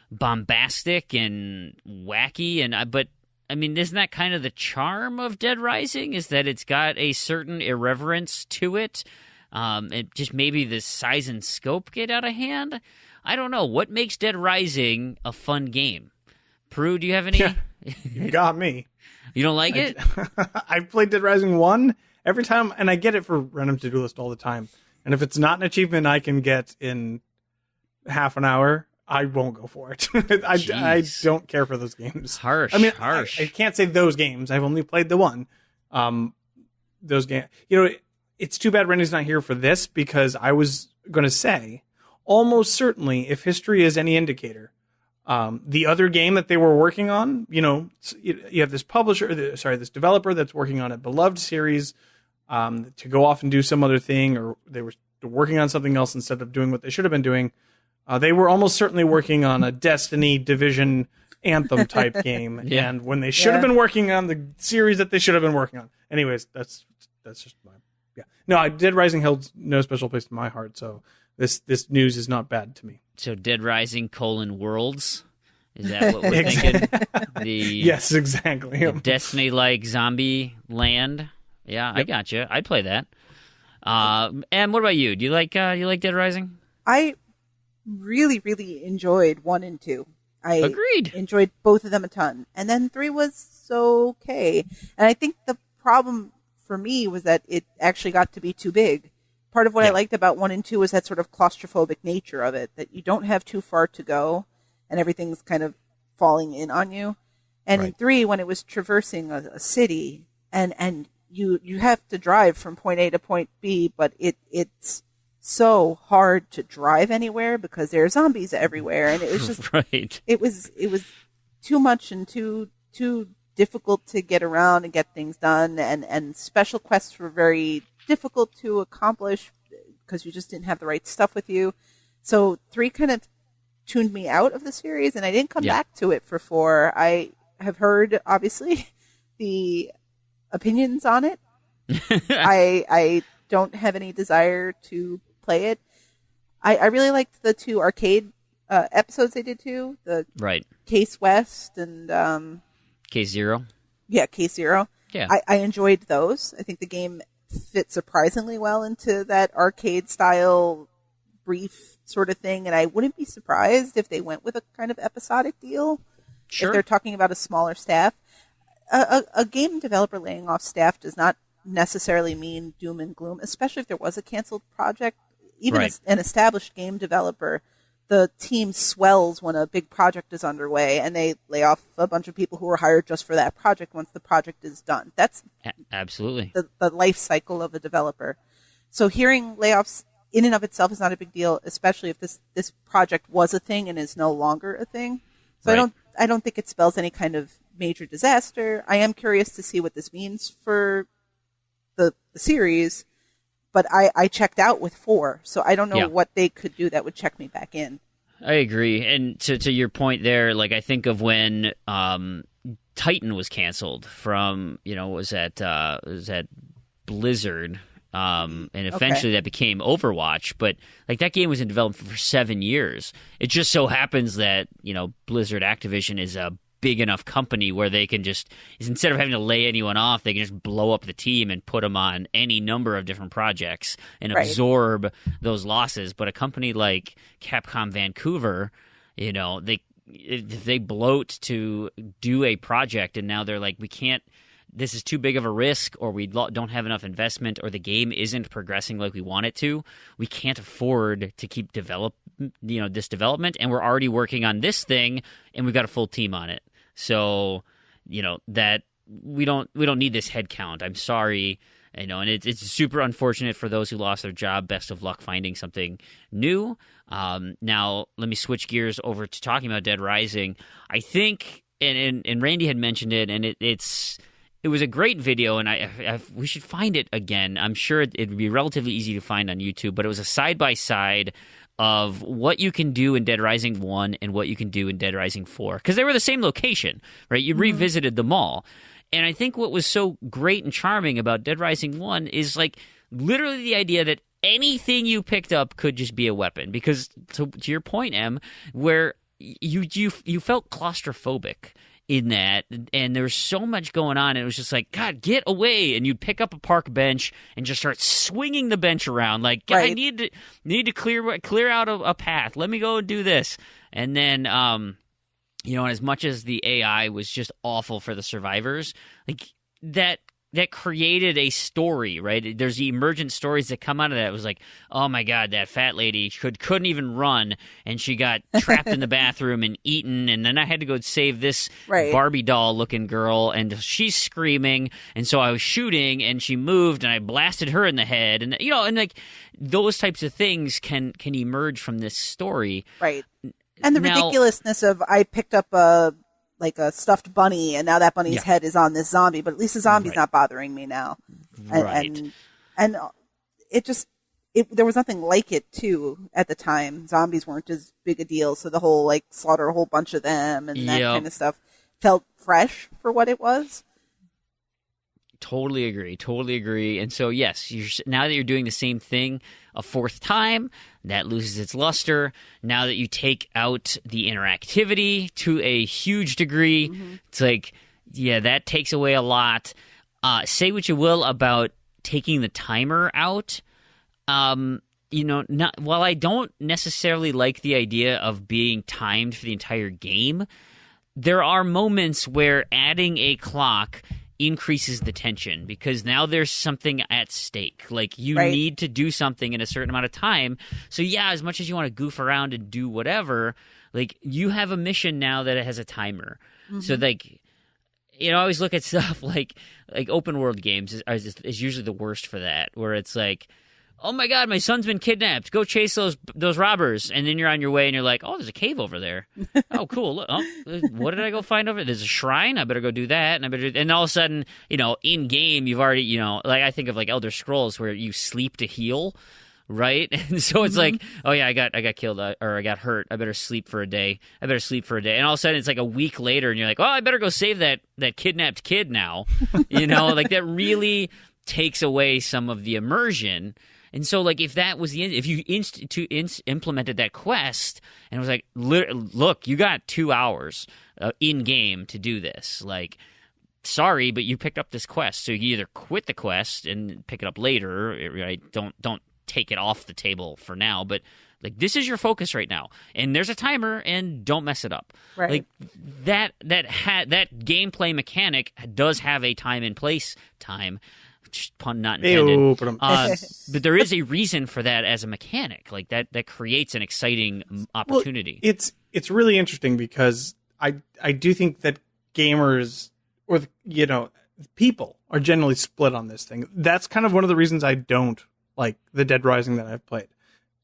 [SPEAKER 2] bombastic and wacky. But I mean, isn't that kind of the charm of Dead Rising? Is that it's got a certain irreverence to it? It just maybe the size and scope get out of hand. I don't know. What makes Dead Rising a fun game? Proulx, do you have any?
[SPEAKER 3] Yeah, you got me.
[SPEAKER 2] You don't like it?
[SPEAKER 3] I've played Dead Rising 1 every time, and I get it for random to-do list all the time. And if it's not an achievement I can get in half an hour, I won't go for it. I don't care for those games.
[SPEAKER 2] Harsh.
[SPEAKER 3] I can't say those games. I've only played the one. Those games. It's too bad Randy's not here for this, because I was going to say, almost certainly, if history is any indicator, the other game that they were working on, you have this this developer that's working on a beloved series to go off and do some other thing, or they were working on something else instead of doing what they should have been doing. They were almost certainly working on a Destiny Division Anthem type game,
[SPEAKER 2] Yeah.
[SPEAKER 3] and when they should have been working on the series that they should have been working on. Anyways, that's just my No, Dead Rising held no special place in my heart, so this news is not bad to me.
[SPEAKER 2] So Dead Rising : Worlds? Is that what we're thinking?
[SPEAKER 3] Yes, exactly.
[SPEAKER 2] The Destiny-like zombie land? Yeah, yep. I gotcha. I'd play that. And what about you? Do you like Dead Rising?
[SPEAKER 4] I really, really enjoyed 1 and 2. I
[SPEAKER 2] Agreed.
[SPEAKER 4] Enjoyed both of them a ton. And then 3 was okay. And I think the problem for me was that it actually got to be too big. Part of what I liked about 1 and 2 was that sort of claustrophobic nature of it, that you don't have too far to go and everything's kind of falling in on you. And in 3, when it was traversing a city and you have to drive from point A to point B, but it's so hard to drive anywhere because there are zombies everywhere, and it was just
[SPEAKER 2] right.
[SPEAKER 4] It was too much and too difficult to get around and get things done, and special quests were very difficult to accomplish because you just didn't have the right stuff with you. So 3 kind of tuned me out of the series, and I didn't come back to it for 4. I have heard, obviously, the opinions on it. I don't have any desire to play it. I really liked the 2 arcade episodes they did too. The Case West and
[SPEAKER 2] Case Zero.
[SPEAKER 4] Yeah, Case Zero.
[SPEAKER 2] Yeah,
[SPEAKER 4] I enjoyed those. I think the game fit surprisingly well into that arcade style brief sort of thing, and I wouldn't be surprised if they went with a kind of episodic deal. Sure. If they're talking about a smaller staff. A game developer laying off staff does not necessarily mean doom and gloom, especially if there was a canceled project. Even as an established game developer, the team swells when a big project is underway, and they lay off a bunch of people who were hired just for that project once the project is done. That's
[SPEAKER 2] absolutely
[SPEAKER 4] the life cycle of a developer. So hearing layoffs in and of itself is not a big deal, especially if this project was a thing and is no longer a thing. So I don't think it spells any kind of major disaster. I am curious to see what this means for the series, but I checked out with 4, so I don't know what they could do that would check me back in.
[SPEAKER 2] I agree, and to your point there, like I think of when Titan was canceled from was that Blizzard. And eventually that became Overwatch, but like that game was in development for 7 years. It just so happens that, Blizzard Activision is a big enough company where they can just, instead of having to lay anyone off, they can just blow up the team and put them on any number of different projects and absorb those losses. But a company like Capcom Vancouver, if they bloat to do a project and now they're like, we can't, this is too big of a risk, or we don't have enough investment, or the game isn't progressing like we want it to, we can't afford to keep this development, and we're already working on this thing, and we've got a full team on it. So, that we don't need this head count. I'm sorry, and it's super unfortunate for those who lost their job. Best of luck finding something new. Now, let me switch gears over to talking about Dead Rising. I think, and Randy had mentioned it, and it was a great video, and we should find it again. I'm sure it'd be relatively easy to find on YouTube, but it was a side-by-side of what you can do in Dead Rising 1 and what you can do in Dead Rising 4. Because they were the same location, right? You revisited them all. And I think what was so great and charming about Dead Rising 1 is, like, literally the idea that anything you picked up could just be a weapon. Because, to your point, Em, where you felt claustrophobic in that, and there was so much going on, and it was just like, God, get away, and you'd pick up a park bench and just start swinging the bench around, like, God, I need to clear out a path, let me go and do this. And then you know, and as much as the AI was just awful for the survivors, like, that created a story, right? There's the emergent stories that come out of that. It was like, oh my God, that fat lady couldn't even run, and she got trapped in the bathroom and eaten, and then I had to go save this Barbie doll looking girl, and she's screaming, and so I was shooting, and she moved, and I blasted her in the head, and, you know, and, like, those types of things can emerge from this story,
[SPEAKER 4] right? And the ridiculousness of, I picked up a stuffed bunny, and now that bunny's head is on this zombie, but at least the zombie's not bothering me now. And there was nothing like it too at the time. Zombies weren't as big a deal, so the whole, like, slaughter a whole bunch of them and that kind of stuff felt fresh for what it was.
[SPEAKER 2] Totally agree. And so, yes, now that you're doing the same thing a fourth time, that loses its luster. Now that you take out the interactivity to a huge degree, it's like, yeah, that takes away a lot. Say what you will about taking the timer out. You know, while I don't necessarily like the idea of being timed for the entire game, there are moments where adding a clock increases the tension, because now there's something at stake. Like, you need to do something in a certain amount of time. So yeah, as much as you want to goof around and do whatever, like, you have a mission now that it has a timer. So, like, you know, I always look at stuff like open world games is usually the worst for that, where it's like, oh my God, my son's been kidnapped. Go chase those robbers. And then you're on your way and you're like, oh, there's a cave over there. Oh, cool. Look, what did I go find over there? There's a shrine. I better go do that. And all of a sudden, you know, in game, you've already, you know, like, I think of, like, Elder Scrolls, where you sleep to heal, right? And so it's like, oh yeah, I got killed, or I got hurt. I better sleep for a day. And all of a sudden it's like a week later and you're like, oh, I better go save that kidnapped kid now. You know, like, that really takes away some of the immersion. And so, like, if that was if you implemented that quest, and it was like, look, you got 2 hours in game to do this. Like, sorry, but you picked up this quest, so you either quit the quest and pick it up later, right? Don't take it off the table for now, but, like, this is your focus right now, and there's a timer, and don't mess it up.
[SPEAKER 4] Right.
[SPEAKER 2] Like, that gameplay mechanic does have a time and place time. Pun not intended. But there is a reason for that as a mechanic. Like, that creates an exciting opportunity.
[SPEAKER 3] Well, it's really interesting, because I do think that gamers, or, you know, people are generally split on this thing. That's kind of one of the reasons I don't like the Dead Rising that I've played.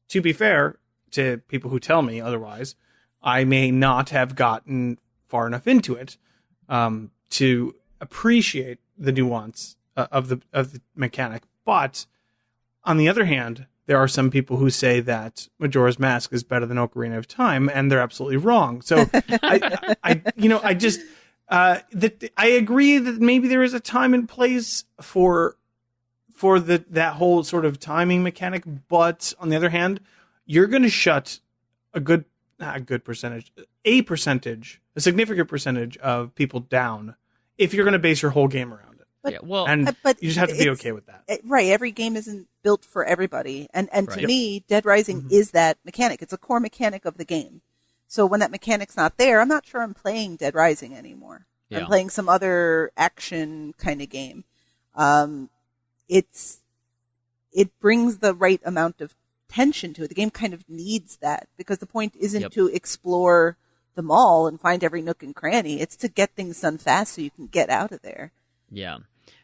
[SPEAKER 3] To be fair to people who tell me otherwise, I may not have gotten far enough into it to appreciate the nuance of the mechanic. But on the other hand, there are some people who say that Majora's Mask is better than Ocarina of Time, and they're absolutely wrong. So I agree that maybe there is a time and place for that whole sort of timing mechanic, but on the other hand, you're going to shut a significant percentage of people down if you're going to base your whole game around it. But you just have to be okay with that.
[SPEAKER 4] Right. Every game isn't built for everybody. And to me, Dead Rising is that mechanic. It's a core mechanic of the game. So when that mechanic's not there, I'm not sure I'm playing Dead Rising anymore. I'm playing some other action kind of game. It brings the right amount of tension to it. The game kind of needs that, because the point isn't to explore the mall and find every nook and cranny. It's to get things done fast so you can get out of there.
[SPEAKER 2] Yeah.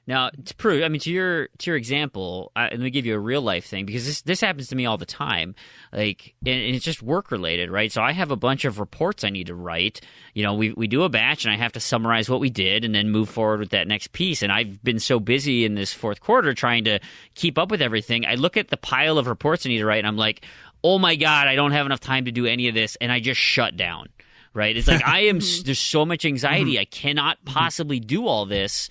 [SPEAKER 2] Now, to prove, I mean, to your example, let me give you a real life thing, because this happens to me all the time. Like, and it's just work related, right? So I have a bunch of reports I need to write. You know, we do a batch, and I have to summarize what we did, and then move forward with that next piece. And I've been so busy in this fourth quarter trying to keep up with everything. I look at the pile of reports I need to write, and I'm like, oh my God, I don't have enough time to do any of this, and I just shut down. Right? It's like there's so much anxiety. I cannot possibly do all this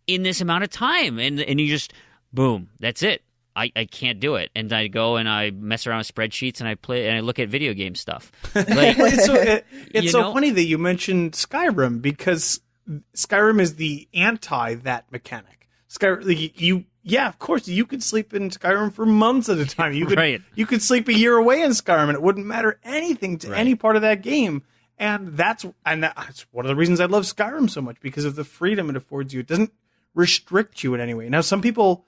[SPEAKER 2] in this amount of time, and you just boom, that's it. I can't do it, and I go and I mess around with spreadsheets, and I play and I look at video game stuff. Like,
[SPEAKER 3] it's so funny that you mentioned Skyrim, because Skyrim is the anti that mechanic. Of course you could sleep in Skyrim for months at a time. You could you could sleep a year away in Skyrim, and it wouldn't matter anything to any part of that game. And that's one of the reasons I love Skyrim so much, because of the freedom it affords you. It doesn't restrict you in any way. Now, some people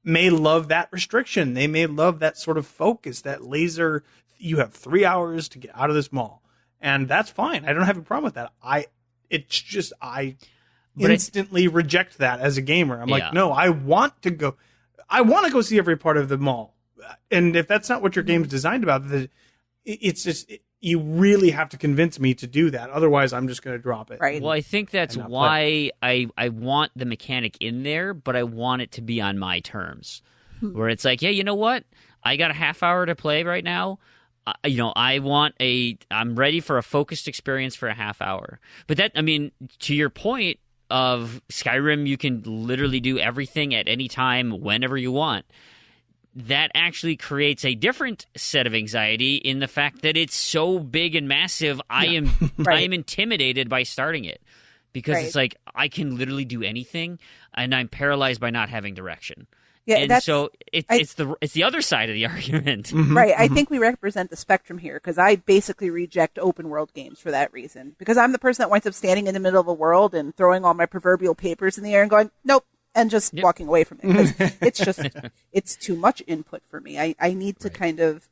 [SPEAKER 3] may love that restriction. They may love that sort of focus, that laser. You have 3 hours to get out of this mall, and that's fine. I don't have a problem with that. I instantly reject that as a gamer. I'm like, no, I want to go see every part of the mall. And if that's not what your game's designed about, it's just you really have to convince me to do that. Otherwise, I'm just going to drop it.
[SPEAKER 4] Right.
[SPEAKER 2] Well, I think that's why I want the mechanic in there, but I want it to be on my terms. Where it's like, yeah, you know what? I got a half hour to play right now. I'm ready for a focused experience for a half hour. But that, I mean, to your point of Skyrim, you can literally do everything at any time, whenever you want. That actually creates a different set of anxiety in the fact that it's so big and massive. I am intimidated by starting it, because it's like I can literally do anything, and I'm paralyzed by not having direction. Yeah, and so it's the other side of the argument.
[SPEAKER 4] Right. I think we represent the spectrum here, because I basically reject open world games for that reason, because I'm the person that winds up standing in the middle of a world and throwing all my proverbial papers in the air and going, nope. And just walking away from it, because it's too much input for me. I need to kind of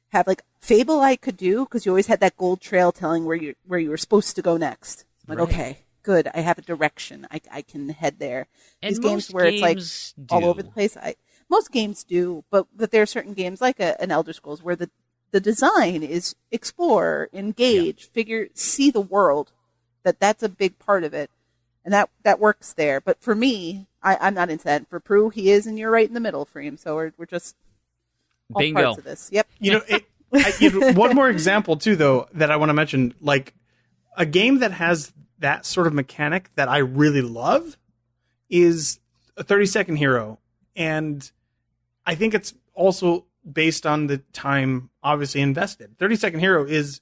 [SPEAKER 4] have, like, Fable I could do, because you always had that gold trail telling where you were supposed to go next. I'm like, okay, good. I have a direction. I can head there.
[SPEAKER 2] And
[SPEAKER 4] these games where it's like all over the place. Most games do, but there are certain games like an Elder Scrolls where the design is explore, engage, see the world. That's a big part of it. And that works there. But for me, I'm not into that. For Proulx, he is, and you're right in the middle for him. So we're just all
[SPEAKER 2] bingo
[SPEAKER 4] parts of this. Yep.
[SPEAKER 3] One more example, too, though, that I want to mention. Like, a game that has that sort of mechanic that I really love is a 30-second hero. And I think it's also based on the time, obviously, invested. 30-second hero is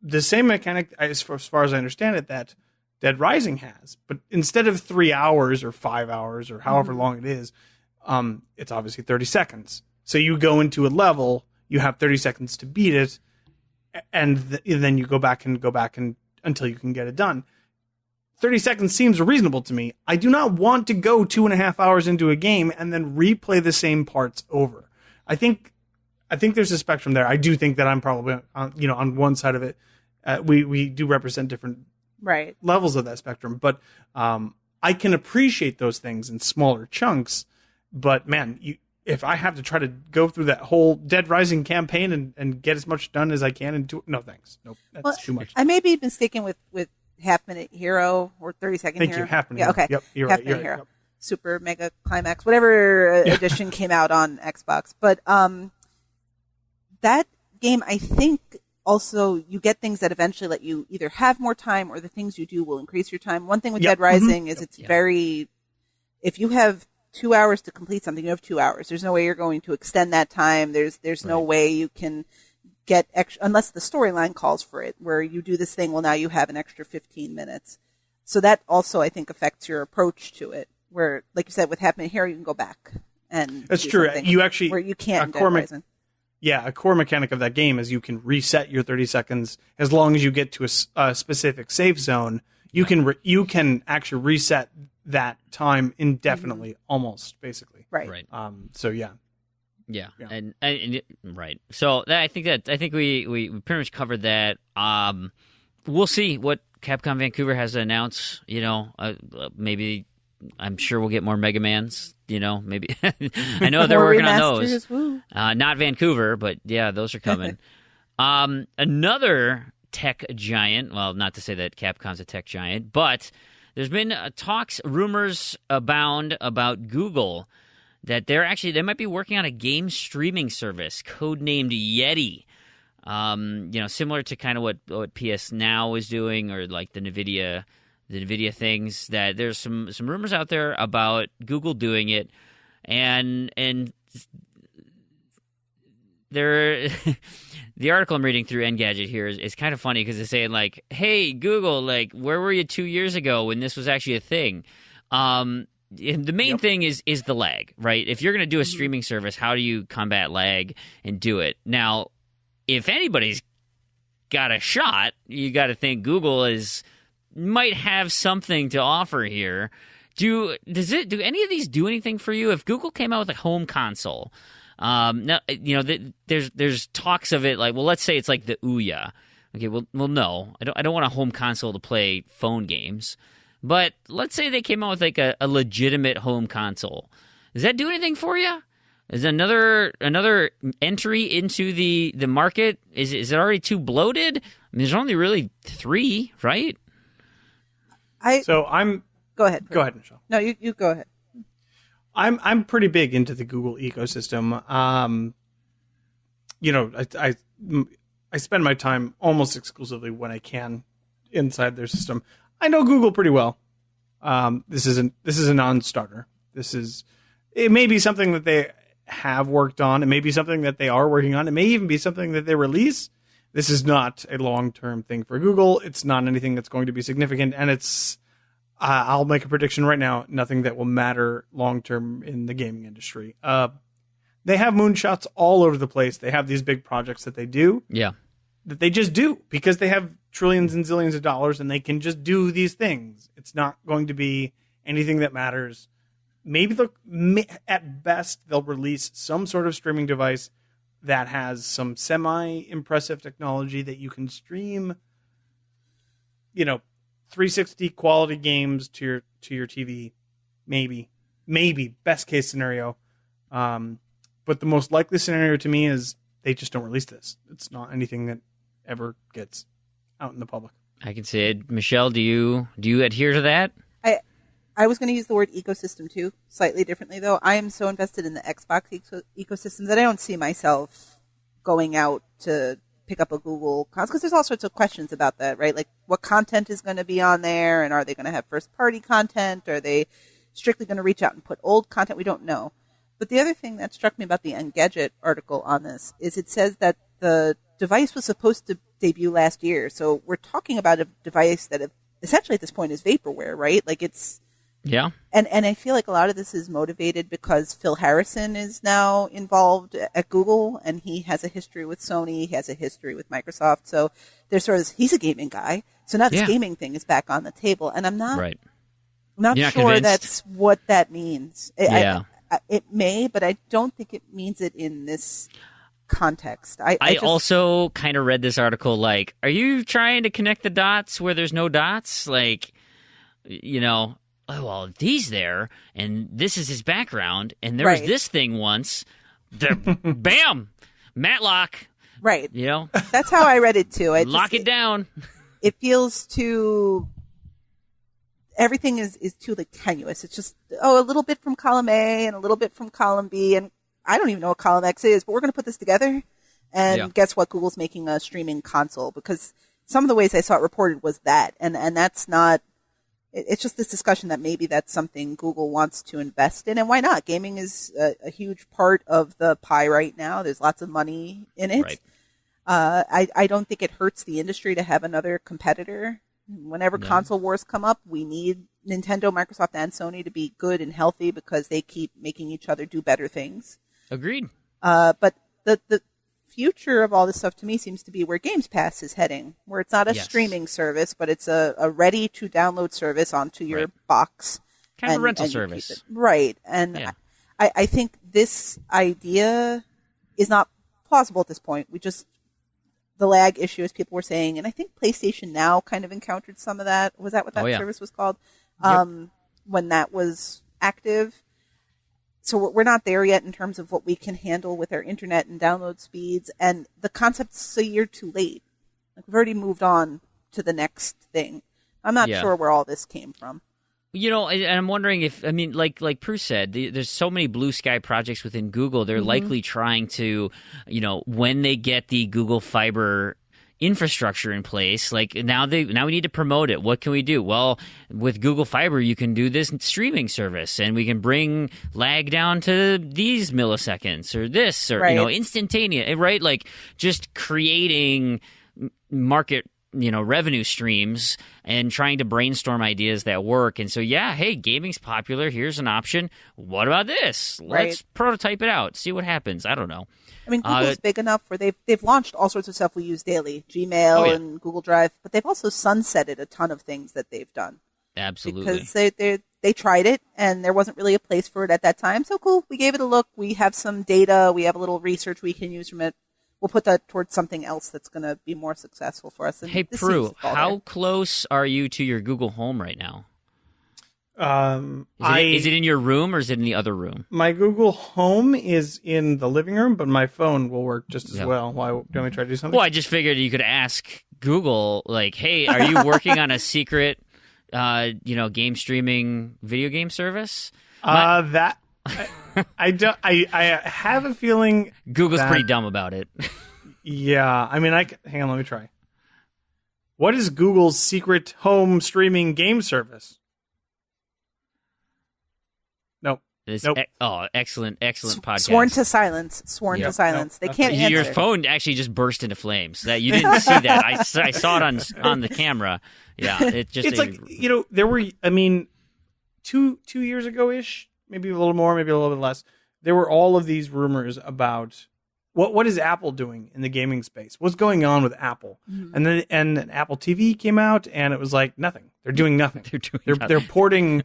[SPEAKER 3] the same mechanic, as far as I understand it, that Dead Rising has, but instead of 3 hours or 5 hours or however long it is, it's obviously 30 seconds. So you go into a level, you have 30 seconds to beat it, and then you go back and until you can get it done. 30 seconds seems reasonable to me. I do not want to go 2.5 hours into a game and then replay the same parts over. I think there's a spectrum there. I do think that I'm probably on one side of it. We do represent different levels of that spectrum, but I can appreciate those things in smaller chunks. But man, if I have to try to go through that whole Dead Rising campaign and get as much done as I can, no thanks, nope, that's too much.
[SPEAKER 4] I may be mistaken with half-minute hero or 30-second hero.
[SPEAKER 3] Thank you, half-minute.
[SPEAKER 4] Yeah, okay,
[SPEAKER 3] yep, you're
[SPEAKER 4] half-minute
[SPEAKER 3] right.
[SPEAKER 4] hero,
[SPEAKER 3] Yep.
[SPEAKER 4] Super Mega Climax, whatever edition came out on Xbox, but that game, I think. Also, you get things that eventually let you either have more time, or the things you do will increase your time. One thing with Dead Rising is it's very, if you have 2 hours to complete something, you have 2 hours. There's no way you're going to extend that time. There's no way you can get extra, unless the storyline calls for it, where you do this thing, well, now you have an extra 15 minutes. So that also, I think, affects your approach to it, where, like you said, with Half Minute Hero, you can go back and
[SPEAKER 3] that's true. You actually,
[SPEAKER 4] where you can't in Dead Rising.
[SPEAKER 3] Yeah, a core mechanic of that game is you can reset your 30 seconds as long as you get to a specific save zone. You can actually reset that time indefinitely, almost basically.
[SPEAKER 4] Right.
[SPEAKER 3] So yeah.
[SPEAKER 2] And right. So I think we pretty much covered that. We'll see what Capcom Vancouver has to announce. Maybe I'm sure we'll get more Mega Mans. Maybe I know they're working on those. Not Vancouver, but yeah, those are coming. Another tech giant. Well, not to say that Capcom's a tech giant, but there's been rumors abound about Google that they might be working on a game streaming service codenamed Yeti. Similar to kind of what PS Now is doing, or like the Nvidia things. That there's some rumors out there about Google doing it, and there. The article I'm reading through Engadget here is kind of funny because it's saying like, "Hey Google, like where were you 2 years ago when this was actually a thing?" The main thing is the lag, right? If you're going to do a streaming service, how do you combat lag and do it? Now, if anybody's got a shot, you got to think Google might have something to offer here. Do any of these do anything for you? If Google came out with a home console, now, there's talks of it like, well, let's say it's like the Ouya. Okay, well, no, I don't want a home console to play phone games. But let's say they came out with like a legitimate home console. Does that do anything for you? Is another entry into the market? Is it already too bloated? I mean, there's only really 3, right?
[SPEAKER 3] Go ahead. Go ahead, Michelle.
[SPEAKER 4] No, you go ahead.
[SPEAKER 3] I'm pretty big into the Google ecosystem. I spend my time almost exclusively when I can inside their system. I know Google pretty well. This is a non-starter. It may be something that they have worked on. It may be something that they are working on. It may even be something that they release. This is not a long-term thing for Google. It's not anything that's going to be significant, and it's I'll make a prediction right now, nothing that will matter long-term in the gaming industry. They have moonshots all over the place. They have these big projects that they do.
[SPEAKER 2] Yeah.
[SPEAKER 3] That they just do because they have trillions and zillions of dollars and they can just do these things. It's not going to be anything that matters. Maybe at best they'll release some sort of streaming device that has some semi-impressive technology that you can stream, 360 quality games to your TV. Maybe best case scenario. But the most likely scenario to me is they just don't release this. It's not anything that ever gets out in the public.
[SPEAKER 2] I can say it. Michelle, do you adhere to that?
[SPEAKER 4] I was going to use the word ecosystem too, slightly differently though. I am so invested in the Xbox ecosystem that I don't see myself going out to pick up a Google console, because there's all sorts of questions about that, right? Like what content is going to be on there, and are they going to have first party content? Are they strictly going to reach out and put old content? We don't know. But the other thing that struck me about the Engadget article on this is it says that the device was supposed to debut last year. So we're talking about a device that essentially at this point is vaporware, right? Like it's...
[SPEAKER 2] Yeah.
[SPEAKER 4] And I feel like a lot of this is motivated because Phil Harrison is now involved at Google, and he has a history with Sony. He has a history with Microsoft. So there's sort of, he's a gaming guy. So now this gaming thing is back on the table. And I'm not,
[SPEAKER 2] right.
[SPEAKER 4] I'm not
[SPEAKER 2] You're
[SPEAKER 4] sure
[SPEAKER 2] not convinced?
[SPEAKER 4] that's what that means.
[SPEAKER 2] Yeah.
[SPEAKER 4] It may, but I don't think it means it in this context. I
[SPEAKER 2] also kind of read this article like, are you trying to connect the dots where there's no dots? Like, oh, well, he's there, and this is his background, and there was this thing once. Bam! Matlock.
[SPEAKER 4] Right. That's how I read it, too.
[SPEAKER 2] Lock it down.
[SPEAKER 4] It feels too... Everything is too tenuous. It's just, a little bit from column A and a little bit from column B, and I don't even know what column X is, but we're going to put this together, and guess what? Google's making a streaming console, because some of the ways I saw it reported was that, and that's not... It's just this discussion that maybe that's something Google wants to invest in, and why not? Gaming is a huge part of the pie right now. There's lots of money in it.
[SPEAKER 2] Right.
[SPEAKER 4] I don't think it hurts the industry to have another competitor. Whenever console wars come up, we need Nintendo, Microsoft, and Sony to be good and healthy because they keep making each other do better things.
[SPEAKER 2] Agreed.
[SPEAKER 4] But the future of all this stuff to me seems to be where Games Pass is heading, where it's not a streaming service, but it's a ready-to-download service onto your box.
[SPEAKER 2] Kind of a rental service.
[SPEAKER 4] Right. And I think this idea is not plausible at this point. The lag issue, as people were saying, and I think PlayStation Now kind of encountered some of that. Was that what that service was called?
[SPEAKER 2] Yep.
[SPEAKER 4] when that was active. So we're not there yet in terms of what we can handle with our internet and download speeds. And the concept's a year too late. Like, we've already moved on to the next thing. I'm not sure where all this came from.
[SPEAKER 2] You know, and I'm wondering if, I mean, like Proulx said, there's so many blue sky projects within Google. They're likely trying to, you know, when they get the Google Fiber infrastructure in place, like now we need to promote it. What can we do? Well, with Google Fiber, you can do this streaming service, and we can bring lag down to these milliseconds or this, or you know, instantaneous, right? Like just creating market, you know, revenue streams and trying to brainstorm ideas that work. And so, yeah, hey, gaming's popular. Here's an option. What about this? Let's prototype it out. See what happens. I don't know.
[SPEAKER 4] I mean, Google's big enough where they've launched all sorts of stuff we use daily, Gmail and Google Drive, but they've also sunsetted a ton of things that they've done.
[SPEAKER 2] Absolutely.
[SPEAKER 4] Because they tried it, and there wasn't really a place for it at that time. So cool, we gave it a look. We have some data. We have a little research we can use from it. We'll put that towards something else that's going to be more successful for us. And
[SPEAKER 2] hey, Proulx, how close are you to your Google Home right now? Is it in your room or is it in the other room?
[SPEAKER 3] My Google Home is in the living room, but my phone will work just as well. Why don't we try to do something?
[SPEAKER 2] Well, I just figured you could ask Google, like, hey, are you working on a secret, game streaming video game service?
[SPEAKER 3] I have a feeling
[SPEAKER 2] Google's pretty dumb about it.
[SPEAKER 3] Yeah, I mean, hang on, let me try. What is Google's secret home streaming game service? Nope.
[SPEAKER 2] Excellent podcast.
[SPEAKER 4] Sworn to silence. They can't answer.
[SPEAKER 2] Your phone actually just burst into flames. That you didn't see that. I saw it on the camera. Yeah, it's
[SPEAKER 3] like, you know, there were, I mean, 2 years ago ish, maybe a little more, maybe a little bit less. There were all of these rumors about what is Apple doing in the gaming space? What's going on with Apple? Mm-hmm. And then Apple TV came out, and it was like nothing. They're doing nothing. They're porting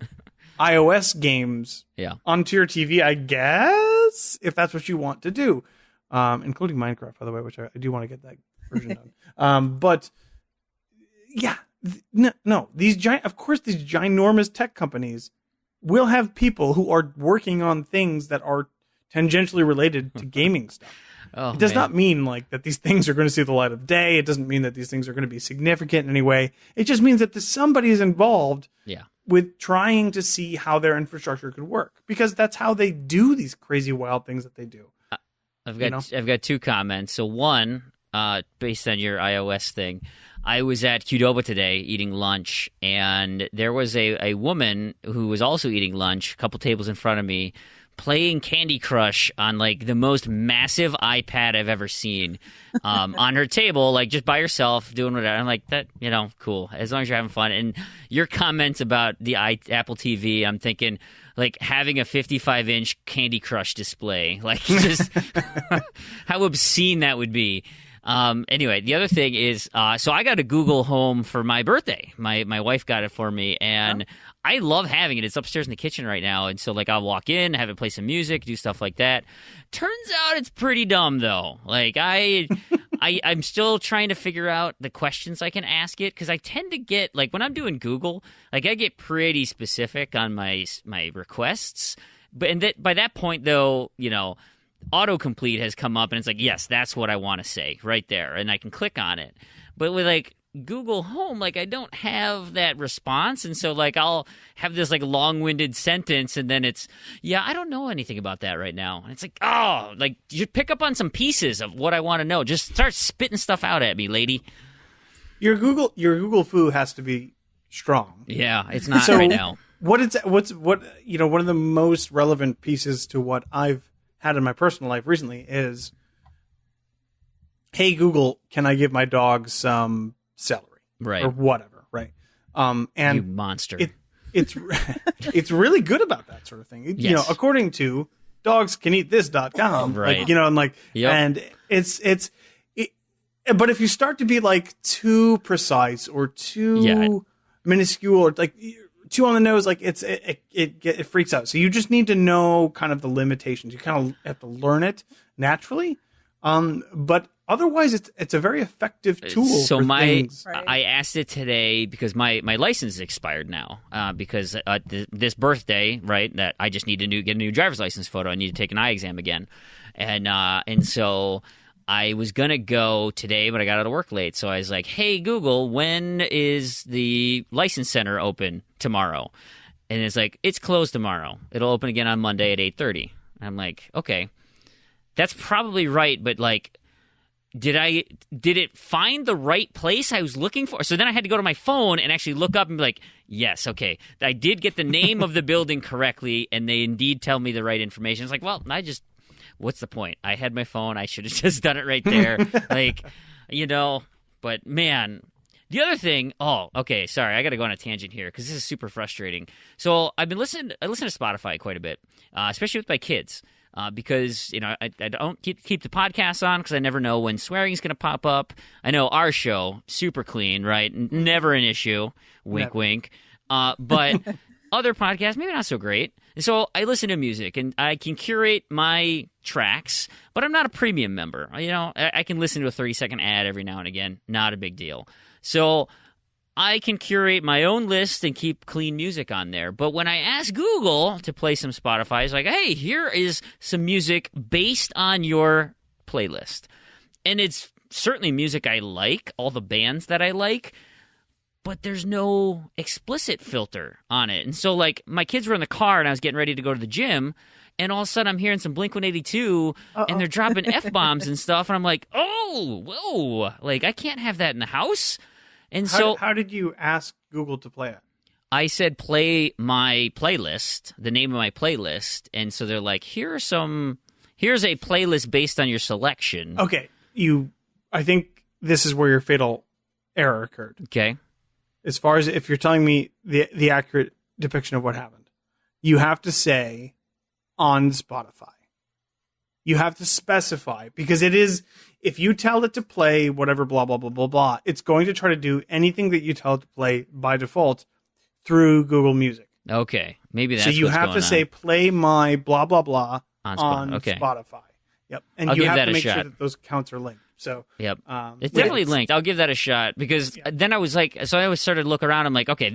[SPEAKER 3] iOS games onto your TV, I guess, if that's what you want to do, including Minecraft, by the way, which I do want to get that version done. But yeah, no, these ginormous tech companies will have people who are working on things that are tangentially related to gaming stuff. It does not mean like that these things are going to see the light of day. It doesn't mean that these things are going to be significant in any way. It just means that somebody is involved with trying to see how their infrastructure could work, because that's how they do these crazy wild things that they do.
[SPEAKER 2] I've got 2 comments. So one, based on your iOS thing, I was at Qdoba today eating lunch, and there was a woman who was also eating lunch, a couple tables in front of me, playing Candy Crush on like the most massive iPad I've ever seen, on her table, like just by herself doing whatever. I'm like, that, you know, cool, as long as you're having fun. And your comments about the Apple TV, I'm thinking like having a 55-inch Candy Crush display, like just how obscene that would be. Anyway, the other thing is, so I got a Google Home for my birthday. My wife got it for me, and I love having it. It's upstairs in the kitchen right now, and so like I'll walk in, have it play some music, do stuff like that. Turns out it's pretty dumb though. Like I'm still trying to figure out the questions I can ask it, because I tend to get, like, when I'm doing Google, like I get pretty specific on my requests, but by that point though, you know, autocomplete has come up and it's like, yes, that's what I want to say right there, and I can click on it. But with like Google Home, like I don't have that response, and so like I'll have this like long-winded sentence, and then it's, yeah, I don't know anything about that right now, and it's like, oh, like you pick up on some pieces of what I want to know. Just start spitting stuff out at me, lady.
[SPEAKER 3] Your Google foo has to be strong.
[SPEAKER 2] Yeah, it's not right now.
[SPEAKER 3] One of the most relevant pieces to what I've had in my personal life recently is, hey Google, can I give my dog some celery,
[SPEAKER 2] right,
[SPEAKER 3] or whatever, right? And
[SPEAKER 2] you monster.
[SPEAKER 3] It's really good about that sort of thing. Yes. You know, according to dogscaneatthis.com,
[SPEAKER 2] right?
[SPEAKER 3] Like, you know, and like, and it's but if you start to be like too precise or too minuscule, or like too on the nose, like it freaks out. So you just need to know kind of the limitations. You kind of have to learn it naturally. But otherwise, it's a very effective tool.
[SPEAKER 2] So
[SPEAKER 3] for things.
[SPEAKER 2] I asked it today because my license is expired now. Because this birthday, right? That I just need to get a new driver's license photo. I need to take an eye exam again, and so I was gonna go today, but I got out of work late. So I was like, "Hey Google, when is the license center open tomorrow?" And it's like, "It's closed tomorrow. It'll open again on Monday at 8:30." I'm like, "Okay, that's probably right, but like." Did it find the right place I was looking for? So then I had to go to my phone and actually look up and be like, yes, okay, I did get the name of the building correctly, and they indeed tell me the right information. It's like, well, what's the point? I had my phone. I should have just done it right there. But man, the other thing, okay, sorry, I got to go on a tangent here because this is super frustrating. So I listen to Spotify quite a bit, especially with my kids. Because I don't keep the podcast on because I never know when swearing is going to pop up. I know our show, super clean, right? Never an issue. Wink, wink. But other podcasts, maybe not so great. And so I listen to music, and I can curate my tracks, but I'm not a premium member. I can listen to a 30-second ad every now and again. Not a big deal. So I can curate my own list and keep clean music on there. But when I ask Google to play some Spotify, it's like, hey, here is some music based on your playlist. And it's certainly music I like, all the bands that I like, but there's no explicit filter on it. And so, like, my kids were in the car and I was getting ready to go to the gym, and all of a sudden I'm hearing some Blink-182, and they're dropping F-bombs and stuff, and I'm like, oh, whoa, like, I can't have that in the house. And
[SPEAKER 3] how did you ask Google to play it?
[SPEAKER 2] I said, play my playlist, the name of my playlist. And so they're like, here's a playlist based on your selection.
[SPEAKER 3] Okay. I think this is where your fatal error occurred.
[SPEAKER 2] Okay.
[SPEAKER 3] As far as if you're telling me the accurate depiction of what happened, you have to say on Spotify. You have to specify, because it is, if you tell it to play whatever, blah, blah, blah, blah, blah, it's going to try to do anything that you tell it to play by default through Google Music.
[SPEAKER 2] Okay. Maybe that's
[SPEAKER 3] so you have to say, play my blah, blah, blah on Spotify. Yep. And you have to make sure that those accounts are linked. So,
[SPEAKER 2] yep. It's definitely linked. I'll give that a shot, because then I was like, so I always started to look around. I'm like, okay,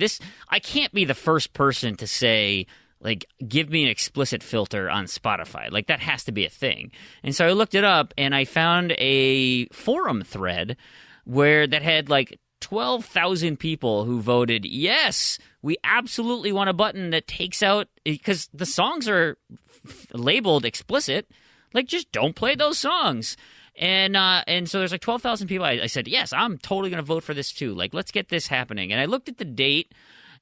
[SPEAKER 2] I can't be the first person to say, like, give me an explicit filter on Spotify. Like, that has to be a thing. And so I looked it up, and I found a forum thread that had, like, 12,000 people who voted, yes, we absolutely want a button that takes out, because the songs are labeled explicit, like, just don't play those songs. And so there's like 12,000 people. I said, yes, I'm totally going to vote for this too. Like, let's get this happening. And I looked at the date,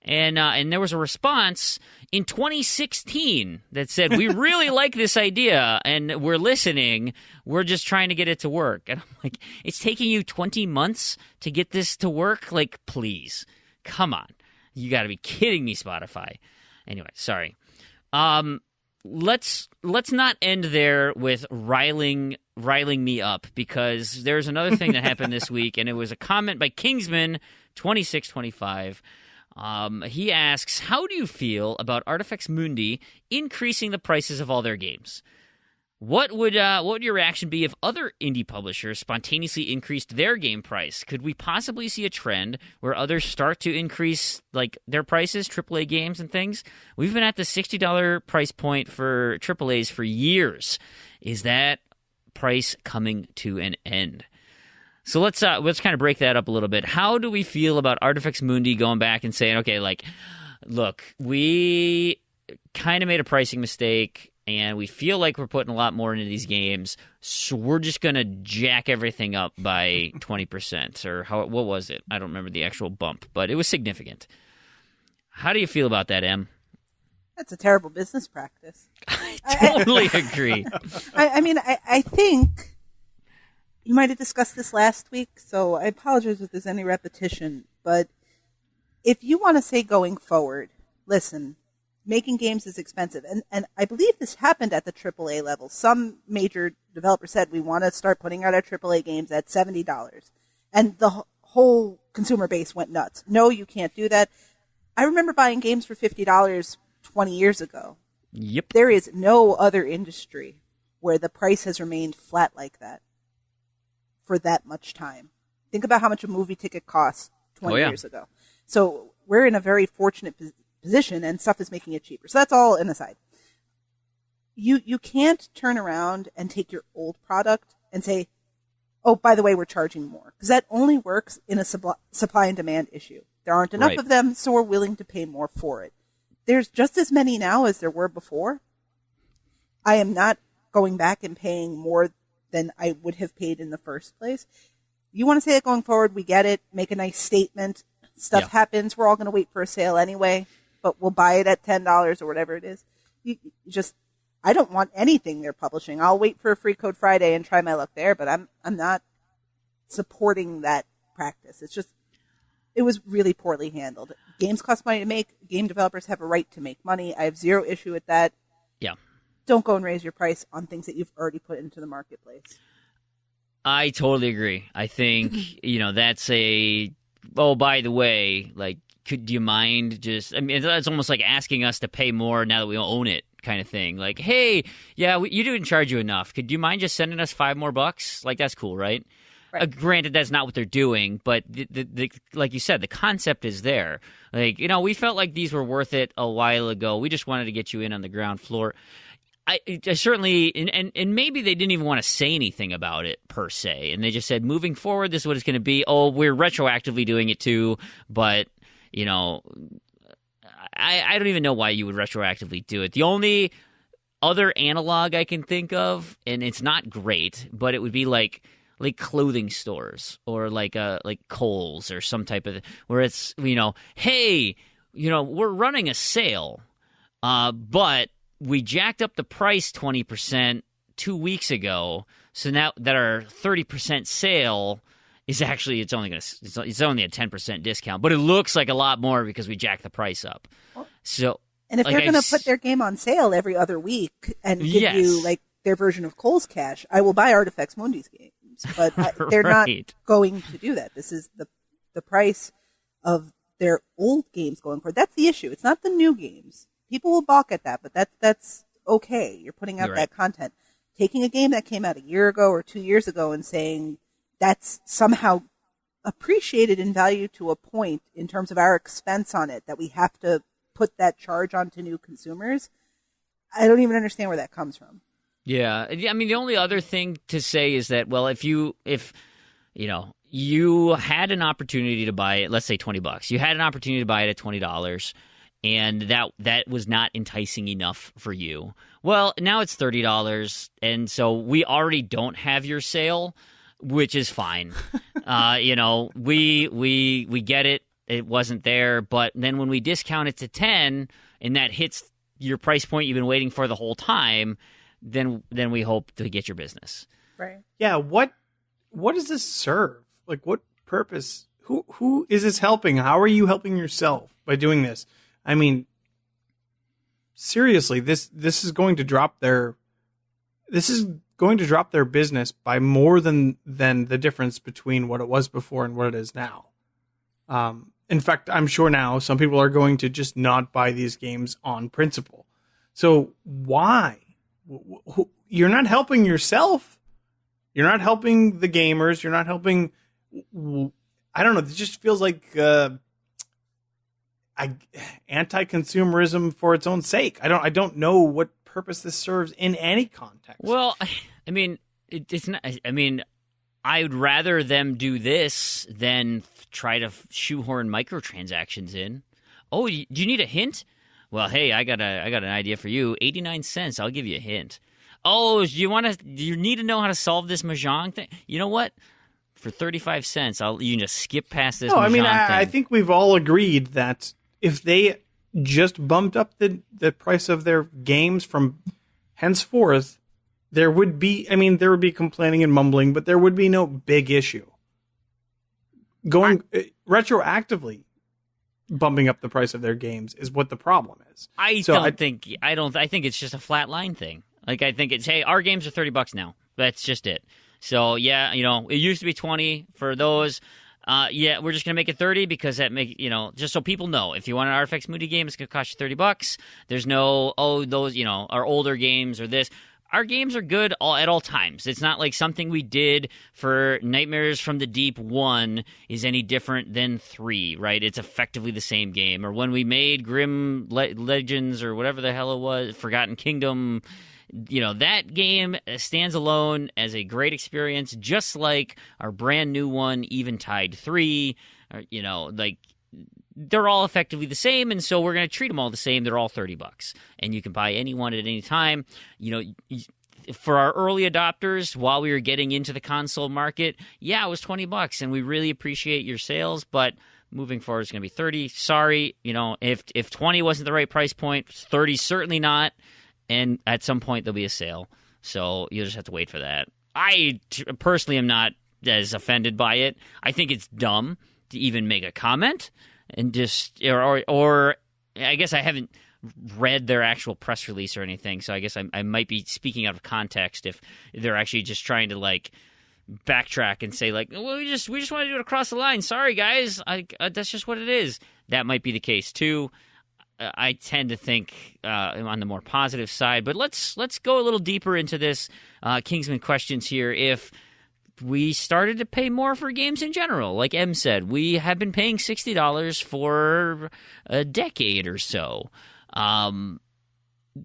[SPEAKER 2] and there was a response in 2016 that said, we really like this idea, and we're listening. We're just trying to get it to work. And I'm like, it's taking you 20 months to get this to work? Like, please, come on. You got to be kidding me, Spotify. Anyway, sorry. Let's not end there with riling me up, because there's another thing that happened this week, and it was a comment by Kingsman2625. He asks, how do you feel about Artifex Mundi increasing the prices of all their games? What would your reaction be if other indie publishers spontaneously increased their game price? Could we possibly see a trend where others start to increase, like, their prices, AAA games and things? We've been at the $60 price point for AAAs for years. Is that price coming to an end? So let's kind of break that up a little bit. How do we feel about Artifex Mundi going back and saying, okay, like, look, we kind of made a pricing mistake, and we feel like we're putting a lot more into these games, so we're just going to jack everything up by 20%, or what was it? I don't remember the actual bump, but it was significant. How do you feel about that, Em?
[SPEAKER 4] That's a terrible business practice.
[SPEAKER 2] I totally agree.
[SPEAKER 4] I think you might have discussed this last week, so I apologize if there's any repetition, but if you want to say going forward, listen, making games is expensive. And I believe this happened at the AAA level. Some major developer said, we want to start putting out our AAA games at $70. And the whole consumer base went nuts. No, you can't do that. I remember buying games for $50 20 years ago.
[SPEAKER 2] Yep.
[SPEAKER 4] There is no other industry where the price has remained flat like that. for that much time. Think about how much a movie ticket cost 20
[SPEAKER 2] yeah.
[SPEAKER 4] years ago. So we're in a very fortunate position, and stuff is making it cheaper. So that's all an aside. You can't turn around and take your old product and say, oh, by the way, we're charging more. Because that only works in a supply and demand issue. There aren't enough of them, so we're willing to pay more for it. There's just as many now as there were before. I am not going back and paying more than I would have paid in the first place. You want to say it going forward, we get it. Make a nice statement. Stuff happens. We're all going to wait for a sale anyway, but we'll buy it at $10 or whatever it is. I don't want anything they're publishing. I'll wait for a Free Code Friday and try my luck there, but I'm not supporting that practice. It was really poorly handled. Games cost money to make. Game developers have a right to make money. I have zero issue with that.
[SPEAKER 2] Yeah.
[SPEAKER 4] Don't go and raise your price on things that you've already put into the marketplace.
[SPEAKER 2] I totally agree. I think, that's oh, by the way, like, do you mind it's almost like asking us to pay more now that we own it kind of thing. Like, hey, yeah, you didn't charge you enough. Could you mind just sending us $5 more? Like, that's cool, right? Right. Granted, that's not what they're doing, but like you said, the concept is there. Like, we felt like these were worth it a while ago. We just wanted to get you in on the ground floor. I certainly, and maybe they didn't even want to say anything about it per se, and they just said, moving forward, this is what it's going to be. Oh, we're retroactively doing it too, but I don't even know why you would retroactively do it. The only other analog I can think of, and it's not great, but it would be like clothing stores or like Kohl's or some type of, where it's, hey, we're running a sale, but we jacked up the price 20% 2 weeks ago. So now that our 30% sale is actually, it's only a 10% discount, but it looks like a lot more because we jacked the price up. So,
[SPEAKER 4] and if they're going to put their game on sale every other week and give you like their version of Kohl's Cash, I will buy Artifex Mundi's games, but they're not going to do that. This is the price of their old games going forward. That's the issue. It's not the new games. People will balk at that, but that's okay. You're putting out that content. Taking a game that came out a year ago or 2 years ago and saying that's somehow appreciated in value to a point in terms of our expense on it, that we have to put that charge onto new consumers. I don't even understand where that comes from.
[SPEAKER 2] Yeah. I mean, the only other thing to say is that, well, if you had an opportunity to buy it, let's say $20, you had an opportunity to buy it at $20, and that was not enticing enough for you. Well, now it's $30, and so we already don't have your sale, which is fine. We get it. It wasn't there, but then when we discount it to 10, and that hits your price point you've been waiting for the whole time, then we hope to get your business.
[SPEAKER 3] Right. Yeah. What does this serve? Like, what purpose? Who is this helping? How are you helping yourself by doing this? I mean, seriously, this is going to drop their business by more than the difference between what it was before and what it is now. In fact, I'm sure now some people are going to just not buy these games on principle. So why? You're not helping yourself. You're not helping the gamers. You're not helping. I don't know. It just feels like anti-consumerism for its own sake. I don't know what purpose this serves in any context.
[SPEAKER 2] Well, I mean, it's not. I mean, I would rather them do this than try to shoehorn microtransactions in. Oh, do you need a hint? Well, hey, I got an idea for you. 89 cents. I'll give you a hint. Oh, do you need to know how to solve this Mahjong thing? You know what? For 35 cents, you can just skip past this. No, Mahjong thing.
[SPEAKER 3] I think we've all agreed that if they just bumped up the price of their games from henceforth, there would be complaining and mumbling, but there would be no big issue. Retroactively bumping up the price of their games is what the problem is.
[SPEAKER 2] I think it's just a flat line thing. Like, I think it's, hey, our games are $30 now. That's just it. So yeah, it used to be 20 for those. We're just gonna make it 30 because just so people know, if you want an Artifacts Moody game, it's gonna cost you $30. There's no those our older games or this. our games are good at all times. It's not like something we did for Nightmares from the Deep 1 is any different than 3, right? It's effectively the same game. Or when we made Grim Legends or whatever the hell it was, Forgotten Kingdom, that game stands alone as a great experience, just like our brand new one, Eventide 3, they're all effectively the same, and so we're going to treat them all the same. They're all $30, and you can buy any one at any time. For our early adopters, while we were getting into the console market, it was $20, and we really appreciate your sales, but moving forward, it's going to be 30. Sorry, if 20 wasn't the right price point, 30 certainly not, and at some point there'll be a sale, so you'll just have to wait for that. I personally am not as offended by it. I think it's dumb to even make a comment. And just, or I guess I haven't read their actual press release or anything, so I guess I might be speaking out of context if they're actually just trying to backtrack and say well, we just want to do it across the line. Sorry guys, that's just what it is. That might be the case too. I tend to think on the more positive side, but let's go a little deeper into this Kingsman questions here. If we started to pay more for games in general. Like Em said, we have been paying $60 for a decade or so.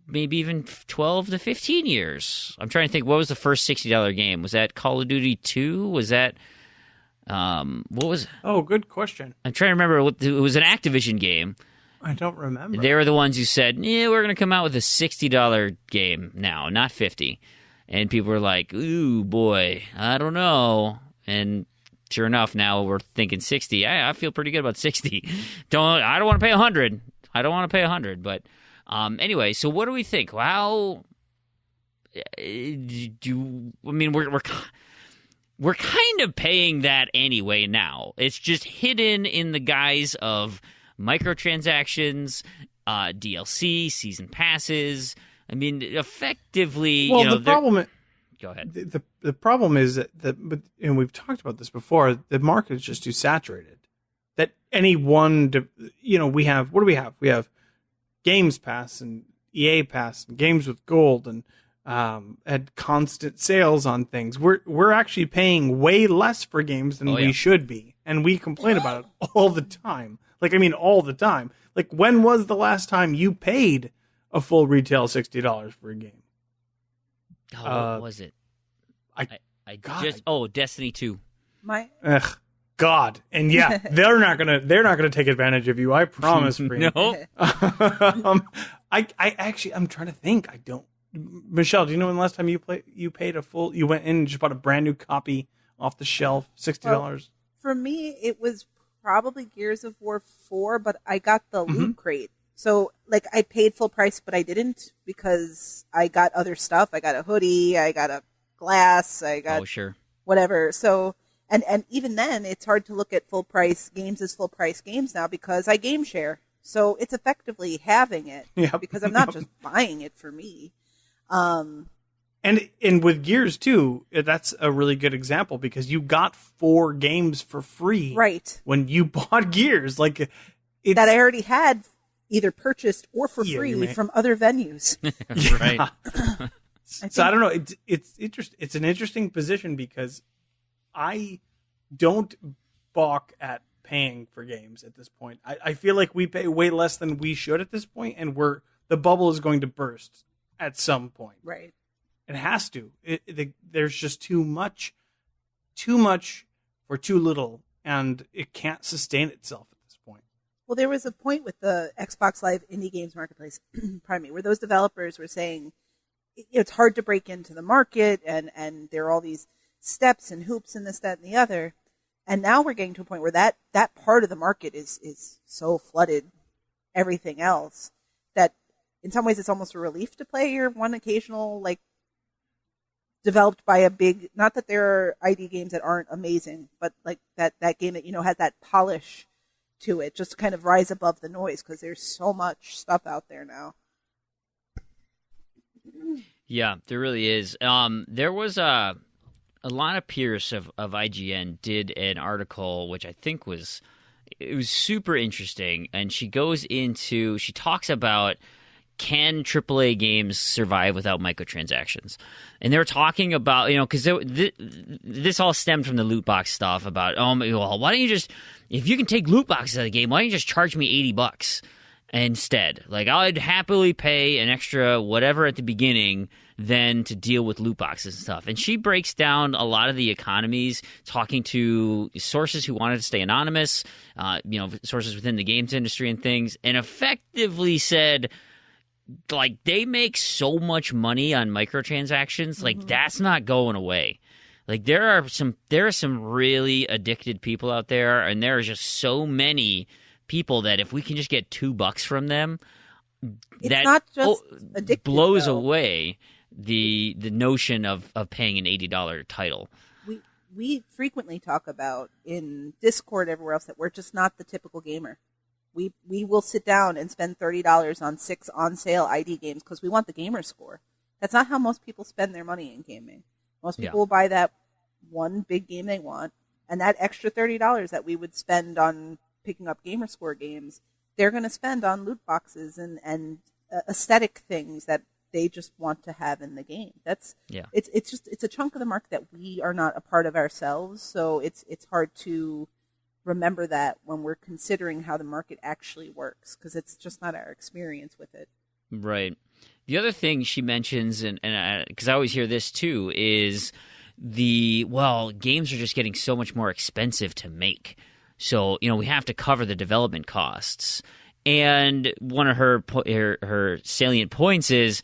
[SPEAKER 2] Maybe even 12 to 15 years. I'm trying to think, what was the first $60 game? Was that Call of Duty 2? Was that... what was...
[SPEAKER 3] Oh, good question.
[SPEAKER 2] I'm trying to remember. It was an Activision game.
[SPEAKER 3] I don't remember.
[SPEAKER 2] They were the ones who said, we're going to come out with a $60 game now, not $50. And people were like, ooh, boy, I don't know. And sure enough, now we're thinking 60. I feel pretty good about 60. I don't want to pay 100. I don't want to pay 100. But anyway, so what do we think? Well, we're kind of paying that anyway now. It's just hidden in the guise of microtransactions, DLC, season passes. I mean, effectively,
[SPEAKER 3] the problem.
[SPEAKER 2] Go ahead.
[SPEAKER 3] The problem is and we've talked about this before. The market is just too saturated. That any one, we have. What do we have? We have Games Pass and EA Pass and Games with Gold and had constant sales on things. We're actually paying way less for games than we should be, and we complain about it all the time. All the time. When was the last time you paid a full retail $60 for a game?
[SPEAKER 2] What was it? Destiny 2.
[SPEAKER 3] God. And they're not gonna take advantage of you. I promise.
[SPEAKER 2] No.
[SPEAKER 3] I'm trying to think. I don't. Michelle, do you know when the last time you paid you went in and just bought a brand new copy off the shelf, $60? Well,
[SPEAKER 4] for me, it was probably Gears of War 4, but I got the loot crate. So, I paid full price, but I didn't because I got other stuff. I got a hoodie, I got a glass, I got whatever. So, and even then, it's hard to look at full price games as full price games now because I game share. So, it's effectively having it because I'm not just buying it for me.
[SPEAKER 3] And with Gears too, that's a really good example because you got 4 games for free,
[SPEAKER 4] right?
[SPEAKER 3] When you bought Gears, that
[SPEAKER 4] I already had either purchased or for free from other venues,
[SPEAKER 2] right?
[SPEAKER 3] So I don't know. It's an interesting position because I don't balk at paying for games at this point. I feel like we pay way less than we should at this point, and the bubble is going to burst at some point,
[SPEAKER 4] right?
[SPEAKER 3] It has to. There's just too much for too little, and it can't sustain itself at this point.
[SPEAKER 4] Well, there was a point with the Xbox Live Indie Games Marketplace, pardon me, where those developers were saying it's hard to break into the market, and there are all these steps and hoops and this, that, and the other. And now we're getting to a point where that part of the market is so flooded, everything else, that in some ways it's almost a relief to play your one occasional, developed by a big, not that there are ID games that aren't amazing, but that game that, has that polish to it, just to kind of rise above the noise because there's so much stuff out there now.
[SPEAKER 2] Yeah, there really is. There was a Alana Pierce of IGN did an article which I think it was super interesting, and she talks about can AAA games survive without microtransactions? And they were talking about, because this all stemmed from the loot box stuff about, well, why don't you just, if you can take loot boxes out of the game, why don't you just charge me $80 instead? Like, I'd happily pay an extra whatever at the beginning than to deal with loot boxes and stuff. And she breaks down a lot of the economies, talking to sources who wanted to stay anonymous, sources within the games industry and things, and effectively said, like, they make so much money on microtransactions, like, that's not going away. Like, there are some really addicted people out there, and there are just so many people that if we can just get $2 from them,
[SPEAKER 4] it's not just addicted,
[SPEAKER 2] blows away the notion of paying an $80 title.
[SPEAKER 4] We frequently talk about in Discord, everywhere else, that we're just not the typical gamer. We will sit down and spend $30 on 6 on-sale ID games because we want the Gamerscore. That's not how most people spend their money in gaming. Most people will buy that one big game they want, and that extra $30 that we would spend on picking up Gamerscore games, they're going to spend on loot boxes and aesthetic things that they just want to have in the game. It's a chunk of the market that we are not a part of ourselves, so it's hard to remember that when we're considering how the market actually works, because it's just not our experience with it.
[SPEAKER 2] Right. The other thing she mentions, and because I always hear this too, is games are just getting so much more expensive to make. So, we have to cover the development costs. And one of her salient points is,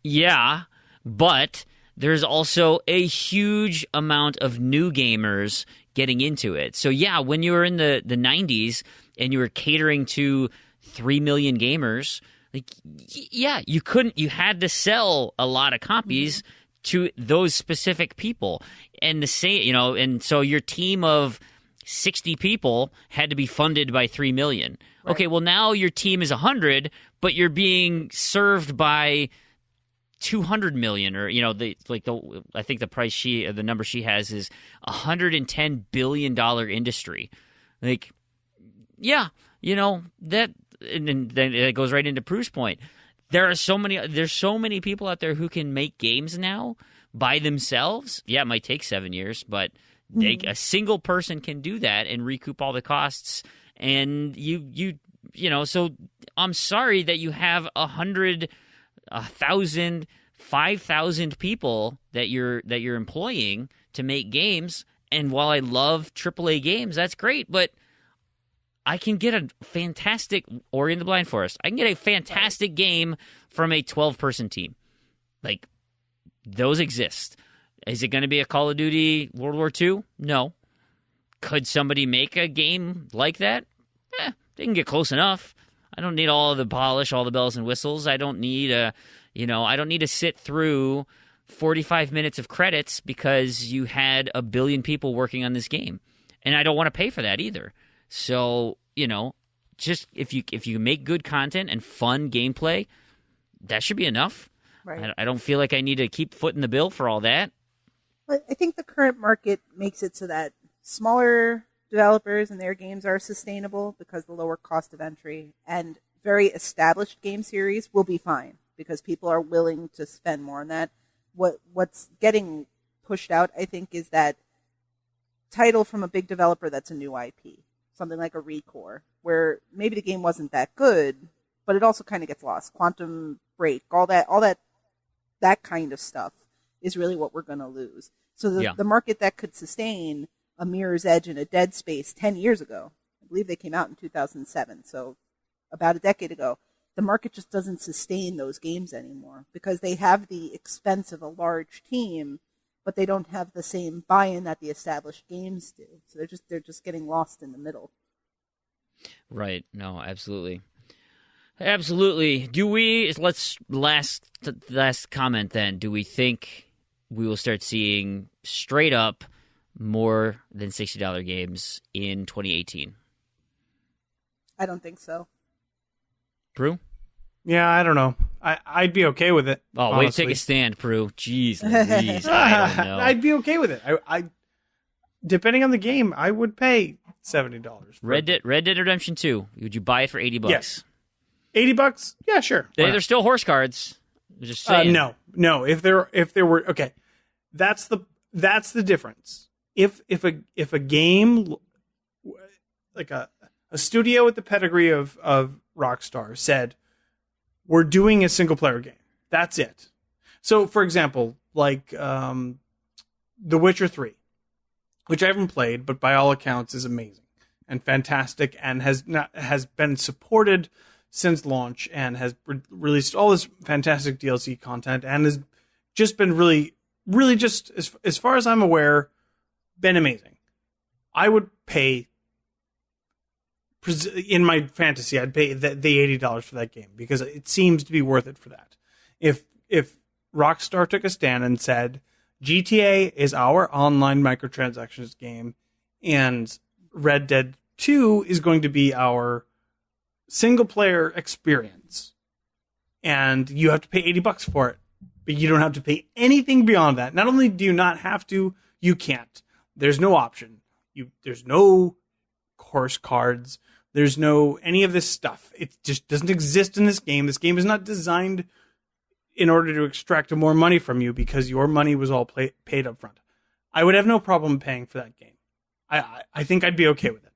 [SPEAKER 2] yeah, but there's also a huge amount of new gamers getting into it. So, yeah, when you were in the 90s and you were catering to 3 million gamers, like, yeah, you had to sell a lot of copies to those specific people. And and so your team of 60 people had to be funded by 3 million. Right. Okay, well, now your team is 100, but you're being served by 200 million, or I think the number she has is $110 billion industry. Like, yeah, that, and then it goes right into Proulx's point. There's so many people out there who can make games now by themselves. Yeah, it might take 7 years, but a single person can do that and recoup all the costs. And so I'm sorry that you have 100, 1,000, 5,000 people that you're employing to make games. And while I love AAA games, that's great, but I can get a fantastic Ori and the Blind Forest. I can get a fantastic game from a 12-person team. Like, those exist. Is it going to be a Call of Duty World War II? No. Could somebody make a game like that? They can get close enough. I don't need all of the polish, all the bells and whistles. I don't need I don't need to sit through 45 minutes of credits because you had 1 billion people working on this game. And I don't want to pay for that either. So, just if you make good content and fun gameplay, that should be enough. Right. I don't feel like I need to keep footing the bill for all that.
[SPEAKER 4] But I think the current market makes it so that smaller developers and their games are sustainable because of the lower cost of entry, and very established game series will be fine because people are willing to spend more on that. What's getting pushed out, I think, is that title from a big developer that's a new IP, something like a Recore, where maybe the game wasn't that good, but it also kind of gets lost. Quantum Break, all that kind of stuff is really what we're going to lose. So the market that could sustain a Mirror's Edge and a Dead Space 10 years ago, I believe they came out in 2007, so about a decade ago, the market just doesn't sustain those games anymore because they have the expense of a large team, but they don't have the same buy-in that the established games do. So they're just getting lost in the middle. Right.
[SPEAKER 2] No, absolutely. Absolutely. Last comment then. Do we think we will start seeing straight up more than $60 games in 2018?
[SPEAKER 4] I don't think so.
[SPEAKER 2] Proulx?
[SPEAKER 3] Yeah, I don't know. I'd be okay with it.
[SPEAKER 2] Oh,
[SPEAKER 3] honestly.
[SPEAKER 2] Way to take a stand, Proulx. Jeez Louise. I don't know.
[SPEAKER 3] I'd be okay with it. I depending on the game, I would pay $70.
[SPEAKER 2] Red Dead Redemption 2. Would you buy it for $80?
[SPEAKER 3] Yes. $80? Yeah, sure.
[SPEAKER 2] They're still horse cards. Just saying.
[SPEAKER 3] No. If there were okay, that's the difference. If a game like a studio with the pedigree of Rockstar said, we're doing a single player game. That's it. So, for example, like The Witcher 3, which I haven't played, but by all accounts is amazing and fantastic, and has been supported since launch, and has released all this fantastic DLC content, and has just been really, really just, as far as I'm aware, been amazing. I would pay, in my fantasy, I'd pay the $80 for that game, because it seems to be worth it for that. If Rockstar took a stand and said, GTA is our online microtransactions game, and Red Dead 2 is going to be our single-player experience, and you have to pay $80 for it, but you don't have to pay anything beyond that. Not only do you not have to, you can't. There's no option. There's no course cards. There's no any of this stuff. It just doesn't exist in this game. This game is not designed in order to extract more money from you, because your money was all paid up front. I would have no problem paying for that game. I think I'd be okay with it.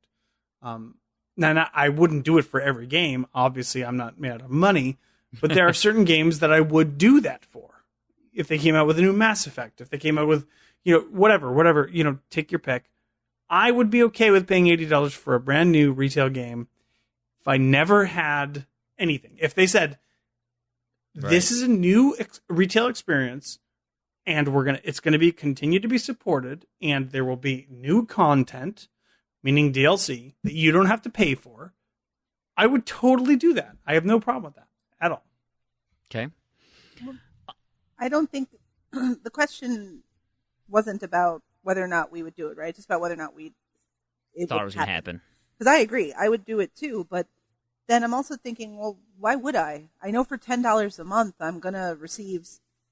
[SPEAKER 3] Now, I wouldn't do it for every game. Obviously, I'm not made out of money, but there are certain games that I would do that for. If they came out with a new Mass Effect, if they came out with, whatever, take your pick. I would be okay with paying $80 for a brand new retail game if I never had anything. If they said, this is a new retail experience, and it's going to be continue to be supported, and there will be new content, meaning DLC, that you don't have to pay for, I would totally do that. I have no problem with that at all.
[SPEAKER 2] Okay.
[SPEAKER 4] I don't think the question wasn't about whether or not we would do it, right? Just about whether or not it
[SPEAKER 2] thought it was going to happen.
[SPEAKER 4] Because I agree, I would do it too, but then I'm also thinking, well, why would I? I know for $10 a month, I'm going to receive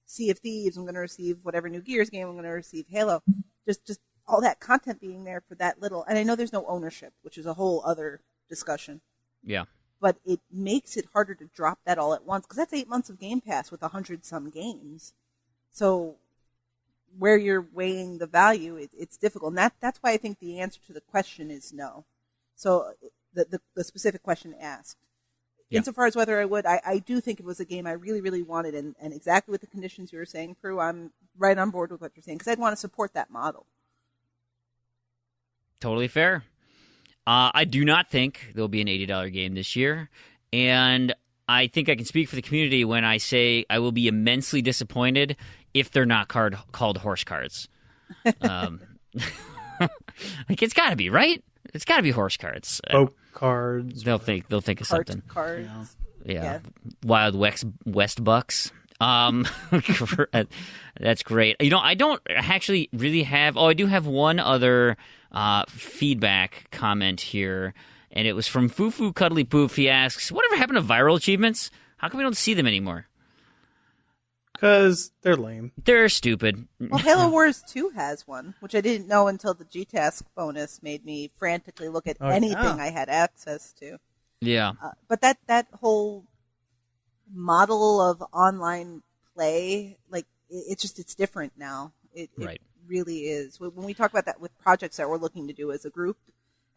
[SPEAKER 4] Sea of Thieves, I'm going to receive whatever new Gears game, I'm going to receive Halo. Just all that content being there for that little. And I know there's no ownership, which is a whole other discussion.
[SPEAKER 2] Yeah.
[SPEAKER 4] But it makes it harder to drop that all at once, because that's 8 months of Game Pass with 100-some games. So where you're weighing the value, it's difficult. And that's why I think the answer to the question is no. So the specific question asked. Yeah. Insofar as whether I would, I do think it was a game I really, really wanted, and exactly with the conditions you were saying, Proulx, I'm right on board with what you're saying, because I'd want to support that model.
[SPEAKER 2] Totally fair. I do not think there'll be an $80 game this year, and I think I can speak for the community when I say I will be immensely disappointed if they're not called horse cards. Like, it's got to be, right? It's got to be horse cards.
[SPEAKER 3] Boat cards.
[SPEAKER 2] They'll think of something.
[SPEAKER 4] Cards.
[SPEAKER 2] Yeah. Wild West Bucks. That's great. I don't actually really have. Oh, I do have one other feedback comment here, and it was from Fufu Cuddly Poof. He asks, "Whatever happened to viral achievements? How come we don't see them anymore?"
[SPEAKER 3] Because they're lame.
[SPEAKER 2] They're stupid.
[SPEAKER 4] Well, Halo Wars 2 has one, which I didn't know until the G-Task bonus made me frantically look at anything I had access to.
[SPEAKER 2] Yeah.
[SPEAKER 4] But that whole model of online play, like, it's different now. It really is. When we talk about that with projects that we're looking to do as a group,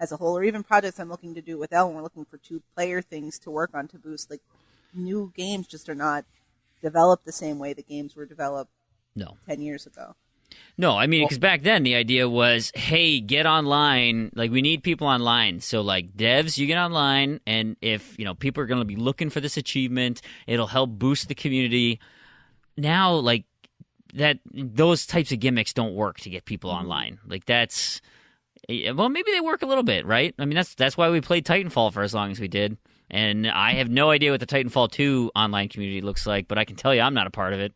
[SPEAKER 4] as a whole, or even projects I'm looking to do with Elle, we're looking for 2-player things to work on to boost, like, new games just are not developed the same way the games were developed 10 years ago.
[SPEAKER 2] No, I mean, because back then the idea was, hey, get online. Like, we need people online. So, like, devs, you get online, and if, people are going to be looking for this achievement, it'll help boost the community. Now, like, those types of gimmicks don't work to get people online. Like, that's... Well, maybe they work a little bit, right? I mean, that's why we played Titanfall for as long as we did. And I have no idea what the Titanfall 2 online community looks like, but I can tell you I'm not a part of it.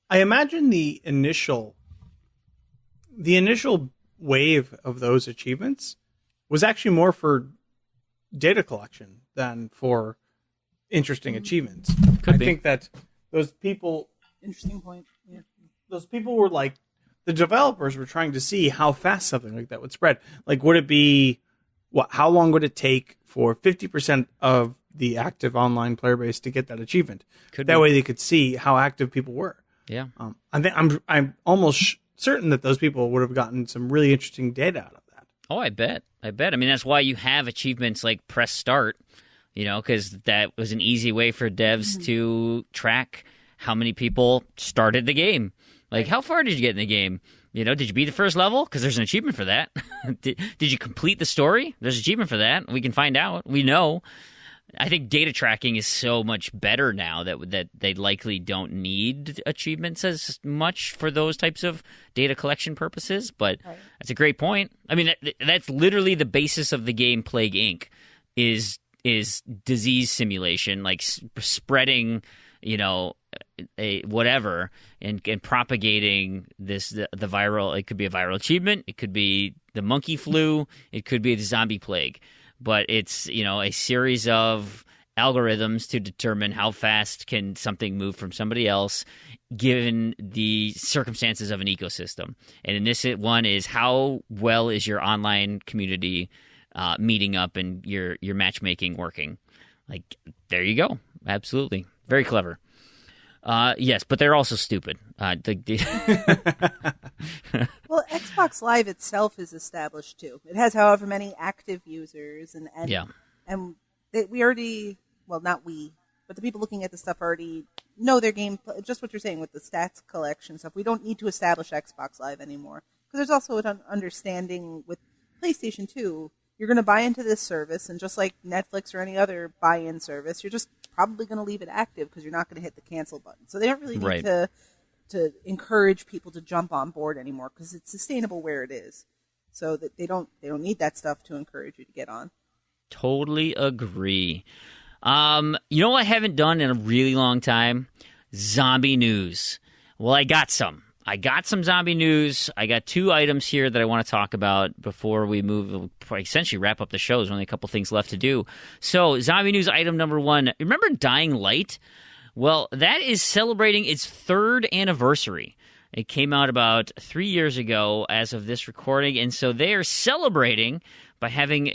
[SPEAKER 3] I imagine the initial wave of those achievements was actually more for data collection than for interesting achievements. I think that those people...
[SPEAKER 4] Interesting point. Yeah.
[SPEAKER 3] Those people were like... The developers were trying to see how fast something like that would spread. Like, would it be how long would it take for 50% of the active online player base to get that achievement? Way they could see how active people were.
[SPEAKER 2] Yeah.
[SPEAKER 3] I'm almost certain that those people would have gotten some really interesting data out of that.
[SPEAKER 2] Oh, I bet. I mean, that's why you have achievements like press start, because that was an easy way for devs to track how many people started the game. Like, how far did you get in the game? Did you beat the first level? Because there's an achievement for that. Did you complete the story? There's an achievement for that. We can find out. We know. I think data tracking is so much better now that they likely don't need achievements as much for those types of data collection purposes. But that's a great point. I mean, that's literally the basis of the game Plague Inc. is disease simulation, like spreading, a whatever and propagating the viral. It could be a viral achievement. It could be the monkey flu. It could be the zombie plague. But it's, a series of algorithms to determine how fast can something move from somebody else given the circumstances of an ecosystem. And in this one is how well is your online community meeting up and your matchmaking working. Like, there you go. Absolutely. Very clever. Yes, but they're also stupid.
[SPEAKER 4] Well, Xbox Live itself is established too. It has however many active users, and we already, well, not we, but the people looking at the stuff already know their game. Just what you're saying with the stats collection stuff. We don't need to establish Xbox Live anymore because there's also an understanding with PlayStation 2. You're going to buy into this service, and just like Netflix or any other buy-in service, you're just probably going to leave it active because you're not going to hit the cancel button. So they don't really need to encourage people to jump on board anymore because it's sustainable where it is. So that they don't need that stuff to encourage you to get on.
[SPEAKER 2] Totally agree. You know what I haven't done in a really long time? Zombie news. Well, I got some zombie news. I got 2 items here that I want to talk about before we essentially wrap up the show. There's only a couple things left to do. So, zombie news item number 1. Remember Dying Light? Well, that is celebrating its 3rd anniversary. It came out about 3 years ago as of this recording, and so they are celebrating by having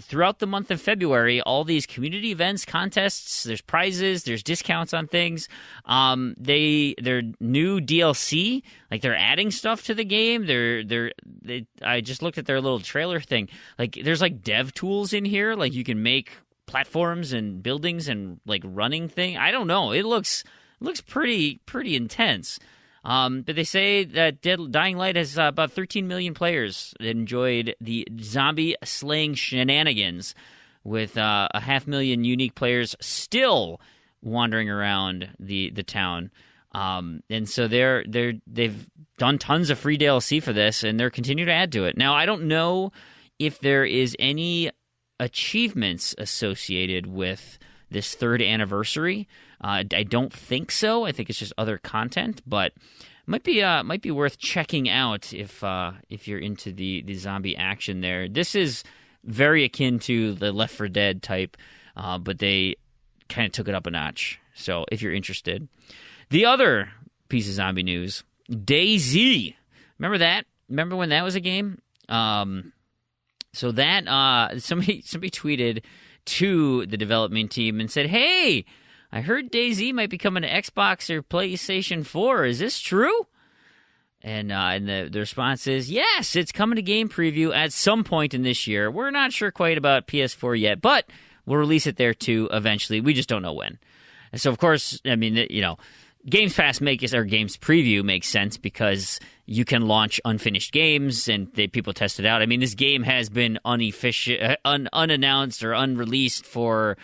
[SPEAKER 2] throughout the month of February, all these community events, contests, there's prizes, there's discounts on things. Their new DLC, like they're adding stuff to the game. I just looked at their little trailer thing. Like there's like dev tools in here, like you can make platforms and buildings and like running thing. I don't know. It looks pretty intense. But they say that Dying Light has about 13 million players that enjoyed the zombie slaying shenanigans, with 500,000 unique players still wandering around the town. And so they've done tons of free DLC for this, and they're continuing to add to it. Now, I don't know if there is any achievements associated with this 3rd anniversary. I don't think so. I think it's just other content, but might be worth checking out if you're into the zombie action there. This is very akin to the Left 4 Dead type, but they kind of took it up a notch. So if you're interested, the other piece of zombie news, DayZ. Remember that? Remember when that was a game? So that somebody tweeted to the development team and said, "Hey, I heard DayZ might be coming to Xbox or PlayStation 4. Is this true?" And the response is, yes, it's coming to game preview at some point in this year. We're not sure quite about PS4 yet, but we'll release it there too eventually. We just don't know when. And so, of course, I mean, Games Pass Games Preview makes sense because you can launch unfinished games and people test it out. I mean, this game has been unannounced or unreleased for,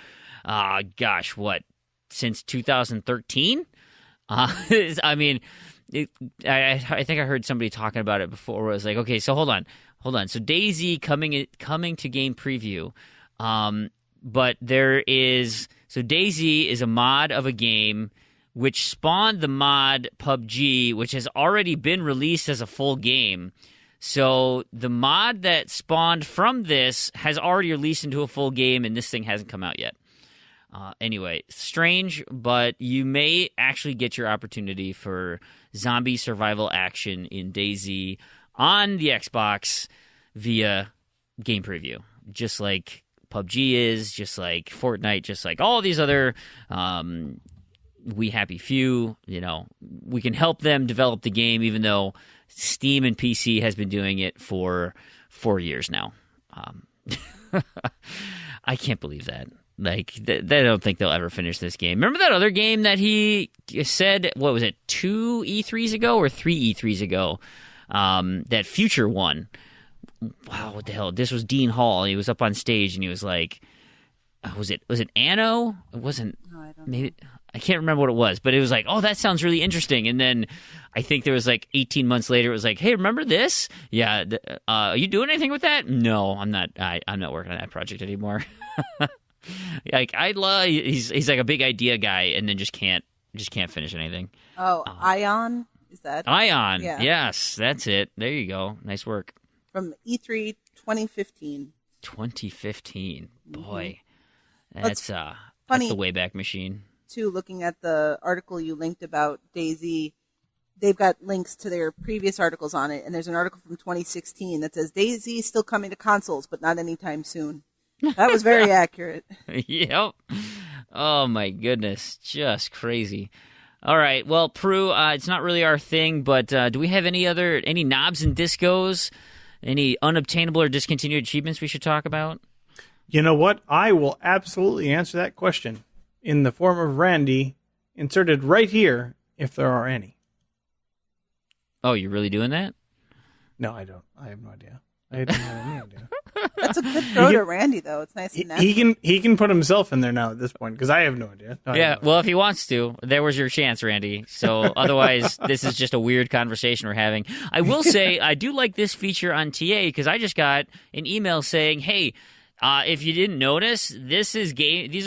[SPEAKER 2] since 2013? I mean, I think I heard somebody talking about it before where it was like, okay, so hold on. So DayZ coming to game preview. But DayZ is a mod of a game which spawned the mod PUBG, which has already been released as a full game. So the mod that spawned from this has already released into a full game, and this thing hasn't come out yet. Anyway, strange, but you may actually get your opportunity for zombie survival action in DayZ on the Xbox via game preview, just like PUBG is, just like Fortnite, just like all these other We Happy Few. We can help them develop the game, even though Steam and PC has been doing it for 4 years now. I can't believe that. Like, they don't think they'll ever finish this game. Remember that other game that he said, what was it, 2 E3s ago or 3 E3s ago? That Future one. Wow, what the hell? This was Dean Hall. He was up on stage and he was like, was it Anno? It wasn't.
[SPEAKER 4] No, I don't
[SPEAKER 2] maybe know. I can't remember what it was, but it was like, oh, that sounds really interesting. And then I think there was like 18 months later, it was like, hey, remember this? Yeah, are you doing anything with that? No, I'm not. I'm not working on that project anymore. Like, I love. He's like a big idea guy, and then just can't finish anything.
[SPEAKER 4] Oh, Ion, is that
[SPEAKER 2] Ion?
[SPEAKER 4] Yeah.
[SPEAKER 2] Yes, that's it. There you go. Nice work.
[SPEAKER 4] From E3 2015.
[SPEAKER 2] 2015. Boy,
[SPEAKER 4] Mm-hmm.
[SPEAKER 2] that's
[SPEAKER 4] funny.
[SPEAKER 2] the Wayback Machine.
[SPEAKER 4] Too, looking at the article you linked about DayZ, they've got links to their previous articles on it, and there's an article from 2016 that says DayZ is still coming to consoles, but not anytime soon. That was very accurate.
[SPEAKER 2] Yep. Oh my goodness, just crazy. All right, well, Proulx, it's not really our thing, but do we have any knobs and discos, any unobtainable or discontinued achievements we should talk about?
[SPEAKER 3] You know what? I will absolutely answer that question in the form of Randy, inserted right here, if there are any.
[SPEAKER 2] Oh, you're really doing that?
[SPEAKER 3] No, I don't. I have no idea. I don't have any idea.
[SPEAKER 4] That's a good throw to Randy, though. It's nice and natural.
[SPEAKER 3] He can put himself in there now at this point, because I have no idea.
[SPEAKER 2] Well, if he wants to, there was your chance, Randy. So otherwise, this is just a weird conversation we're having. I will say, I do like this feature on TA, because I just got an email saying, hey, if you didn't notice, these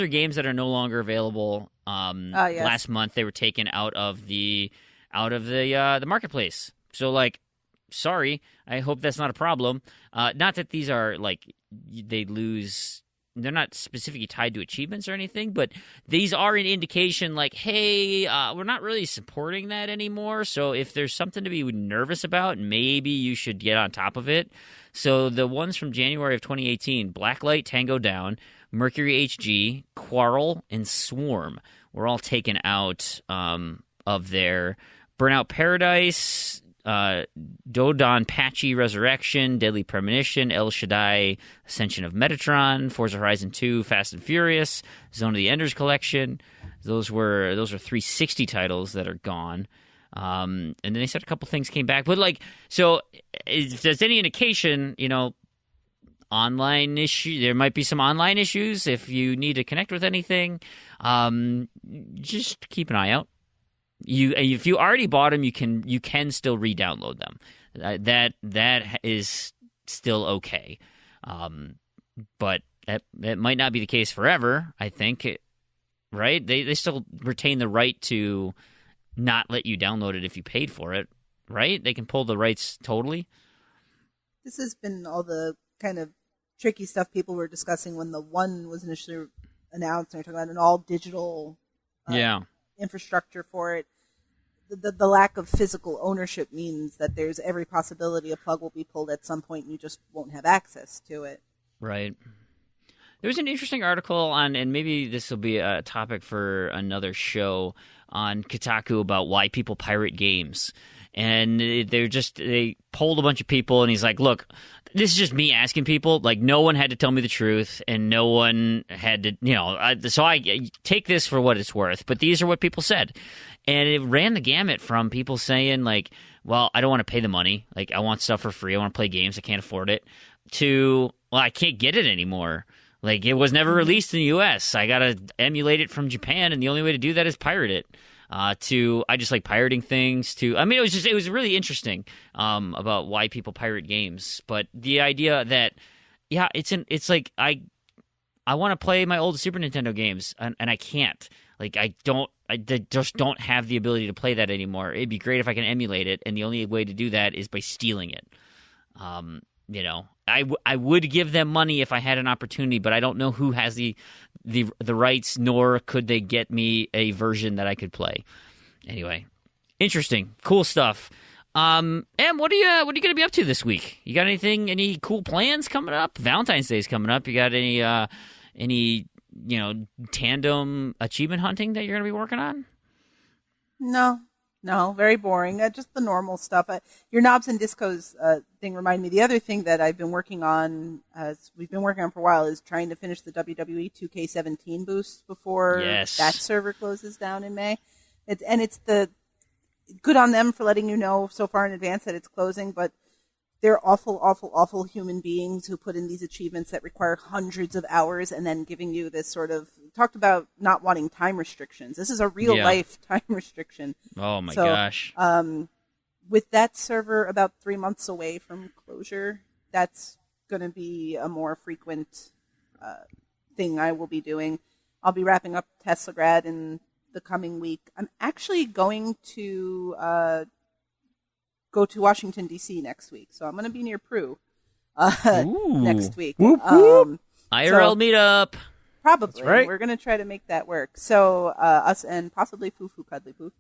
[SPEAKER 2] are games that are no longer available.
[SPEAKER 4] Yes.
[SPEAKER 2] Last month they were taken out of the marketplace. So, like, sorry, I hope that's not a problem. Not that these are like they're not specifically tied to achievements or anything, but these are an indication like, hey, we're not really supporting that anymore. So if there's something to be nervous about, maybe you should get on top of it. So the ones from January of 2018, Blacklight, Tango Down, Mercury HG, Quarrel, and Swarm were all taken out of their Burnout Paradise, Dodon Patchy Resurrection, Deadly Premonition, El Shaddai Ascension of Metatron, Forza Horizon 2, Fast and Furious, Zone of the Enders Collection. Those were 360 titles that are gone. And then they said a couple things came back, but like, so if there's any indication, online issue, there might be some online issues. If you need to connect with anything, just keep an eye out. If you already bought them, you can still re-download them. That is still okay, but that might not be the case forever. I think, right? They still retain the right to not let you download it if you paid for it, right? They can pull the rights totally.
[SPEAKER 4] This has been all the kind of tricky stuff people were discussing when the one was initially announced. And they're talking about an all digital infrastructure for it. The lack of physical ownership means that there's every possibility a plug will be pulled at some point and you just won't have access to it.
[SPEAKER 2] Right. There was an interesting article on, and maybe this will be a topic for another show, on Kotaku about why people pirate games. And they polled a bunch of people, and he's like, look, this is just me asking people. Like, no one had to tell me the truth, and no one had to, so I take this for what it's worth. But these are what people said. And it ran the gamut from people saying, like, well, I don't want to pay the money. Like, I want stuff for free. I want to play games. I can't afford it. To, well, I can't get it anymore. Like, it was never released in the U.S. I got to emulate it from Japan, and the only way to do that is pirate it. To, I just like pirating things. To, I mean, it was really interesting about why people pirate games. But the idea that, yeah, it's like I want to play my old Super Nintendo games, and I can't. Like, I just don't have the ability to play that anymore. It'd be great if I can emulate it, and the only way to do that is by stealing it. I would give them money if I had an opportunity, but I don't know who has the rights, nor could they get me a version that I could play. Anyway, interesting, cool stuff. Em, what are you going to be up to this week? You got any cool plans coming up? Valentine's Day is coming up. You got any tandem achievement hunting that you're going to be working on?
[SPEAKER 4] No, very boring. Just the normal stuff. Your knobs and discos thing reminded me. The other thing that I've been working on, as we've been working on for a while, is trying to finish the WWE 2K17 boost before that server closes down in May. It's the good on them for letting you know so far in advance that it's closing, but they're awful, awful, awful human beings who put in these achievements that require hundreds of hours and then giving you this sort of, talked about not wanting time restrictions. This is a real life time restriction.
[SPEAKER 2] Oh my gosh.
[SPEAKER 4] With that server about 3 months away from closure, that's going to be a more frequent thing I will be doing. I'll be wrapping up Teslagrad in the coming week. I'm actually going to go to Washington, D.C. next week. So I'm going to be near Proulx next week.
[SPEAKER 3] Whoop, whoop.
[SPEAKER 2] IRL meetup.
[SPEAKER 4] Probably.
[SPEAKER 3] Right.
[SPEAKER 4] We're going to try to make that work. So us and possibly Fufu Cuddly Poof.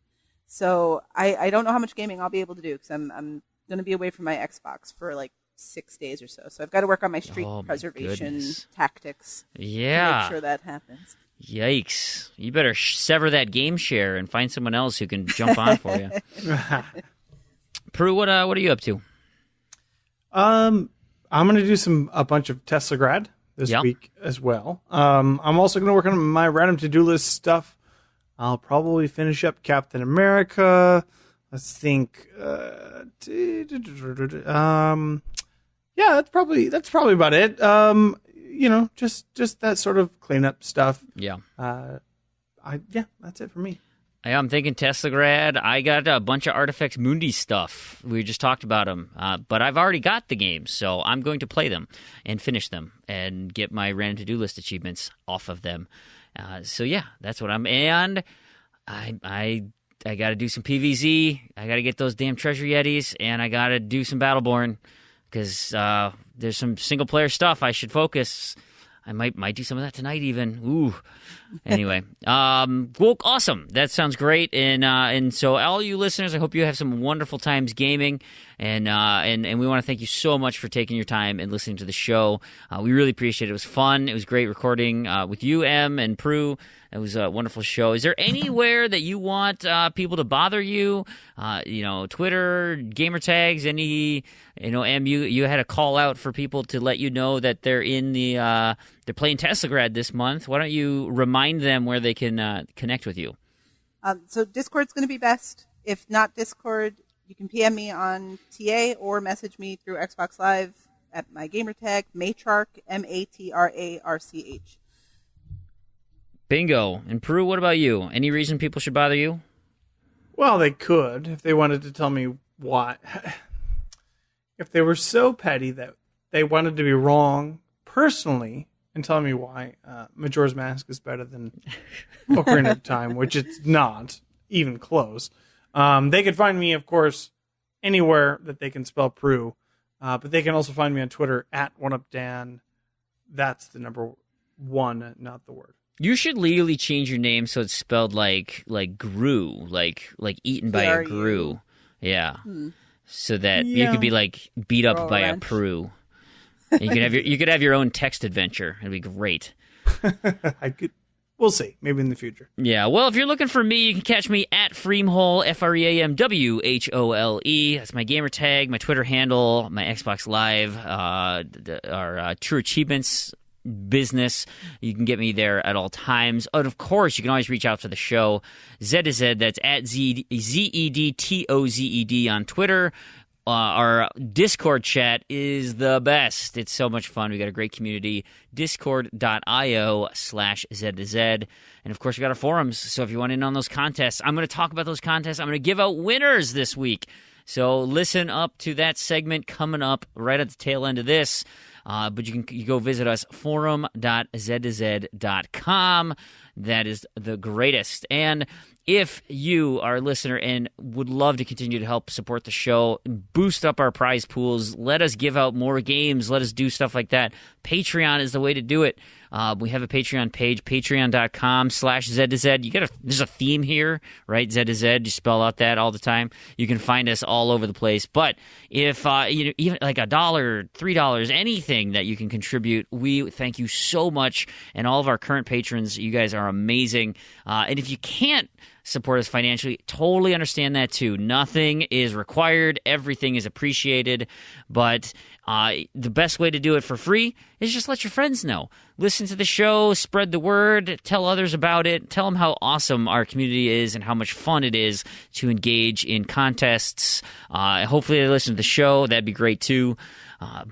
[SPEAKER 4] So I don't know how much gaming I'll be able to do because I'm going to be away from my Xbox for like 6 days or so. So I've got to work on my streak preservation tactics to make sure that happens.
[SPEAKER 2] Yikes. You better sever that game share and find someone else who can jump on for you. Proulx, what are you up to?
[SPEAKER 3] I'm going to do a bunch of Teslagrad this week as well. I'm also going to work on my random to-do list stuff. I'll probably finish up Captain America. Let's think. Yeah, that's probably about it. Just that sort of cleanup stuff.
[SPEAKER 2] Yeah.
[SPEAKER 3] That's it for me.
[SPEAKER 2] I'm thinking Teslagrad. I got a bunch of Artifex Mundi stuff. We just talked about them. But I've already got the games, so I'm going to play them and finish them and get my random to-do list achievements off of them. So yeah, that's what I'm... And I got to do some PvZ. I got to get those damn Treasure Yetis, and I got to do some Battleborn because there's some single-player stuff I should focus. I might do some of that tonight even. Ooh. Anyway, well, awesome. That sounds great. And so all you listeners, I hope you have some wonderful times gaming. And we want to thank you so much for taking your time and listening to the show. We really appreciate it. It was fun. It was great recording with you, Em, and Proulx. It was a wonderful show. Is there anywhere that you want people to bother you? Twitter, gamer tags, Em, you had a call out for people to let you know that they're in they're playing Teslagrad this month. Why don't you remind them where they can connect with you?
[SPEAKER 4] So Discord's going to be best. If not Discord, you can PM me on TA or message me through Xbox Live at my gamer tag, Matrarch, Matrarch.
[SPEAKER 2] Bingo. And Proulx, what about you? Any reason people should bother you?
[SPEAKER 3] Well, they could if they wanted to tell me why. If they were so petty that they wanted to be wrong personally and tell me why Majora's Mask is better than Ocarina of Time, which it's not even close. They could find me, of course, anywhere that they can spell Proulx. But they can also find me on Twitter at OneUpDan. That's the number one, not the word.
[SPEAKER 2] You should legally change your name so it's spelled like Gru, like eaten by a Gru. Yeah. So that you could be like beat up by a Proulx. You could have your own text adventure. It'd be great.
[SPEAKER 3] We'll see. Maybe in the future.
[SPEAKER 2] Yeah. Well, if you're looking for me, you can catch me at Freemhole, FREAMWHOLE. That's my gamer tag, my Twitter handle, my Xbox Live, our True Achievements business. You can get me there at all times. And of course, you can always reach out to the show. Z to Z, that's at ZEDTOZED on Twitter. Our Discord chat is the best. It's so much fun. We got a great community. Discord.io/Z to Z. And of course, we got our forums. So if you want in on those contests, I'm going to talk about those contests. I'm going to give out winners this week. So listen up to that segment coming up right at the tail end of this. But you go visit us, forum.z2z.com. That is the greatest. And if you are a listener and would love to continue to help support the show, boost up our prize pools, let us give out more games, let us do stuff like that, Patreon is the way to do it. We have a Patreon page, patreon.com/Z2Z. There's a theme here, right? Z to Z. You spell out that all the time. You can find us all over the place. But if even like $1, $3, anything that you can contribute, we thank you so much. And all of our current patrons, you guys are amazing. And if you can't support us financially, totally understand that too. Nothing is required. Everything is appreciated. But the best way to do it for free is just let your friends know. Listen to the show, spread the word, tell others about it, tell them how awesome our community is and how much fun it is to engage in contests. Hopefully they listen to the show. That'd be great too.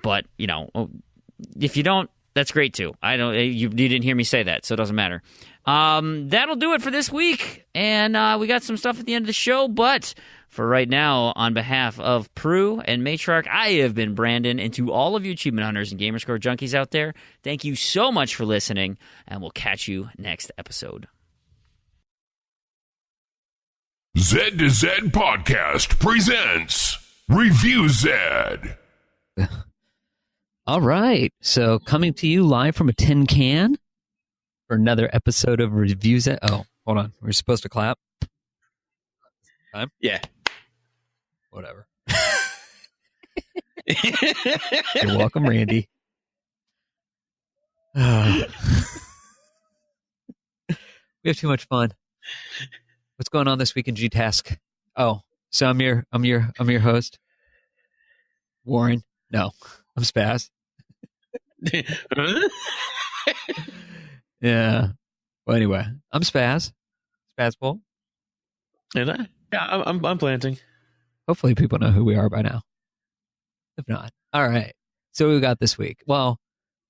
[SPEAKER 2] But, if you don't, that's great too. You didn't hear me say that, so it doesn't matter. That'll do it for this week. And we got some stuff at the end of the show, but for right now, on behalf of Proulx and Matrarch, I have been Brandon, and to all of you achievement hunters and Gamerscore junkies out there, thank you so much for listening, and we'll catch you next episode.
[SPEAKER 1] Z to Z Podcast presents Review Z.
[SPEAKER 5] All right, so coming to you live from a tin can for another episode of Review Z. Oh, hold on, we're supposed to clap. Time?
[SPEAKER 6] Yeah.
[SPEAKER 5] Whatever. You're welcome, Randy. We have too much fun. What's going on this week in G-Task? Oh, so I'm your host, Warren. No, I'm Spaz. Yeah. Well, anyway, I'm Spaz. Spazpole.
[SPEAKER 6] And I'm planting.
[SPEAKER 5] Hopefully people know who we are by now. If not. All right. So what we got this week? Well,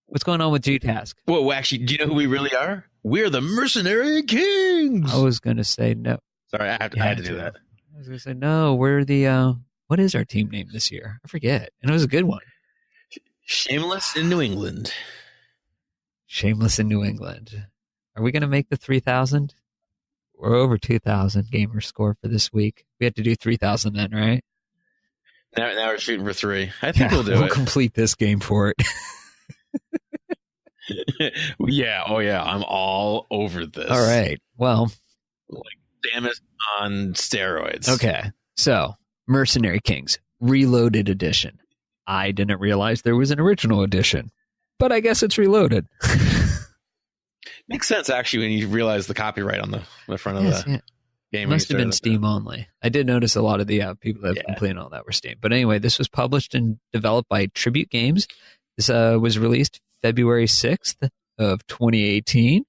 [SPEAKER 5] what's going on with G-Task?
[SPEAKER 6] Well, actually, do you know who we really are? We're the Mercenary Kings.
[SPEAKER 5] I was going to say no.
[SPEAKER 6] Sorry, I had to do that.
[SPEAKER 5] I was going to say no. We're the, what is our team name this year? I forget. And it was a good one.
[SPEAKER 6] Shameless in New England.
[SPEAKER 5] Shameless in New England. Are we going to make the 3,000? We're over 2,000 gamer score for this week. We had to do 3,000 then, right?
[SPEAKER 6] Now we're shooting for 3. I think we'll do
[SPEAKER 5] we'll
[SPEAKER 6] it.
[SPEAKER 5] Complete this game for it.
[SPEAKER 6] Yeah. Oh, yeah. I'm all over this.
[SPEAKER 5] All right. Well.
[SPEAKER 6] Like Samus on steroids.
[SPEAKER 5] Okay. So, Mercenary Kings, Reloaded Edition. I didn't realize there was an original edition, but I guess it's reloaded.
[SPEAKER 6] Makes sense, actually, when you realize the copyright on the front of the game.
[SPEAKER 5] Must have been Steam only. I did notice a lot of the people that have been playing all that were Steam. But anyway, this was published and developed by Tribute Games. This was released February 6th of 2018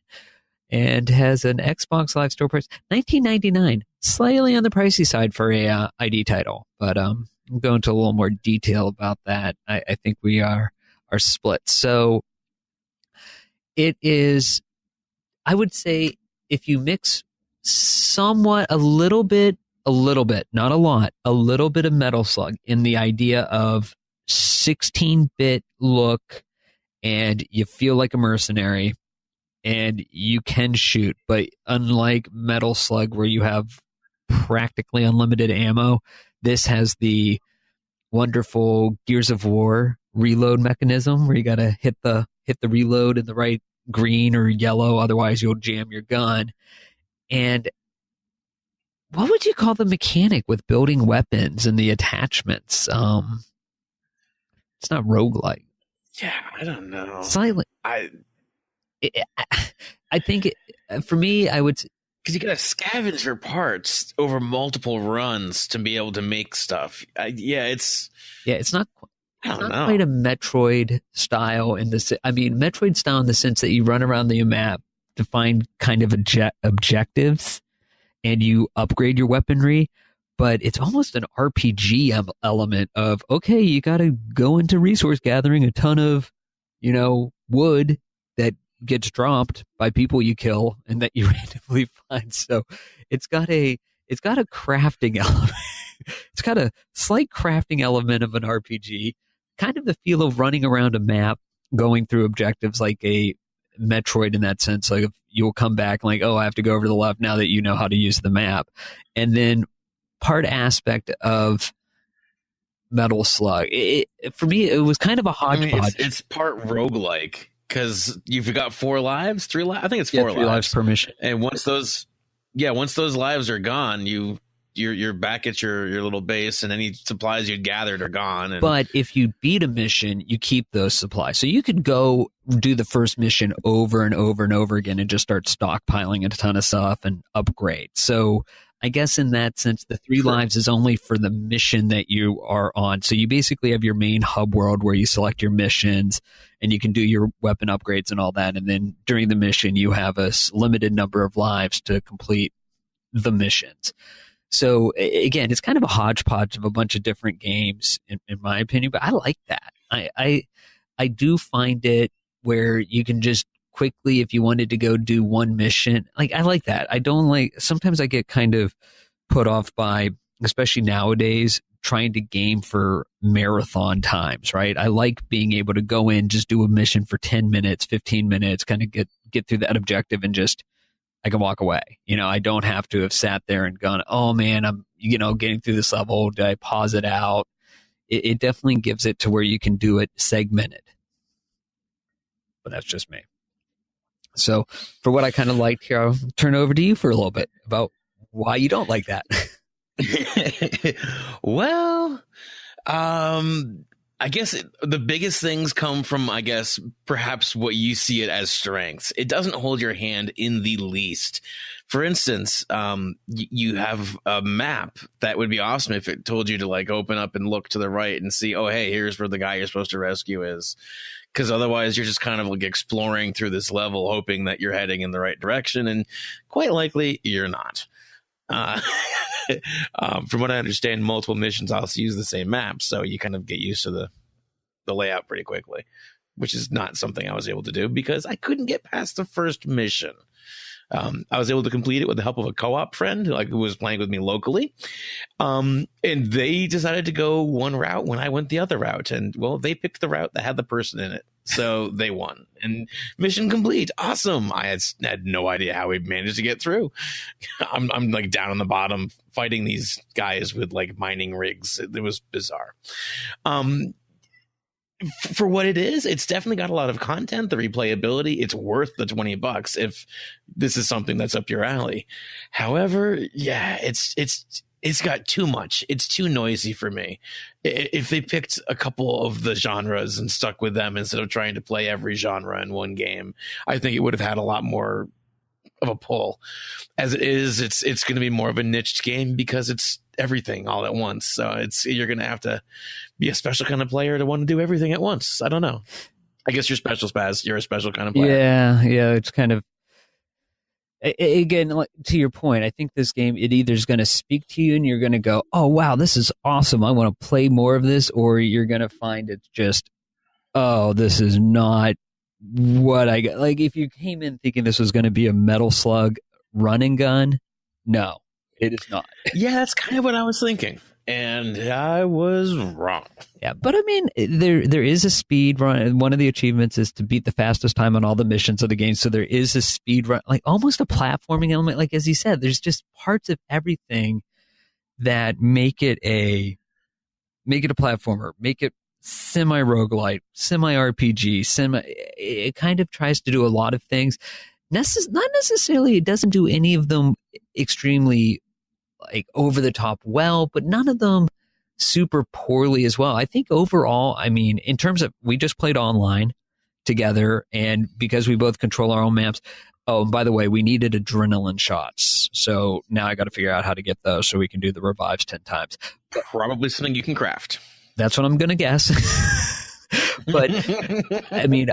[SPEAKER 5] and has an Xbox Live Store price $19.99. Slightly on the pricey side for a ID title, but we'll go into a little more detail about that. I think we are split. So it is, I would say, if you mix somewhat, a little bit, not a lot, a little bit of Metal Slug in the idea of 16-bit look, and you feel like a mercenary, and you can shoot, but unlike Metal Slug where you have practically unlimited ammo, this has the wonderful Gears of War reload mechanism where you got to hit the reload in the right green or yellow, otherwise you'll jam your gun. And what would you call the mechanic with building weapons and the attachments? It's not roguelike.
[SPEAKER 6] Yeah, I don't know.
[SPEAKER 5] Silent. I think for me, I would,
[SPEAKER 6] because you gotta scavenge your parts over multiple runs to be able to make stuff. It's not. It's not
[SPEAKER 5] quite a Metroid style in this. I mean, Metroid style in the sense that you run around the map to find kind of objectives, and you upgrade your weaponry. But it's almost an RPG element of, okay, you got to go into resource gathering, a ton of, wood that gets dropped by people you kill and that you randomly find. So it's got a crafting element. It's got a slight crafting element of an RPG, kind of the feel of running around a map, going through objectives like a Metroid in that sense. Like you'll come back like, oh, I have to go over to the left now that you know how to use the map. And then part aspect of Metal Slug, for me, it was kind of a hodgepodge.
[SPEAKER 6] I mean, it's part roguelike because you've got 4 lives, 3 lives. I think it's 4
[SPEAKER 5] 3 lives per mission.
[SPEAKER 6] And once those lives are gone, you're back at your little base, and any supplies you'd gathered are gone.
[SPEAKER 5] But if you beat a mission, you keep those supplies. So you could go do the first mission over and over and over again and just start stockpiling a ton of stuff and upgrade. So I guess in that sense, the 3 lives is only for the mission that you are on. So you basically have your main hub world where you select your missions and you can do your weapon upgrades and all that. And then during the mission, you have a limited number of lives to complete the missions. So again, it's kind of a hodgepodge of a bunch of different games, in my opinion. But I like that. I do find it where you can just quickly, if you wanted to go do one mission, like I like that. I don't like, sometimes I get kind of put off by, especially nowadays, trying to game for marathon times, right? I like being able to go in, just do a mission for 10 minutes, 15 minutes, kind of get through that objective and just, I can walk away. I don't have to have sat there and gone, oh man, I'm, getting through this level. Did I pause it out? It definitely gives it to where you can do it segmented. But that's just me. So for what I kind of liked here, I'll turn over to you for a little bit about why you don't like that.
[SPEAKER 6] Well, I guess the biggest things come from, I guess, perhaps what you see it as strengths. It doesn't hold your hand in the least. For instance, you have a map that would be awesome if it told you to like open up and look to the right and see, oh, hey, here's where the guy you're supposed to rescue is. Because otherwise you're just kind of like exploring through this level, hoping that you're heading in the right direction. And quite likely you're not. From what I understand, multiple missions also use the same map. So you kind of get used to the layout pretty quickly, which is not something I was able to do because I couldn't get past the first mission. I was able to complete it with the help of a co-op friend who was playing with me locally. And they decided to go one route when I went the other route. And well, they picked the route that had the person in it. So they won and mission complete. Awesome. I had no idea how we managed to get through. I'm like down on the bottom fighting these guys with like mining rigs. It was bizarre. For what it is, it's definitely got a lot of content, the replayability. It's worth the $20 if this is something that's up your alley. However, yeah, it's got too much. It's too noisy for me. If they picked a couple of the genres and stuck with them instead of trying to play every genre in one game, I think it would have had a lot more of a pull. As it is, it's going to be more of a niched game because it's everything all at once. So you're going to have to be a special kind of player to want to do everything at once. I don't know. I guess you're special, Spaz. You're a special kind of player.
[SPEAKER 5] Yeah. It's kind of, again, to your point, I think this game, it either is going to speak to you and you're going to go, oh, wow, this is awesome. I want to play more of this. Or you're going to find it's just, oh, this is not what I got. Like if you came in thinking this was going to be a Metal Slug run and gun, no, it is not.
[SPEAKER 6] Yeah, that's kind of what I was thinking. And I was wrong.
[SPEAKER 5] Yeah, but I mean, there is a speed run. One of the achievements is to beat the fastest time on all the missions of the game. So there is a speed run, like almost a platforming element. Like as you said, there's just parts of everything that make it a platformer, make it semi-roguelite, semi-RPG, it kind of tries to do a lot of things. Not necessarily, it doesn't do any of them extremely like over the top well, but none of them super poorly as well. I think overall, I mean, in terms of, we just played online together, and because we both control our own maps. Oh, and by the way, we needed adrenaline shots. So now I got to figure out how to get those so we can do the revives 10 times.
[SPEAKER 6] Probably something you can craft.
[SPEAKER 5] That's what I'm going to guess. But I mean,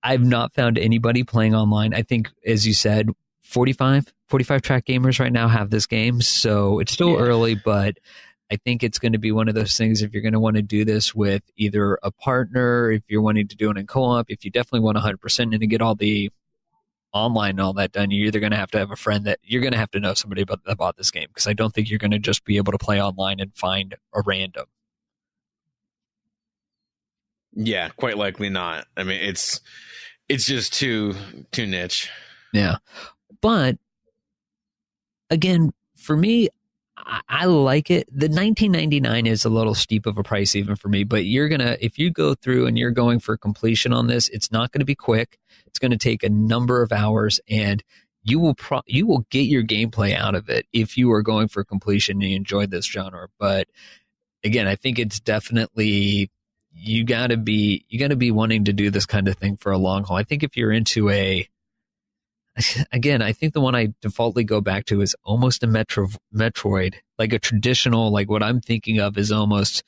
[SPEAKER 5] I've not found anybody playing online. I think, as you said, 45 track gamers right now have this game. So it's still early, but I think it's going to be one of those things. If you're going to want to do this with either a partner, if you're wanting to do it in co-op, if you definitely want 100% and to get all the online and all that done, you're either going to have a friend that you're going to have to know somebody about this game, because I don't think you're going to just be able to play online and find a random.
[SPEAKER 6] Yeah, quite likely not. I mean, it's It's just too niche.
[SPEAKER 5] Yeah. But again, for me, I like it. The $19.99 is a little steep of a price even for me, but if you go through and you're going for completion on this, it's not going to be quick. It's going to take a number of hours, and you will get your gameplay out of it if you are going for completion and you enjoy this genre. But again, I think it's definitely, you gotta be wanting to do this kind of thing for a long haul. I think if you're into again, I think the one I defaultly go back to is almost a Metroid, like a traditional, like what I'm thinking of is almost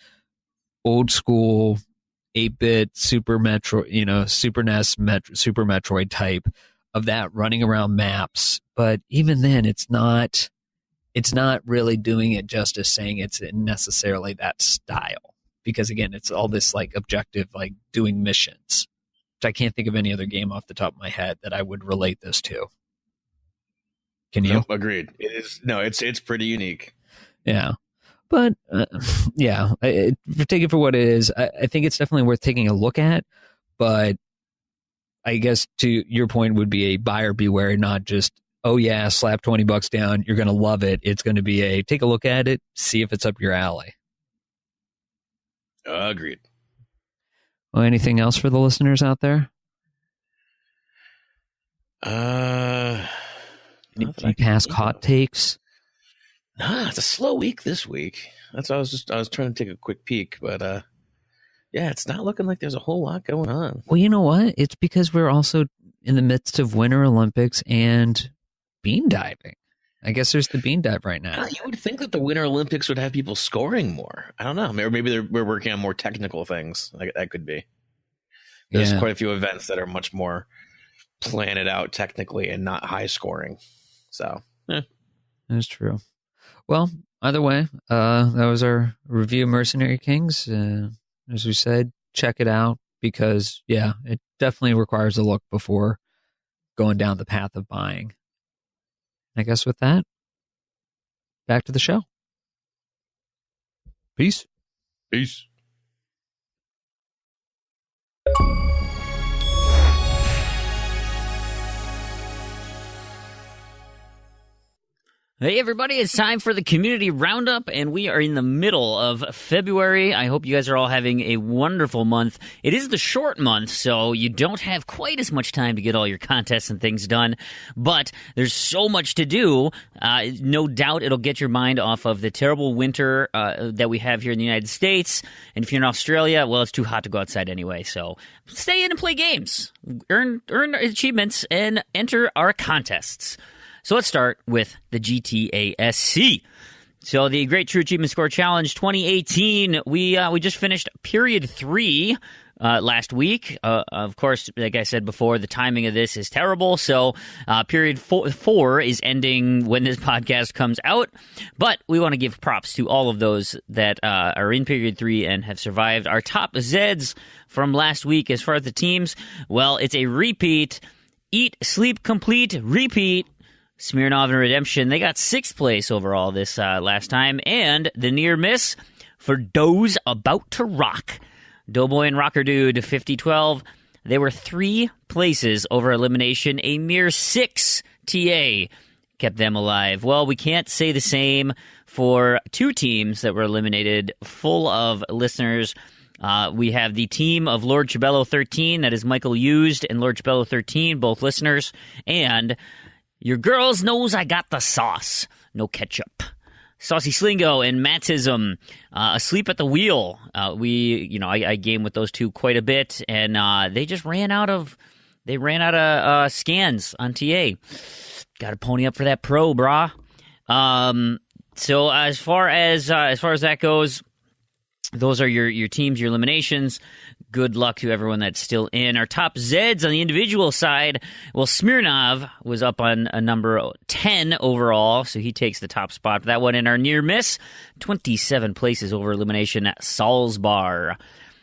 [SPEAKER 5] old school 8-bit Super Metro, Super NES Super Metroid type of that running around maps. But even then, it's not really doing it justice saying it's necessarily that style, because again, it's all this like objective, like doing missions. I can't think of any other game off the top of my head that I would relate this to. Can you?
[SPEAKER 6] Nope, agreed. It is. No, it's pretty unique.
[SPEAKER 5] Yeah. But yeah, take it for what it is. I think it's definitely worth taking a look at, but I guess to your point would be a buyer beware, not just, oh yeah, slap $20 down, you're going to love it. It's going to be take a look at it, see if it's up your alley.
[SPEAKER 6] Agreed.
[SPEAKER 5] Well, anything else for the listeners out there? Any past hot takes?
[SPEAKER 6] Nah, it's a slow week this week. That's why I was trying to take a quick peek, but yeah, it's not looking like there's a whole lot going on.
[SPEAKER 5] Well, you know what? It's because we're also in the midst of Winter Olympics and bean diving. I guess there's the bean dive right now.
[SPEAKER 6] You would think that the Winter Olympics would have people scoring more. I don't know. Maybe we're working on more technical things. That could be. There's quite a few events that are much more planted out technically and not high scoring. So,
[SPEAKER 5] that's true. Well, either way, that was our review of Mercenary Kings. As we said, check it out because, yeah, it definitely requires a look before going down the path of buying. I guess with that, back to the show. Peace.
[SPEAKER 6] Peace.
[SPEAKER 2] Hey everybody, it's time for the Community Roundup, and we are in the middle of February. I hope you guys are all having a wonderful month. It is the short month, so you don't have quite as much time to get all your contests and things done, but there's so much to do. No doubt it'll get your mind off of the terrible winter that we have here in the United States, and if you're in Australia, well, it's too hot to go outside anyway, so stay in and play games. Earn achievements and enter our contests. So let's start with the GTASC. So the Great True Achievement Score Challenge 2018, we just finished Period 3 last week. Of course, like I said before, the timing of this is terrible, so Period 4 is ending when this podcast comes out. But we want to give props to all of those that are in Period 3 and have survived. Our top Zeds from last week as far as the teams, well, it's a repeat. Eat, Sleep, Complete, Repeat. Smirnov and Redemption, they got 6th place overall this last time. And the near miss for Doe's About to Rock. Doughboy and Rocker Dude, 50-12. They were 3 places over elimination. A mere 6 TA kept them alive. Well, we can't say the same for 2 teams that were eliminated, full of listeners. We have the team of Lord Chabello 13, that is Michael Used and Lord Chabello 13, both listeners. And Your Girls Knows I Got the Sauce, no ketchup. Saucy Slingo and Mattism, Asleep at the Wheel. I game with those two quite a bit, and they just ran out of scans on TA. Got to pony up for that pro, brah. So as far as that goes, those are your teams, your eliminations. Good luck to everyone that's still in. Our top Zeds on the individual side, well, Smirnov was up on a number 10 overall, so he takes the top spot for that one. And our near miss, 27 places over elimination at Salzbar.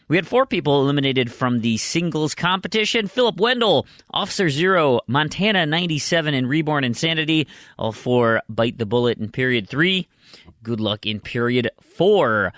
[SPEAKER 2] We had 4 people eliminated from the singles competition. Philip Wendell, Officer Zero, Montana 97, and Reborn Insanity. All 4 bite the bullet in period 3. Good luck in period 4.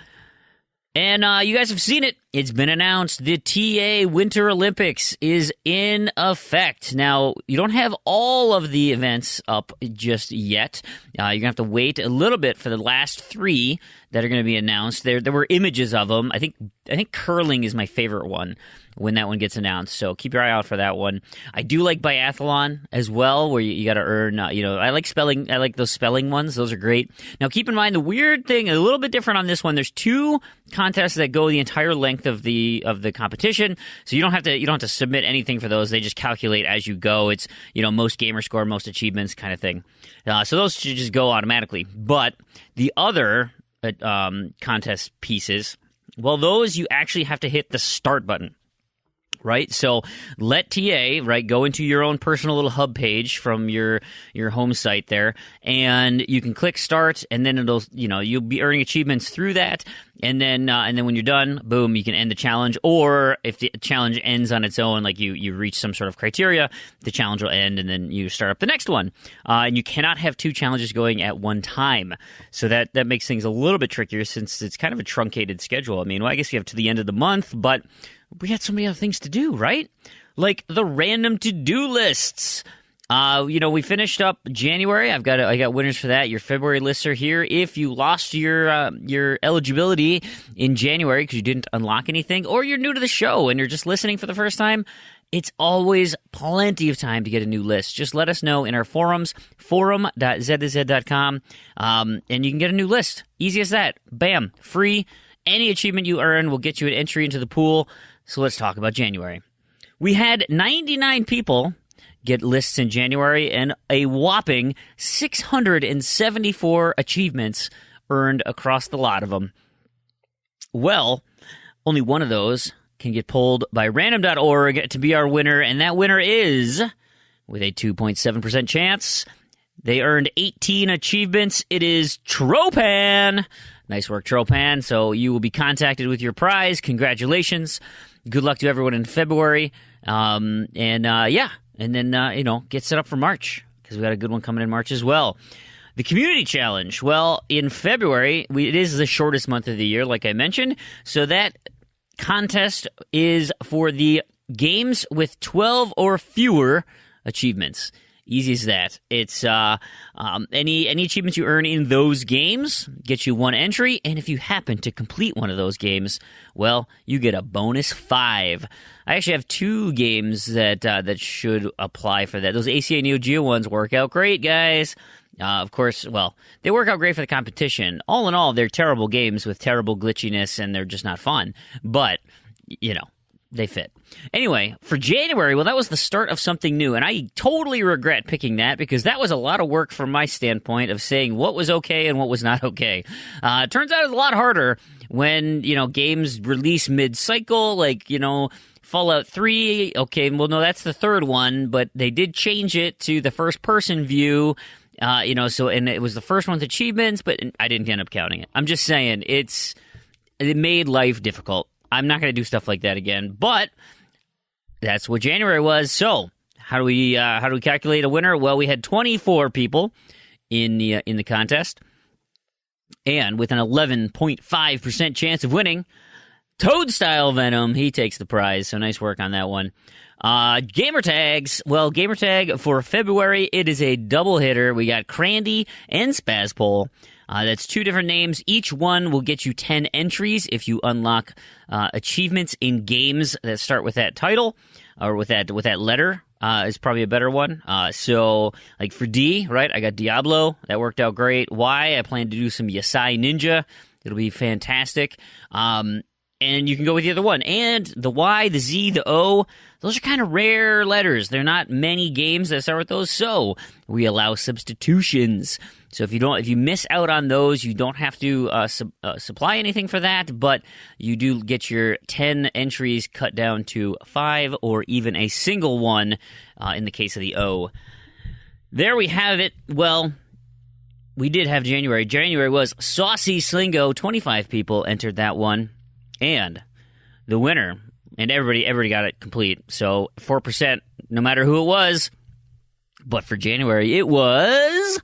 [SPEAKER 2] And you guys have seen it. it's been announced the TA Winter Olympics is in effect. Now, you don't have all of the events up just yet. You're going to have to wait a little bit for the last 3 that are going to be announced. There were images of them. I think curling is my favorite one when that one gets announced. So keep your eye out for that one. I do like biathlon as well, where you got to earn, I like spelling. I like those spelling ones. Those are great. Now, keep in mind the weird thing, a little bit different on this one. There's 2 contests that go the entire length of the competition. So you don't have to submit anything for those. They just calculate as you go. It's, most Gamerscore, most achievements kind of thing. So those should just go automatically. But the other contest pieces, well, those you actually have to hit the start button. Right, so let TA go into your own personal little hub page from your home site there, and you can click start, and then it'll you'll be earning achievements through that, and then when you're done, boom, you can end the challenge. Or if the challenge ends on its own, like you reach some sort of criteria, the challenge will end, and then you start up the next one. And you cannot have 2 challenges going at one time, so that makes things a little bit trickier since it's kind of a truncated schedule. I mean, well, I guess you have to the end of the month, but we had so many other things to do, right? Like the random to-do lists. We finished up January. I got winners for that. Your February lists are here. If you lost your eligibility in January because you didn't unlock anything, or you're new to the show and you're just listening for the first time, it's always plenty of time to get a new list. Just let us know in our forums, forum.z2z.com, and you can get a new list. Easy as that. Bam. Free. Any achievement you earn will get you an entry into the pool. So let's talk about January. We had 99 people get lists in January and a whopping 674 achievements earned across the lot of them. Well, only one of those can get pulled by random.org to be our winner, and that winner is, with a 2.7% chance, they earned 18 achievements. It is Tropan. Nice work, Tropan. So you will be contacted with your prize. Congratulations. Good luck to everyone in February. And then, get set up for March, because we got a good one coming in March as well. The Community Challenge. Well, in February, it is the shortest month of the year, like I mentioned. So that contest is for the games with 12 or fewer achievements. Easy as that. It's any achievements you earn in those games get you 1 entry, and if you happen to complete one of those games, well, you get a bonus 5. I actually have 2 games that should apply for that. Those ACA Neo Geo ones work out great, guys. Of course, well, they work out great for the competition. All in all, they're terrible games with terrible glitchiness, and they're just not fun. But, they fit. Anyway, for January, well, that was the start of something new, and I totally regret picking that because that was a lot of work from my standpoint of saying what was okay and what was not okay. It turns out it's a lot harder when, games release mid-cycle, like, Fallout 3. Okay, well, no, that's the 3rd one, but they did change it to the first-person view, and it was the first one with achievements, but I didn't end up counting it. I'm just saying, it made life difficult. I'm not going to do stuff like that again, but that's what January was. So how do we calculate a winner? Well, we had 24 people in the contest, and with an 11.5% chance of winning, Toadstyle Venom, he takes the prize. So nice work on that one. Gamer tags. Well, gamertag for February, it is a double hitter. We got Crandy and Spazpole. That's 2 different names. Each one will get you 10 entries if you unlock achievements in games that start with that title or with that letter. Is probably a better one. So, like for D, right? I got Diablo. That worked out great. Y, I plan to do some Yasai Ninja. It'll be fantastic. And you can go with the other one. And the Y, the Z, the O, those are kind of rare letters. There are not many games that start with those, so we allow substitutions. So if you miss out on those, you don't have to supply anything for that, but you do get your 10 entries cut down to 5 or even a single one in the case of the O. There we have it. Well, we did have January. January was Saucy Slingo. 25 people entered that one. And the winner, and everybody got it complete. So 4%, no matter who it was. But for January, it was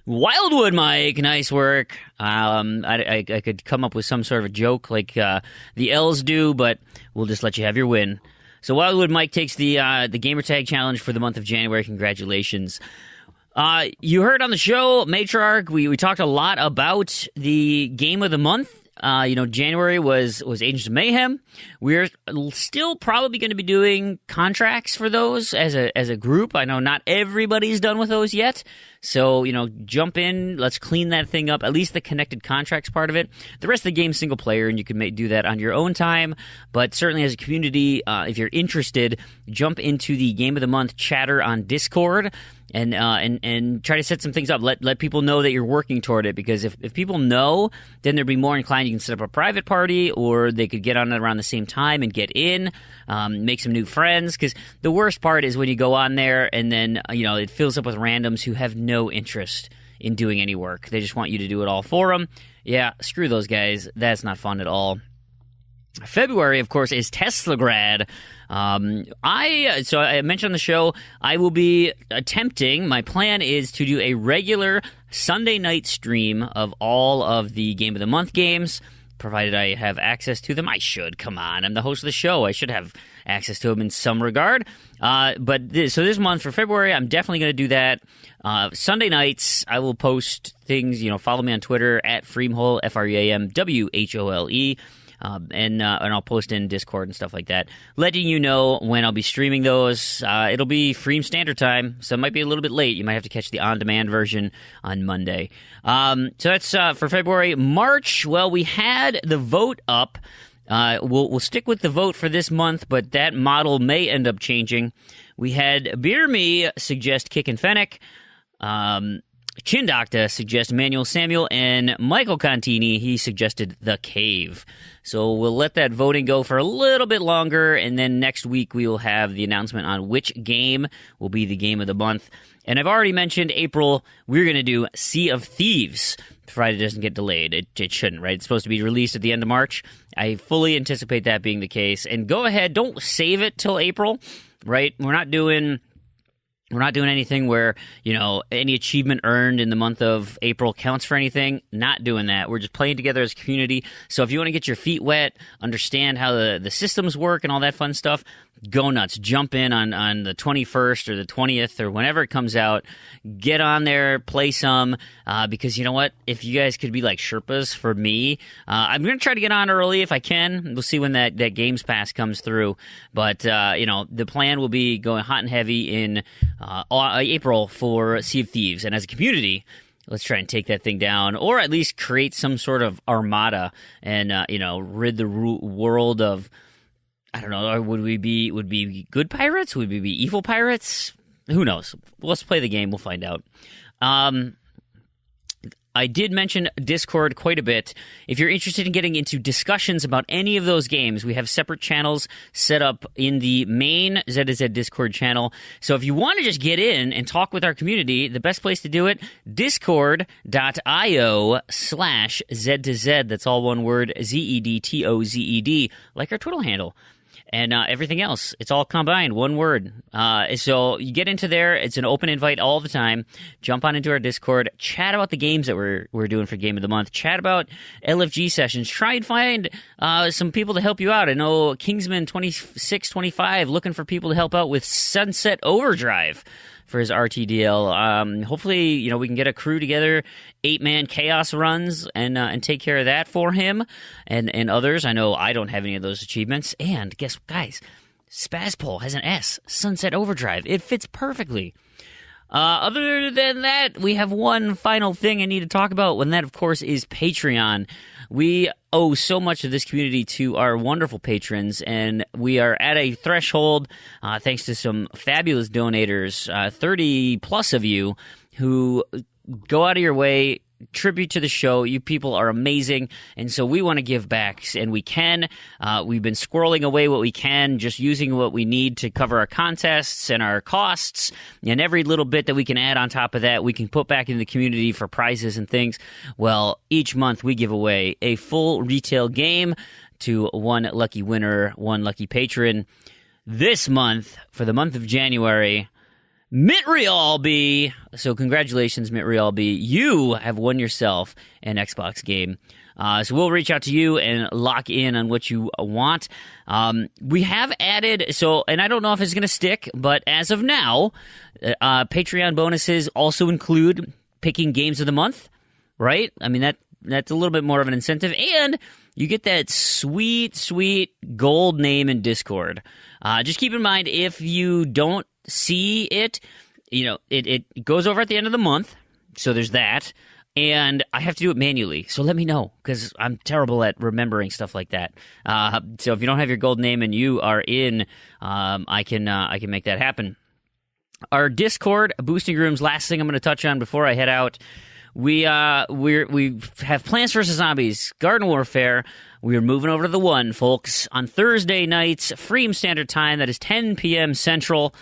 [SPEAKER 2] Wildwood Mike, nice work. I could come up with some sort of a joke like the L's do, but we'll just let you have your win. So Wildwood Mike takes the Gamertag Challenge for the month of January. Congratulations. You heard on the show, Matrarch, we talked a lot about the game of the month. January was Agents of Mayhem. We're still probably going to be doing contracts for those as a group. I know not everybody's done with those yet. So, jump in. Let's clean that thing up. At least the connected contracts part of it. The rest of the game's single player, and you can do that on your own time. But certainly as a community, if you're interested, jump into the Game of the Month chatter on Discord. And try to set some things up. Let people know that you're working toward it, because if people know, then they'll be more inclined. You can set up a private party, or they could get on it around the same time and get in, make some new friends. Because the worst part is when you go on there and then it fills up with randoms who have no interest in doing any work. They just want you to do it all for them. Yeah, screw those guys. That's not fun at all. February, of course, is Teslagrad. So I mentioned on the show, I will be attempting, my plan is to do a regular Sunday night stream of all of the Game of the Month games, provided I have access to them. I should, come on, I'm the host of the show, I should have access to them in some regard. So this month, for February, I'm definitely going to do that. Sunday nights, I will post things, follow me on Twitter, at Freamhole, FREAMWHOLE. And I'll post in Discord and stuff like that, letting you know when I'll be streaming those. It'll be Freem Standard Time, so it might be a little bit late. You might have to catch the on-demand version on Monday. So that's for February. March, well, we had the vote up. We'll stick with the vote for this month, but that model may end up changing. We had Beer Me suggest Kick and Fennec. Chin Doctor suggests Manuel Samuel, and Michael Contini, he suggested The Cave. So we'll let that voting go for a little bit longer, and then next week we will have the announcement on which game will be the game of the month. And I've already mentioned April, we're going to do Sea of Thieves, provided it doesn't get delayed. It shouldn't, right? It's supposed to be released at the end of March. I fully anticipate that being the case. And go ahead, don't save it till April, right? We're not doing anything where, any achievement earned in the month of April counts for anything. Not doing that. We're just playing together as a community. So if you want to get your feet wet, understand how the systems work and all that fun stuff, go nuts. Jump in on the 21st or the 20th or whenever it comes out. Get on there, play some, because you know what? If you guys could be like Sherpas for me, I'm going to try to get on early if I can. We'll see when that Games Pass comes through. But, the plan will be going hot and heavy in April for Sea of Thieves. And as a community, let's try and take that thing down, or at least create some sort of armada and, rid the world of, I don't know, would we be good pirates? Would we be evil pirates? Who knows? Let's play the game. We'll find out. I did mention Discord quite a bit. If you're interested in getting into discussions about any of those games, we have separate channels set up in the main ZZ Discord channel. So if you want to just get in and talk with our community, the best place to do it, discord.io/Z2Z. That's all one word, ZEDTOZED, like our Twitter handle. And everything else, it's all combined, one word. So you get into there. It's an open invite all the time. Jump on into our Discord. Chat about the games that we're doing for Game of the Month. Chat about LFG sessions. Try and find some people to help you out. I know Kingsman 2625 looking for people to help out with Sunset Overdrive for his RTDL. Hopefully, we can get a crew together, 8-man chaos runs, and take care of that for him and others. I know I don't have any of those achievements. And guess what, guys? Spazpol has an S, Sunset Overdrive. It fits perfectly. Other than that, we have one final thing I need to talk about, and that, of course, is Patreon. We owe so much of this community to our wonderful patrons, and we are at a threshold, thanks to some fabulous donators, 30-plus of you, who go out of your way, tribute to the show. You people are amazing, and so we want to give back, and we can. We've been squirreling away what we can, just using what we need to cover our contests and our costs, and every little bit that we can add on top of that, we can put back in the community for prizes and things. Well, each month we give away a full retail game to one lucky winner, one lucky patron. This month, for the month of January, Mitt Realby. So congratulations, Mitt Realby. You have won yourself an Xbox game. So we'll reach out to you and lock in on what you want. We have added, and I don't know if it's going to stick, but as of now, Patreon bonuses also include picking games of the month, right? I mean, that's a little bit more of an incentive, and you get that sweet, sweet gold name in Discord. Just keep in mind, if you don't see it, it goes over at the end of the month, so there's that. And I have to do it manually, so let me know, because I'm terrible at remembering stuff like that. So if you don't have your gold name and you are in, I can make that happen. Our Discord boosting rooms. Last thing I'm going to touch on before I head out. We have Plants vs. Zombies, Garden Warfare. We are moving over to the one, folks, on Thursday nights, Freem Standard Time. That is 10 p.m. Central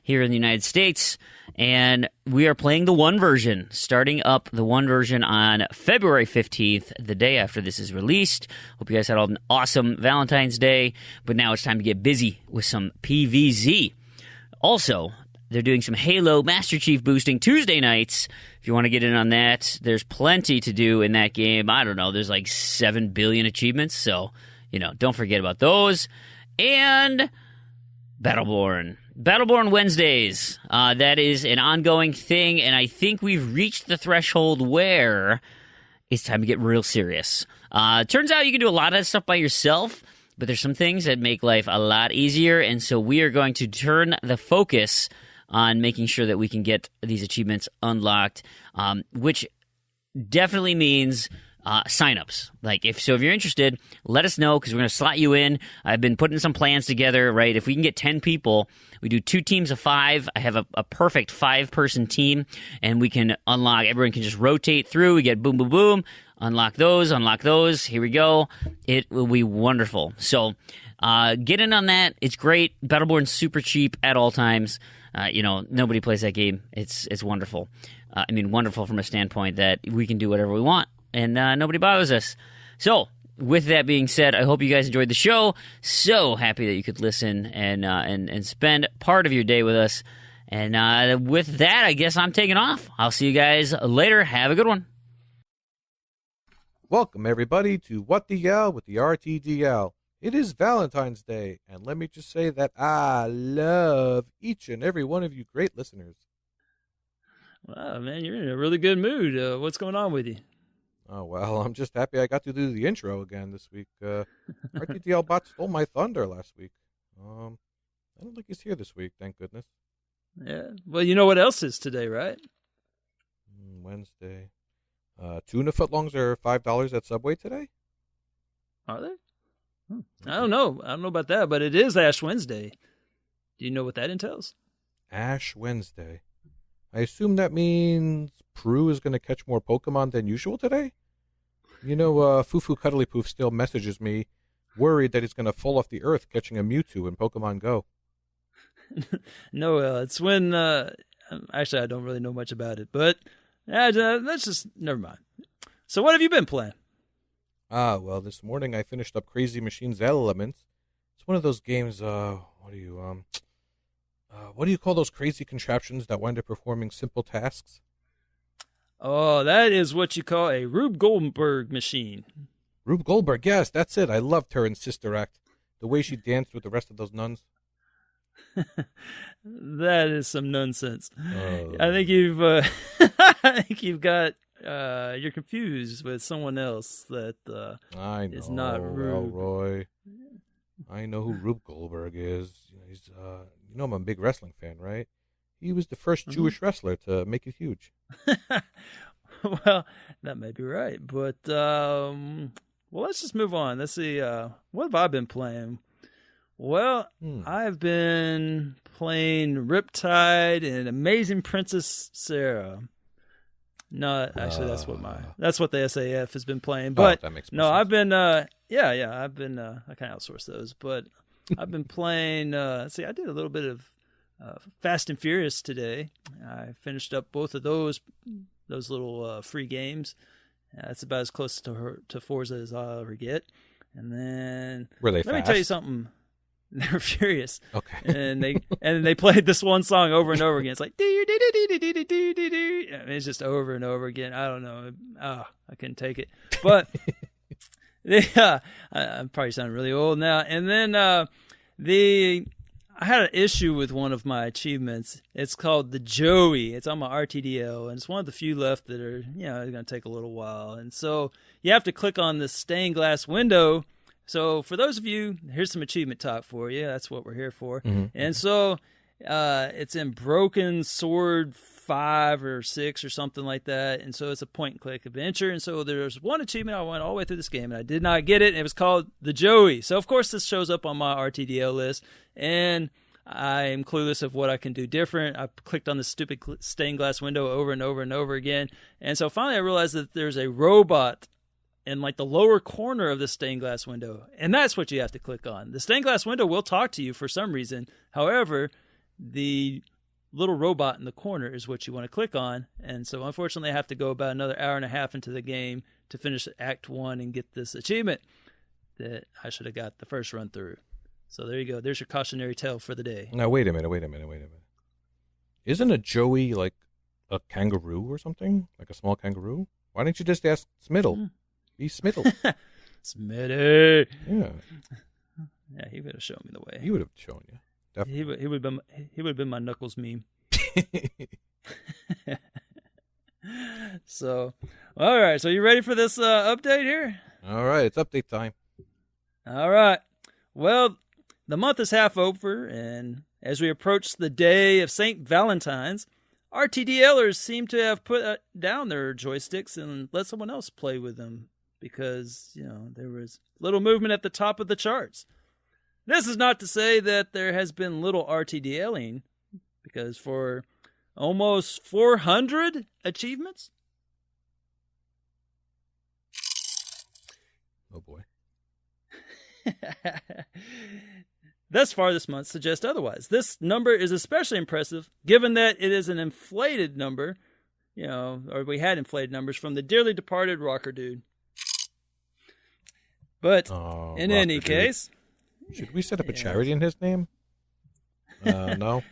[SPEAKER 2] here in the United States. And we are playing the one version, starting up the one version on February 15th, the day after this is released. Hope you guys had an awesome Valentine's Day, but now it's time to get busy with some PvZ. Also, they're doing some Halo Master Chief boosting Tuesday nights. If you want to get in on that, there's plenty to do in that game. I don't know, there's like 7 billion achievements, so, don't forget about those. And Battleborn Wednesdays. That is an ongoing thing, and I think we've reached the threshold where it's time to get real serious. Turns out you can do a lot of that stuff by yourself, but there's some things that make life a lot easier, and so we are going to turn the focus on making sure that we can get these achievements unlocked, which definitely means signups. If you're interested, let us know, because we're going to slot you in. I've been putting some plans together, right? If we can get 10 people, we do 2 teams of 5. I have a perfect 5-person team, and we can unlock. Everyone can just rotate through. We get boom, boom, boom. Unlock those. Here we go. It will be wonderful. So get in on that. It's great. Battleborn's super cheap at all times. Nobody plays that game. It's wonderful. Wonderful from a standpoint that we can do whatever we want, and nobody bothers us. So, with that being said, I hope you guys enjoyed the show. So happy that you could listen and spend part of your day with us. And with that, I guess I'm taking off. I'll see you guys later. Have a good one.
[SPEAKER 7] Welcome, everybody, to What the L with the RTDL. It is Valentine's Day, and let me just say that I love each and every one of you great listeners.
[SPEAKER 8] Wow, man, you're in a really good mood. What's going on with you?
[SPEAKER 7] Oh, well, I'm just happy I got to do the intro again this week. RTDL Bot stole my thunder last week. I don't think he's here this week, thank goodness.
[SPEAKER 8] Yeah, well, you know what else is today, right?
[SPEAKER 7] Wednesday. Tuna footlongs are $5 at Subway today?
[SPEAKER 8] Are they? I don't know. I don't know about that, but it is Ash Wednesday. Do you know what that entails?
[SPEAKER 7] Ash Wednesday. I assume that means Proulx is going to catch more Pokemon than usual today? Fufu Cuddly Poof still messages me, worried that he's going to fall off the earth catching a Mewtwo in Pokemon Go.
[SPEAKER 8] No, it's when... actually, I don't really know much about it, but let's just... Never mind. So what have you been playing?
[SPEAKER 7] Well, this morning I finished up Crazy Machines Elements. It's one of those games, what do you call those crazy contraptions that wind up performing simple tasks?
[SPEAKER 8] Oh, that is what you call a Rube Goldberg machine.
[SPEAKER 7] Rube Goldberg, yes, that's it. I loved her in Sister Act. The way she danced with the rest of those nuns.
[SPEAKER 8] That is some nonsense.
[SPEAKER 7] Oh.
[SPEAKER 8] I think you've got... you're confused with someone else that
[SPEAKER 7] I know,
[SPEAKER 8] is not Rube.
[SPEAKER 7] Roy. I know who Rube Goldberg is. He's, I'm a big wrestling fan, right? He was the first Jewish wrestler to make it huge.
[SPEAKER 8] Well, that may be right, but let's just move on. Let's see. What have I been playing? Well, I've been playing Riptide and Amazing Princess Sarah. No, actually, that's what the SAF has been playing. But
[SPEAKER 7] that makes
[SPEAKER 8] no,
[SPEAKER 7] sense.
[SPEAKER 8] I've been, I've been, I can outsource those. But I've been playing. I did a little bit of Fast and Furious today. I finished up both of those little free games. That's about as close to Forza as I'll ever get. And then
[SPEAKER 7] were they
[SPEAKER 8] let me
[SPEAKER 7] fast?
[SPEAKER 8] tell you something. They were furious.
[SPEAKER 7] Okay.
[SPEAKER 8] And they played this one song over and over again. It's like it's just over and over again. I don't know. I couldn't take it. But I'm probably sounding really old now. And then I had an issue with one of my achievements. It's called the Joey. It's on my RTDL, and it's one of the few left that are, it's going to take a little while. And so you have to click on the stained glass window. So for those of you, here's some achievement talk for you. That's what we're here for.
[SPEAKER 7] Mm-hmm.
[SPEAKER 8] And so it's in Broken Sword 5 or 6 or something like that. And so it's a point-and-click adventure. And so there's one achievement I went all the way through this game, and I did not get it. It was called the Joey. So, of course, this shows up on my RTDL list, and I'm clueless of what I can do different. I clicked on the stupid stained glass window over and over and over again. And so finally I realized that there's a robot in like the lower corner of the stained glass window. And that's what you have to click on. The stained glass window will talk to you for some reason. However, the little robot in the corner is what you want to click on. And so unfortunately I have to go about another hour and a half into the game to finish Act 1 and get this achievement that I should have got the first run through. So there you go. There's your cautionary tale for the day.
[SPEAKER 7] Now, wait a minute. Isn't a Joey like a kangaroo or something? Like a small kangaroo? Why didn't you just ask Smiddle? Be Smiddle.
[SPEAKER 8] Smitty.
[SPEAKER 7] Yeah.
[SPEAKER 8] Yeah, he would have shown me the way.
[SPEAKER 7] He would have shown you. Definitely.
[SPEAKER 8] He would have been my Knuckles meme. So, all right. So you ready for this update here?
[SPEAKER 7] All right. It's update time.
[SPEAKER 8] All right. Well, the month is half over, and as we approach the day of St. Valentine's, RTDLers seem to have put down their joysticks and let someone else play with them because, there was little movement at the top of the charts. This is not to say that there has been little RTDLing, because for almost 400 achievements.
[SPEAKER 7] Oh, boy.
[SPEAKER 8] Thus far this month suggests otherwise. This number is especially impressive given that it is an inflated number, or we had inflated numbers from the dearly departed Rocker Dude. But in any case...
[SPEAKER 7] Should we set up a charity in his name? No?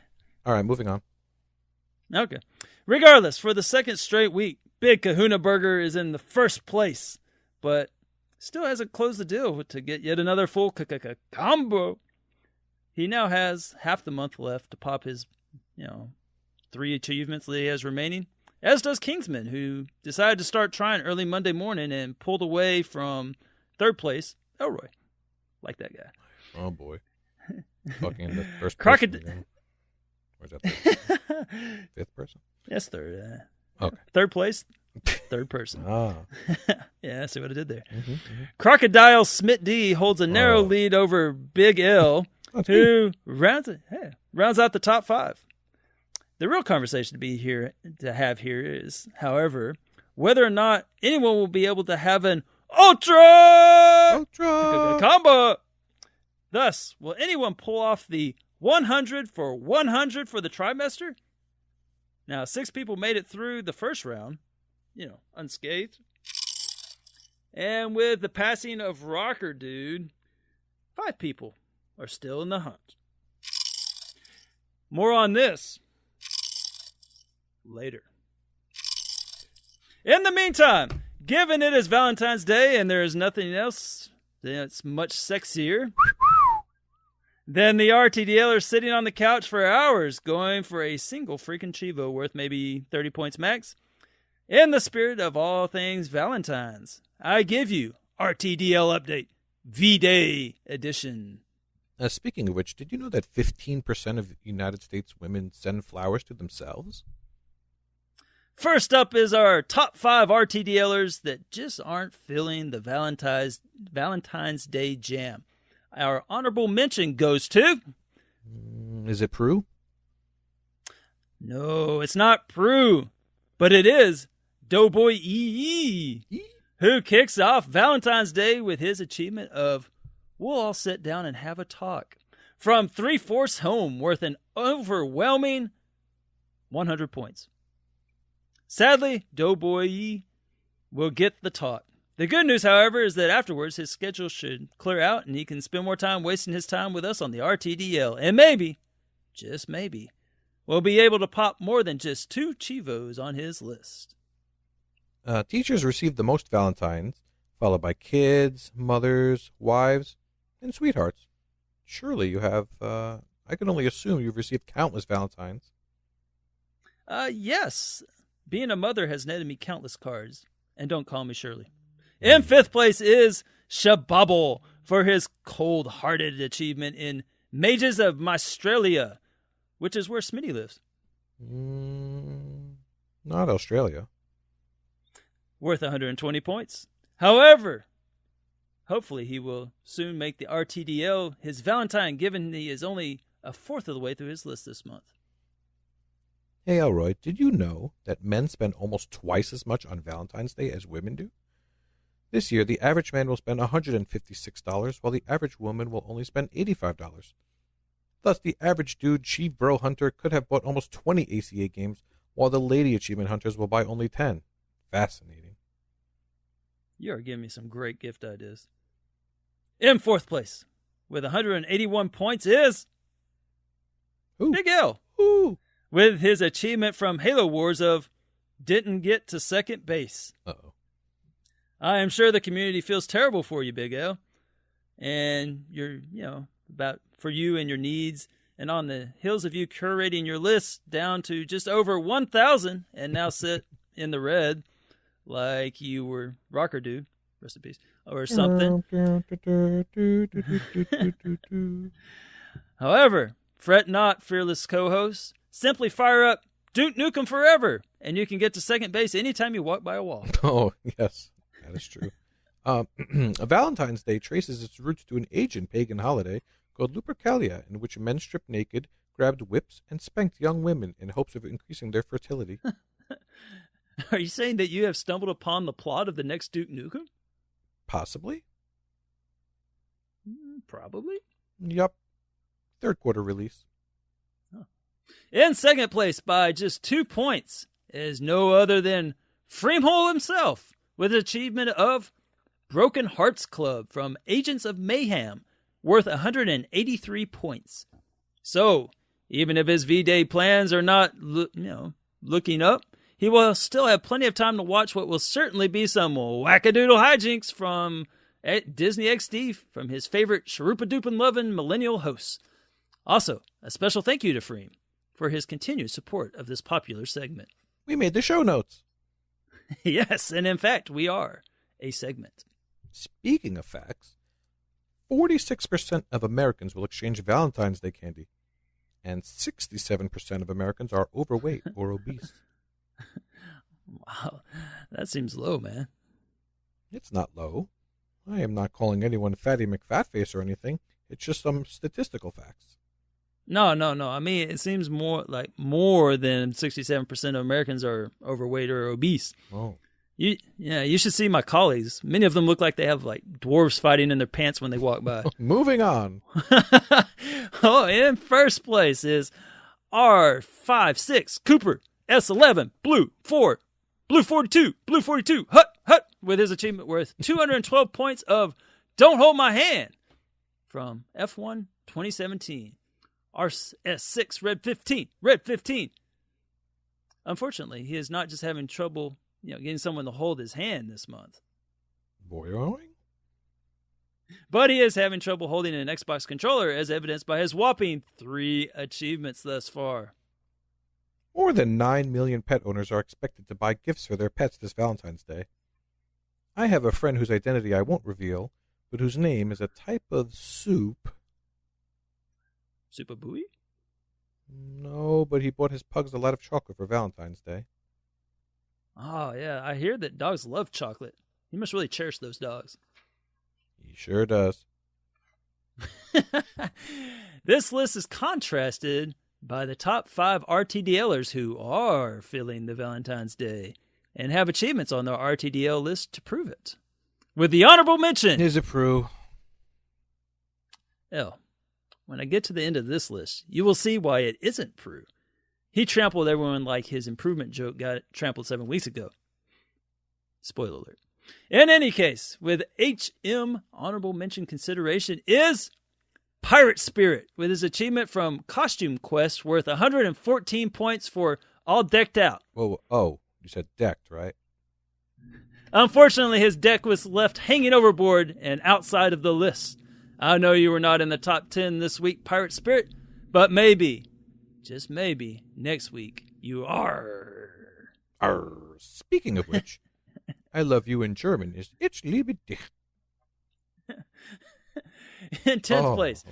[SPEAKER 7] All right, moving on.
[SPEAKER 8] Okay. Regardless, for the second straight week, Big Kahuna Burger is in the first place, but still hasn't closed the deal to get yet another full combo. He now has half the month left to pop his, 3 achievements that he has remaining, as does Kingsman, who decided to start trying early Monday morning and pulled away from third place, Elroy. Like that guy.
[SPEAKER 7] Oh, boy. Talking in the first
[SPEAKER 8] person.
[SPEAKER 7] Or is that the fifth person?
[SPEAKER 8] Yes, third.
[SPEAKER 7] Okay.
[SPEAKER 8] Third place, third person. Yeah, see what I did there.
[SPEAKER 7] Mm-hmm.
[SPEAKER 8] Crocodile Smith D holds a narrow lead over Big L, who rounds out the top 5. The real conversation to have here is, however, whether or not anyone will be able to have an Ultra combo. Thus, will anyone pull off the 100 for 100 for the trimester? Now, 6 people made it through the first round, unscathed. And with the passing of Rocker Dude, 5 people are still in the hunt. More on this later. In the meantime, given it is Valentine's Day and there is nothing else that's much sexier than the RTDLer sitting on the couch for hours going for a single freaking Chivo worth maybe 30 points max, in the spirit of all things Valentine's, I give you RTDL Update V-Day Edition.
[SPEAKER 7] Speaking of which, did you know that 15% of United States women send flowers to themselves?
[SPEAKER 8] First up is our top 5 RTDLers that just aren't feeling the Valentine's Day jam. Our honorable mention goes to...
[SPEAKER 7] Is it Proulx?
[SPEAKER 8] No, it's not Proulx, but it is Doughboy EE, who kicks off Valentine's Day with his achievement of "We'll all sit down and have a talk" from 3/4 home, worth an overwhelming 100 points. Sadly, Doughboy will get the talk The good news, however, is that afterwards his schedule should clear out and he can spend more time wasting his time with us on the RTDL. And maybe, just maybe, we'll be able to pop more than just 2 Chivos on his list.
[SPEAKER 7] Teachers receive the most Valentines, followed by kids, mothers, wives, and sweethearts. Surely you have, I can only assume you've received countless Valentines.
[SPEAKER 8] Yes. Being a mother has netted me countless cards. And don't call me Shirley. In 5th place is Shabubble for his cold-hearted achievement in Mages of Mystralia, which is where Smitty lives.
[SPEAKER 7] Not Australia.
[SPEAKER 8] Worth 120 points. However, hopefully he will soon make the RTDL his Valentine, given he is only a fourth of the way through his list this month.
[SPEAKER 7] Hey, Elroy, did you know that men spend almost twice as much on Valentine's Day as women do? This year, the average man will spend $156, while the average woman will only spend $85. Thus, the average dude Chief Bro Hunter could have bought almost 20 ACA games, while the lady achievement hunters will buy only 10. Fascinating.
[SPEAKER 8] You are giving me some great gift ideas. In 4th place, with 181 points, is
[SPEAKER 7] Ooh.
[SPEAKER 8] Big L.
[SPEAKER 7] Ooh.
[SPEAKER 8] With his achievement from Halo Wars of didn't get to second base.
[SPEAKER 7] Uh-oh.
[SPEAKER 8] I am sure the community feels terrible for you, Big L. And you're, about for you and your needs. And on the heels of you curating your list down to just over 1,000 and now sit in the red like you were Rocker Dude, rest in peace, or something. However, fret not, fearless co-host. Simply fire up Duke Nukem Forever, and you can get to second base anytime you walk by a wall.
[SPEAKER 7] Oh, yes, that is true. Valentine's Day traces its roots to an ancient pagan holiday called Lupercalia, in which men stripped naked, grabbed whips, and spanked young women in hopes of increasing their fertility.
[SPEAKER 8] Are you saying that you have stumbled upon the plot of the next Duke Nukem?
[SPEAKER 7] Possibly.
[SPEAKER 8] Probably.
[SPEAKER 7] Yup. 3rd quarter release.
[SPEAKER 8] In 2nd place by just 2 points is no other than Freemhole himself with the achievement of Broken Hearts Club from Agents of Mayhem, worth 183 points. So, even if his V-Day plans are not, looking up, he will still have plenty of time to watch what will certainly be some wackadoodle hijinks from Disney XD from his favorite Sharupa-Dupin-loving millennial hosts. Also, a special thank you to Freem for his continued support of this popular segment.
[SPEAKER 7] We made the show notes.
[SPEAKER 8] Yes, and in fact, we are a segment.
[SPEAKER 7] Speaking of facts, 46% of Americans will exchange Valentine's Day candy, and 67% of Americans are overweight or obese.
[SPEAKER 8] Wow, that seems low, man.
[SPEAKER 7] It's not low. I am not calling anyone Fatty McFatface or anything. It's just some statistical facts.
[SPEAKER 8] No. I mean, it seems more than 67% of Americans are overweight or obese.
[SPEAKER 7] Oh.
[SPEAKER 8] You should see my colleagues. Many of them look like they have like dwarves fighting in their pants when they walk by.
[SPEAKER 7] Moving on.
[SPEAKER 8] Oh, in 1st place is R56 Cooper S11 Blue 4 Blue 42 Hut with his achievement worth 212 points of Don't Hold My Hand from F1 2017. RS6 Red 15. Unfortunately, he is not just having trouble, getting someone to hold his hand this month.
[SPEAKER 7] Boing.
[SPEAKER 8] But he is having trouble holding an Xbox controller, as evidenced by his whopping 3 achievements thus far.
[SPEAKER 7] More than 9 million pet owners are expected to buy gifts for their pets this Valentine's Day. I have a friend whose identity I won't reveal, but whose name is a type of soup.
[SPEAKER 8] Super Booey?
[SPEAKER 7] No, but he bought his pugs a lot of chocolate for Valentine's Day.
[SPEAKER 8] Oh, yeah. I hear that dogs love chocolate. He must really cherish those dogs.
[SPEAKER 7] He sure does.
[SPEAKER 8] This list is contrasted by the top 5 RTDLers who are feeling the Valentine's Day and have achievements on their RTDL list to prove it. With the honorable mention...
[SPEAKER 7] Is it Proulx?
[SPEAKER 8] When I get to the end of this list, you will see why it isn't Proulx. He trampled everyone like his improvement joke got trampled 7 weeks ago. Spoiler alert. In any case, with HM honorable mention consideration is Pirate Spirit, with his achievement from Costume Quest worth 114 points for All Decked Out.
[SPEAKER 7] Whoa, oh, you said decked, right?
[SPEAKER 8] Unfortunately, his deck was left hanging overboard and outside of the list. I know you were not in the top 10 this week, Pirate Spirit, but maybe, just maybe, next week you are.
[SPEAKER 7] Arr. Speaking of which, I love you in German is Ich liebe dich.
[SPEAKER 8] In 10th place,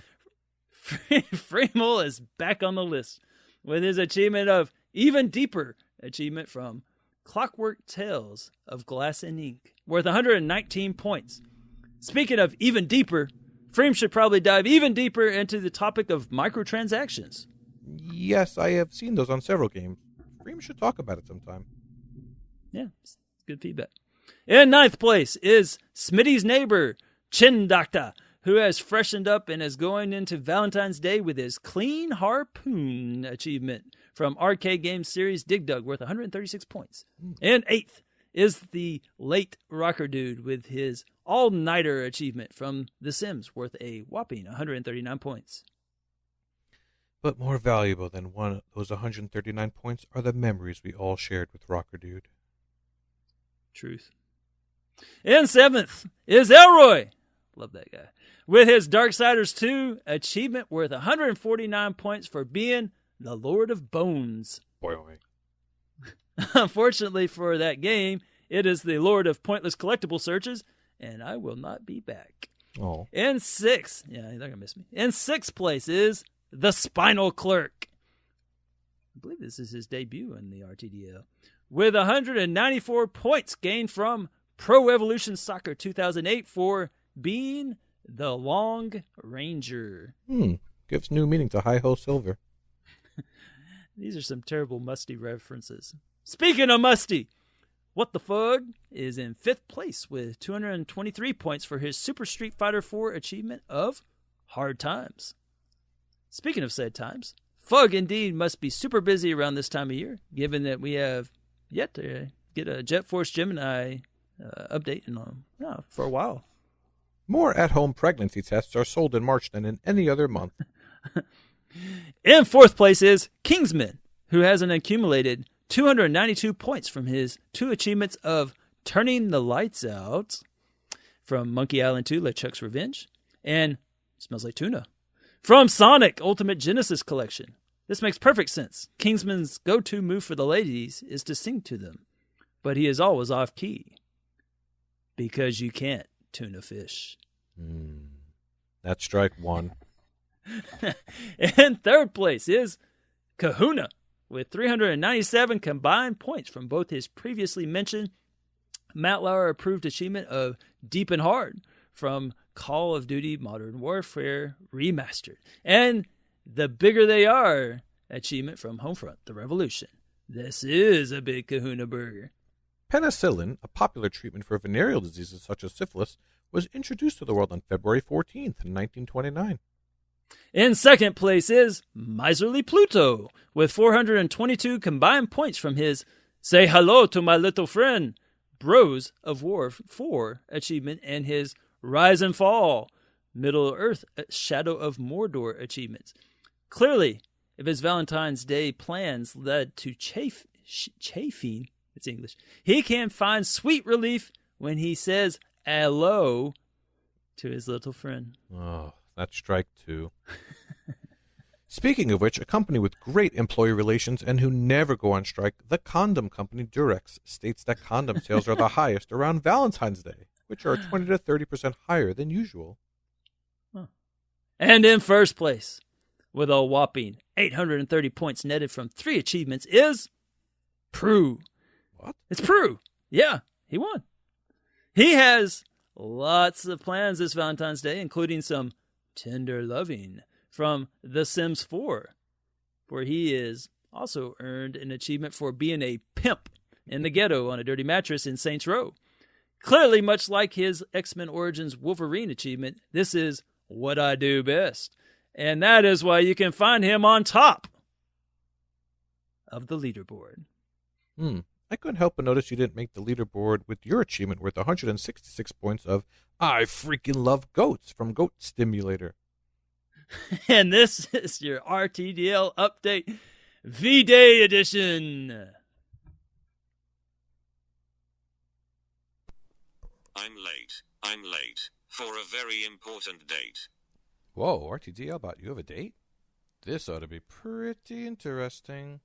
[SPEAKER 8] Fremel is back on the list with his achievement of Even Deeper achievement from Clockwork Tales of Glass and Ink, worth 119 points. Speaking of even deeper, Frame should probably dive even deeper into the topic of microtransactions.
[SPEAKER 7] Yes, I have seen those on several games. Frame should talk about it sometime.
[SPEAKER 8] Yeah, it's good feedback. In 9th place is Smitty's neighbor, Chin Doctor, who has freshened up and is going into Valentine's Day with his Clean Harpoon achievement from Arcade Game Series Dig Dug, worth 136 points. And 8th is the late Rocker Dude with his All-Nighter achievement from The Sims, worth a whopping 139 points.
[SPEAKER 7] But more valuable than one of those 139 points are the memories we all shared with Rocker Dude.
[SPEAKER 8] Truth. In 7th is Elroy. Love that guy. With his Darksiders 2 achievement worth 149 points for being the Lord of Bones.
[SPEAKER 7] Boy.
[SPEAKER 8] Unfortunately for that game, it is the Lord of Pointless Collectible Searches, and I will not be back.
[SPEAKER 7] Oh.
[SPEAKER 8] In 6th, yeah, they're going to miss me. In 6th place is the Spinal Clerk. I believe this is his debut in the RTDL. With 194 points gained from Pro Evolution Soccer 2008 for being the Long Ranger.
[SPEAKER 7] Gives new meaning to Hi-Ho Silver.
[SPEAKER 8] These are some terrible Musty references. Speaking of Musty, What the Fug is in 5th place with 223 points for his Super Street Fighter 4 achievement of Hard Times. Speaking of sad times, Fug indeed must be super busy around this time of year, given that we have yet to get a Jet Force Gemini update for a while.
[SPEAKER 7] More at-home pregnancy tests are sold in March than in any other month.
[SPEAKER 8] In 4th place is Kingsman, who has an accumulated 292 points from his 2 achievements of Turning the Lights Out from Monkey Island 2, LeChuck's Revenge, and Smells Like Tuna from Sonic Ultimate Genesis Collection. This makes perfect sense. Kingsman's go-to move for the ladies is to sing to them, but he is always off-key. Because you can't tune a fish.
[SPEAKER 7] That's strike 1.
[SPEAKER 8] In 3rd place is Kahuna, with 397 combined points from both his previously mentioned Matt Lauer approved achievement of Deep and Hard from Call of Duty Modern Warfare Remastered, and the Bigger They Are achievement from Homefront, The Revolution. This is a big Kahuna burger.
[SPEAKER 7] Penicillin, a popular treatment for venereal diseases such as syphilis, was introduced to the world on February 14th, 1929.
[SPEAKER 8] In 2nd place is Miserly Pluto, with 422 combined points from his Say Hello to My Little Friend, Bros of War 4 achievement, and his Rise and Fall, Middle Earth Shadow of Mordor achievements. Clearly, if his Valentine's Day plans led to chafing, it's English, he can find sweet relief when he says hello to his little friend.
[SPEAKER 7] Oh, that's strike 2. Speaking of which, a company with great employee relations and who never go on strike, the condom company Durex, states that condom sales are the highest around Valentine's Day, which are 20 to 30% higher than usual.
[SPEAKER 8] Huh. And in 1st place, with a whopping 830 points netted from 3 achievements, is Proulx.
[SPEAKER 7] What?
[SPEAKER 8] It's Proulx. Yeah, he won. He has lots of plans this Valentine's Day, including some tender loving from The Sims 4, where he is also earned an achievement for being a pimp in the ghetto on a dirty mattress in Saints Row. Clearly, much like his X-Men Origins Wolverine achievement, this is what I do best. And that is why you can find him on top of the leaderboard.
[SPEAKER 7] I couldn't help but notice you didn't make the leaderboard with your achievement worth 166 points of I freaking love goats from Goat Stimulator.
[SPEAKER 8] And this is your RTDL update V-Day edition.
[SPEAKER 9] I'm late for a very important date.
[SPEAKER 7] Whoa, RTDL Bot, you have a date? This ought to be pretty interesting.